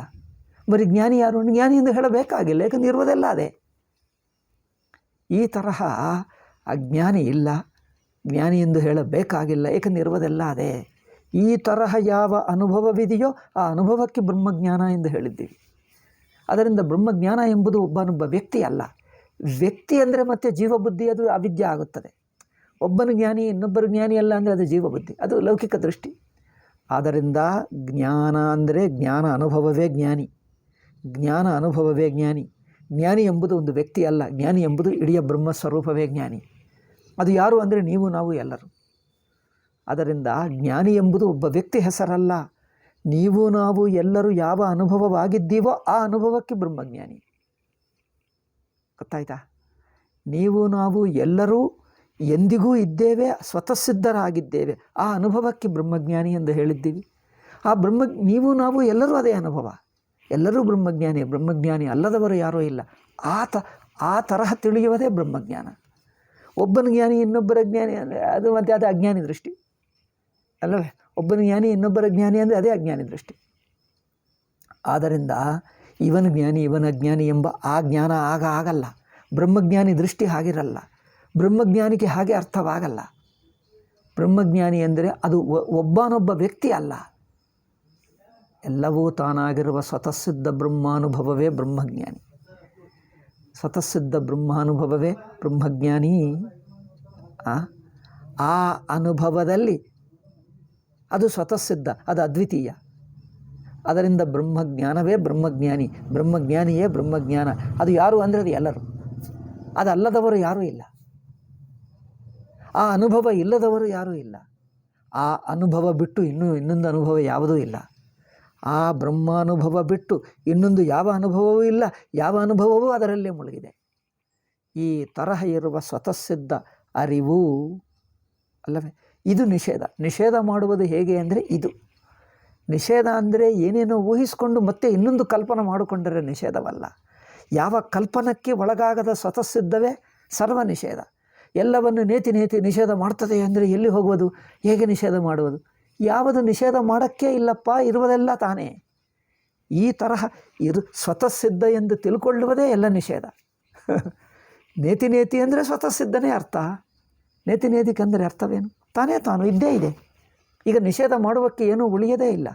ಬರೀ ಜ್ಞಾನಿ ಯಾರು? ಜ್ಞಾನಿ ಎಂದು ಹೇಳಬೇಕಾಗಿಲ್ಲ, ಏಕೆಂದರೆ ಇರುವುದೆಲ್ಲ ಅದೇ. ಈ ತರಹ ಅಜ್ಞಾನಿ ಇಲ್ಲ, ಜ್ಞಾನಿ ಎಂದು ಹೇಳಬೇಕಾಗಿಲ್ಲ, ಏಕೆಂದರೆ ಇರುವುದೆಲ್ಲ ಅದೇ. ಈ ತರಹ ಯಾವ ಅನುಭವವಿದೆಯೋ ಆ ಅನುಭವಕ್ಕೆ ಬ್ರಹ್ಮಜ್ಞಾನ ಎಂದು ಹೇಳಿದ್ದೀವಿ. ಅದರಿಂದ ಬ್ರಹ್ಮಜ್ಞಾನ ಎಂಬುದು ಒಬ್ಬನೊಬ್ಬ ವ್ಯಕ್ತಿ ಅಲ್ಲ. ವ್ಯಕ್ತಿ ಅಂದರೆ ಮತ್ತೆ ಜೀವಬುದ್ಧಿ, ಅದು ಅವಿದ್ಯೆ ಆಗುತ್ತದೆ. ಒಬ್ಬನ ಜ್ಞಾನಿ ಇನ್ನೊಬ್ಬರು ಜ್ಞಾನಿ ಅಲ್ಲ ಅಂದರೆ ಅದು ಜೀವಬುದ್ಧಿ, ಅದು ಲೌಕಿಕ ದೃಷ್ಟಿ. ಆದ್ದರಿಂದ ಜ್ಞಾನ ಅಂದರೆ ಜ್ಞಾನ ಅನುಭವವೇ ಜ್ಞಾನಿ, ಜ್ಞಾನ ಅನುಭವವೇ ಜ್ಞಾನಿ. ಜ್ಞಾನಿ ಎಂಬುದು ಒಂದು ವ್ಯಕ್ತಿ ಅಲ್ಲ, ಜ್ಞಾನಿ ಎಂಬುದು ಇಡೀ ಬ್ರಹ್ಮಸ್ವರೂಪವೇ ಜ್ಞಾನಿ. ಅದು ಯಾರು ಅಂದರೆ ನೀವು ನಾವು ಎಲ್ಲರೂ. ಅದರಿಂದ ಜ್ಞಾನಿ ಎಂಬುದು ಒಬ್ಬ ವ್ಯಕ್ತಿ ಹೆಸರಲ್ಲ. ನೀವು ನಾವು ಎಲ್ಲರೂ ಯಾವ ಅನುಭವವಾಗಿದ್ದೀವೋ ಆ ಅನುಭವಕ್ಕೆ ಬ್ರಹ್ಮಜ್ಞಾನಿ. ಗೊತ್ತಾಯ್ತಾ? ನೀವು ನಾವು ಎಲ್ಲರೂ ಎಂದಿಗೂ ಇದ್ದೇವೆ, ಸ್ವತಃಸಿದ್ಧರಾಗಿದ್ದೇವೆ, ಆ ಅನುಭವಕ್ಕೆ ಬ್ರಹ್ಮಜ್ಞಾನಿ ಎಂದು ಹೇಳಿದ್ದೀವಿ. ಆ ನೀವು ನಾವು ಎಲ್ಲರೂ ಅದೇ ಅನುಭವ, ಎಲ್ಲರೂ ಬ್ರಹ್ಮಜ್ಞಾನಿ. ಬ್ರಹ್ಮಜ್ಞಾನಿ ಅಲ್ಲದವರು ಯಾರೂ ಇಲ್ಲ. ಆ ತರಹ ತಿಳಿಯುವುದೇ ಬ್ರಹ್ಮಜ್ಞಾನ. ಒಬ್ಬನ ಜ್ಞಾನಿ ಇನ್ನೊಬ್ಬರ ಜ್ಞಾನಿ ಅಂದರೆ ಅದು ಮತ್ತೆ ಅದು ಅಜ್ಞಾನಿ ದೃಷ್ಟಿ ಅಲ್ಲವೇ? ಒಬ್ಬನ ಜ್ಞಾನಿ ಇನ್ನೊಬ್ಬರ ಜ್ಞಾನಿ ಅಂದರೆ ಅದೇ ಅಜ್ಞಾನಿ ದೃಷ್ಟಿ. ಆದ್ದರಿಂದ ಇವನ ಜ್ಞಾನಿ ಇವನ ಅಜ್ಞಾನಿ ಎಂಬ ಆ ಜ್ಞಾನ ಆಗಲ್ಲ. ಬ್ರಹ್ಮಜ್ಞಾನಿ ದೃಷ್ಟಿ ಹಾಗಿರಲ್ಲ, ಬ್ರಹ್ಮಜ್ಞಾನಿಗೆ ಹಾಗೆ ಅರ್ಥವಾಗಲ್ಲ. ಬ್ರಹ್ಮಜ್ಞಾನಿ ಎಂದರೆ ಅದು ಒಬ್ಬನೊಬ್ಬ ವ್ಯಕ್ತಿ ಅಲ್ಲ, ಎಲ್ಲವೂ ತಾನಾಗಿರುವ ಸ್ವತಃಸಿದ್ಧ ಬ್ರಹ್ಮಾನುಭವವೇ ಬ್ರಹ್ಮಜ್ಞಾನಿ. ಸ್ವತಃಸಿದ್ಧ ಬ್ರಹ್ಮಾನುಭವವೇ ಬ್ರಹ್ಮಜ್ಞಾನಿ. ಆ ಅನುಭವದಲ್ಲಿ ಅದು ಸ್ವತಃಸಿದ್ಧ, ಅದು ಅದ್ವಿತೀಯ. ಅದರಿಂದ ಬ್ರಹ್ಮಜ್ಞಾನವೇ ಬ್ರಹ್ಮಜ್ಞಾನಿ, ಬ್ರಹ್ಮಜ್ಞಾನಿಯೇ ಬ್ರಹ್ಮಜ್ಞಾನ. ಅದು ಯಾರು ಅಂದರೆ ಅದು ಎಲ್ಲರೂ, ಅದಲ್ಲದವರು ಯಾರೂ ಇಲ್ಲ. ಆ ಅನುಭವ ಇಲ್ಲದವರು ಯಾರೂ ಇಲ್ಲ. ಆ ಅನುಭವ ಬಿಟ್ಟು ಇನ್ನೊಂದು ಅನುಭವ ಯಾವುದೂ ಇಲ್ಲ. ಆ ಬ್ರಹ್ಮಾನುಭವ ಬಿಟ್ಟು ಇನ್ನೊಂದು ಯಾವ ಅನುಭವವೂ ಇಲ್ಲ, ಯಾವ ಅನುಭವವೂ ಅದರಲ್ಲೇ ಮುಳುಗಿದೆ. ಈ ತರಹ ಇರುವ ಸ್ವತಃಸಿದ್ಧ ಅರಿವು ಅಲ್ಲವೇ? ಇದು ನಿಷೇಧ ಮಾಡುವುದು ಹೇಗೆ ಅಂದರೆ ಇದು ನಿಷೇಧ ಅಂದರೆ ಏನೇನೋ ಊಹಿಸಿಕೊಂಡು ಮತ್ತೆ ಇನ್ನೊಂದು ಕಲ್ಪನೆ ಮಾಡಿಕೊಂಡರೆ ನಿಷೇಧವಲ್ಲ. ಯಾವ ಕಲ್ಪನಕ್ಕೆ ಒಳಗಾಗದ ಸ್ವತಃಸಿದ್ಧವೇ ಸರ್ವ ನಿಷೇಧ. ಎಲ್ಲವನ್ನು ನೇತಿ ನಿಷೇಧ ಮಾಡ್ತದೆ ಅಂದರೆ ಎಲ್ಲಿ ಹೋಗುವುದು? ಹೇಗೆ ನಿಷೇಧ ಮಾಡುವುದು? ಯಾವುದು ನಿಷೇಧ ಮಾಡೋಕ್ಕೆ ಇಲ್ಲಪ್ಪ, ಇರುವುದೆಲ್ಲ ತಾನೇ. ಈ ತರಹ ಸ್ವತಃಸಿದ್ಧ ಎಂದು ತಿಳ್ಕೊಳ್ಳುವುದೇ ಎಲ್ಲ ನಿಷೇಧ. ನೇತಿ ನೇತಿ ಅಂದರೆ ಸ್ವತಃ ಸಿದ್ಧನೇ ಅರ್ಥ. ನೇತಿ ನೇತಿಕಂದರೆ ಅರ್ಥವೇನು? ತಾನೇ ತಾನು ಇದ್ದೇ ಇದೆ. ಈಗ ನಿಷೇಧ ಮಾಡುವಕ್ಕೆ ಏನೂ ಉಳಿಯದೇ ಇಲ್ಲ,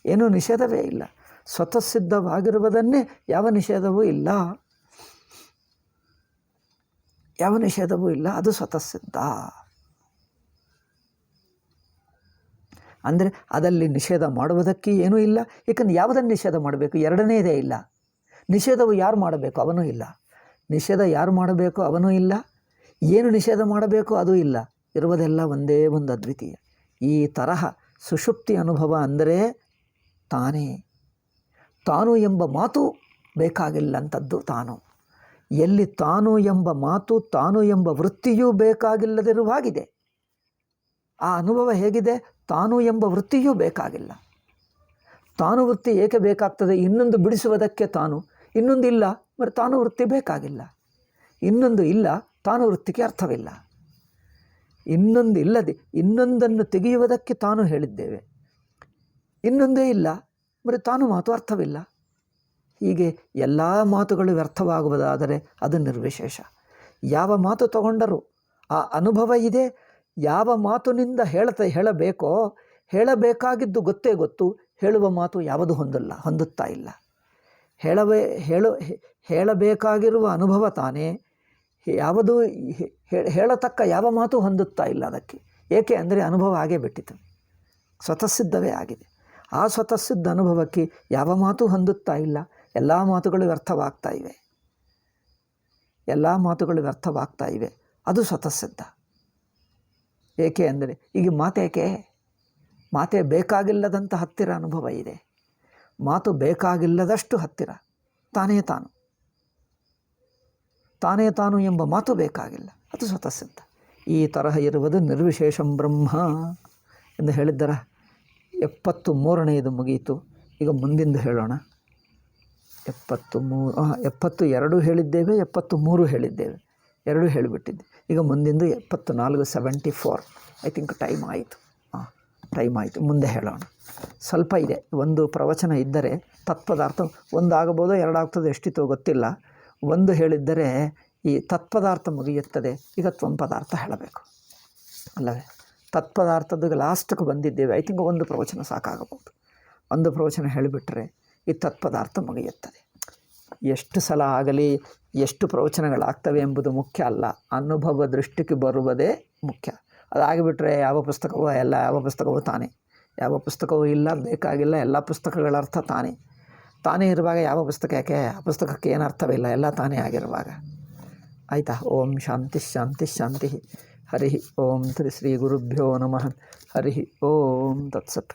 ಏನೂ ನಿಷೇಧವೇ ಇಲ್ಲ. ಸ್ವತಃ ಸಿದ್ಧವಾಗಿರುವುದನ್ನೇ ಯಾವ ನಿಷೇಧವೂ ಇಲ್ಲ, ಯಾವ ನಿಷೇಧವೂ ಇಲ್ಲ, ಅದು ಸ್ವತಃ ಸಿದ್ಧ. ಅಂದರೆ ಅದಲ್ಲಿ ನಿಷೇಧ ಮಾಡುವುದಕ್ಕೆ ಏನೂ ಇಲ್ಲ. ಏಕೆಂದರೆ ಯಾವುದನ್ನು ನಿಷೇಧ ಮಾಡಬೇಕು? ಎರಡನೇದೇ ಇಲ್ಲ. ನಿಷೇಧವು ಯಾರು ಮಾಡಬೇಕು? ಅವನೂ ಇಲ್ಲ. ನಿಷೇಧ ಯಾರು ಮಾಡಬೇಕು? ಅವನೂ ಇಲ್ಲ. ಏನು ನಿಷೇಧ ಮಾಡಬೇಕು? ಅದೂ ಇಲ್ಲ. ಇರುವುದೆಲ್ಲ ಒಂದೇ ಒಂದು ಅದ್ವಿತೀಯ. ಈ ತರಹ ಸುಷುಪ್ತಿ ಅನುಭವ ಅಂದರೆ ತಾನೇ. ತಾನು ಎಂಬ ಮಾತು ಬೇಕಾಗಿಲ್ಲಂಥದ್ದು ತಾನು. ಎಲ್ಲಿ ತಾನು ಎಂಬ ಮಾತು, ತಾನು ಎಂಬ ವೃತ್ತಿಯೂ ಬೇಕಾಗಿಲ್ಲದಿರುವಾಗಿದೆ. ಆ ಅನುಭವ ಹೇಗಿದೆ? ತಾನು ಎಂಬ ವೃತ್ತಿಯೂ ಬೇಕಾಗಿಲ್ಲ. ತಾನು ವೃತ್ತಿ ಏಕೆ ಬೇಕಾಗ್ತದೆ? ಇನ್ನೊಂದು ಬಿಡಿಸುವುದಕ್ಕೆ ತಾನು, ಇನ್ನೊಂದು ಇಲ್ಲ, మరి ತಾನು ವೃತ್ತಿ ಬೇಕಾಗಿಲ್ಲ. ಇನ್ನೊಂದು ಇಲ್ಲ, ತಾನು ವೃತ್ತಿಗೆ ಅರ್ಥವಿಲ್ಲ. ಇನ್ನೊಂದು ಇಲ್ಲದೆ ಇನ್ನೊಂದನ್ನು ತೆಗೆಯುವುದಕ್ಕೆ ತಾನು ಹೇಳಿದ್ದೇವೆ. ಇನ್ನೊಂದೇ ಇಲ್ಲ, మరి ತಾನು ಮಾತು ಅರ್ಥವಿಲ್ಲ. ಹೀಗೆ ಎಲ್ಲ ಮಾತುಗಳು ವ್ಯರ್ಥವಾಗುವುದಾದರೆ ಅದು ನಿರ್ವಿಶೇಷ. ಯಾವ ಮಾತು ತಗೊಂಡರೂ ಆ ಅನುಭವ ಇದೆ. ಯಾವ ಮಾತಿನಿಂದ ಹೇಳಬೇಕೋ, ಹೇಳಬೇಕಾಗಿದ್ದು ಗೊತ್ತೇ ಗೊತ್ತು, ಹೇಳುವ ಮಾತು ಯಾವುದು ಹೊಂದುತ್ತಾ ಇಲ್ಲ. ಹೇಳಬೇಕಾಗಿರುವ ಅನುಭವ ತಾನೇ, ಯಾವುದು ಹೇಳತಕ್ಕ ಯಾವ ಮಾತು ಹೊಂದುತ್ತಾ ಇಲ್ಲ ಅದಕ್ಕೆ. ಏಕೆ ಅಂದರೆ ಅನುಭವ ಆಗೇ ಬಿಟ್ಟಿತು, ಸ್ವತಃಸಿದ್ಧವೇ ಆಗಿದೆ. ಆ ಸ್ವತಃಸಿದ್ಧ ಅನುಭವಕ್ಕೆ ಯಾವ ಮಾತು ಹೊಂದುತ್ತಾ ಇಲ್ಲ. ಎಲ್ಲ ಮಾತುಗಳು ವ್ಯರ್ಥವಾಗ್ತಾ ಇವೆ, ಎಲ್ಲ ಮಾತುಗಳು ವ್ಯರ್ಥವಾಗ್ತಾ ಇವೆ. ಅದು ಸ್ವತಃಸಿದ್ಧ. ಏಕೆ ಅಂದರೆ ಈಗ ಮಾತೇ ಬೇಕಾಗಿಲ್ಲದಂಥ ಹತ್ತಿರ ಅನುಭವ ಇದೆ. ಮಾತು ಬೇಕಾಗಿಲ್ಲದಷ್ಟು ಹತ್ತಿರ. ತಾನೇ ತಾನು ಎಂಬ ಮಾತು ಬೇಕಾಗಿಲ್ಲ, ಅದು ಸ್ವತಃಸಿದ್ಧ. ಈ ತರಹ ಇರುವುದು ನಿರ್ವಿಶೇಷಂ ಬ್ರಹ್ಮ ಎಂದು ಹೇಳಿದ್ದರ 73ನೇದು ಮುಗಿಯಿತು. ಈಗ ಮುಂದಿಂದು ಹೇಳೋಣ. 72 ಹೇಳಿದ್ದೇವೆ, 73 ಹೇಳಿದ್ದೇವೆ, 2 ಹೇಳಿಬಿಟ್ಟಿದ್ದೆ. ಈಗ ಮುಂದಿಂದು 74, 74. ಐ ಥಿಂಕ್ ಟೈಮ್ ಆಯಿತು. ಮುಂದೆ ಹೇಳೋಣ. ಸ್ವಲ್ಪ ಇದೆ, ಒಂದು ಪ್ರವಚನ ಇದ್ದರೆ ತತ್ಪದಾರ್ಥ ಒಂದಾಗಬಹುದು, ಎರಡಾಗ್ತದೆ, ಎಷ್ಟಿತೋ ಗೊತ್ತಿಲ್ಲ. ಒಂದು ಹೇಳಿದ್ದರೆ ಈ ತತ್ಪದಾರ್ಥ ಮುಗಿಯುತ್ತದೆ. ಈಗ ತ್ವಂಪದಾರ್ಥ ಹೇಳಬೇಕು ಅಲ್ಲವೇ? ತತ್ಪದಾರ್ಥದ ಲಾಸ್ಟ್ಗೆ ಬಂದಿದ್ದೇವೆ. ಐ ಥಿಂಕ್ ಒಂದು ಪ್ರವಚನ ಸಾಕಾಗಬಹುದು. ಒಂದು ಪ್ರವಚನ ಹೇಳಿಬಿಟ್ರೆ ಈ ತತ್ಪದಾರ್ಥ ಮುಗಿಯುತ್ತದೆ. ಎಷ್ಟು ಸಲ ಆಗಲಿ, ಎಷ್ಟು ಪ್ರವಚನಗಳಾಗ್ತವೆ ಎಂಬುದು ಮುಖ್ಯ ಅಲ್ಲ, ಅನುಭವ ದೃಷ್ಟಿಗೆ ಬರುವುದೇ ಮುಖ್ಯ. ಅದಾಗಿಬಿಟ್ರೆ ಯಾವ ಪುಸ್ತಕವೂ ತಾನೇ, ಯಾವ ಪುಸ್ತಕವೂ ಇಲ್ಲ, ಬೇಕಾಗಿಲ್ಲ. ಎಲ್ಲ ಪುಸ್ತಕಗಳ ಅರ್ಥ ತಾನೇ ಇರುವಾಗ ಯಾವ ಪುಸ್ತಕ ಯಾಕೆ? ಆ ಪುಸ್ತಕಕ್ಕೆ ಏನು ಅರ್ಥವಿಲ್ಲ, ಎಲ್ಲ ತಾನೇ ಆಗಿರುವಾಗ. ಆಯಿತಾ? ಓಂ ಶಾಂತಿ ಶಾಂತಿ ಶಾಂತಿ. ಹರಿ ಓಂ ಶ್ರೀ ಗುರುಭ್ಯೋ ನಮಃ. ಹರಿ ಓಂ ತತ್ಸತ್.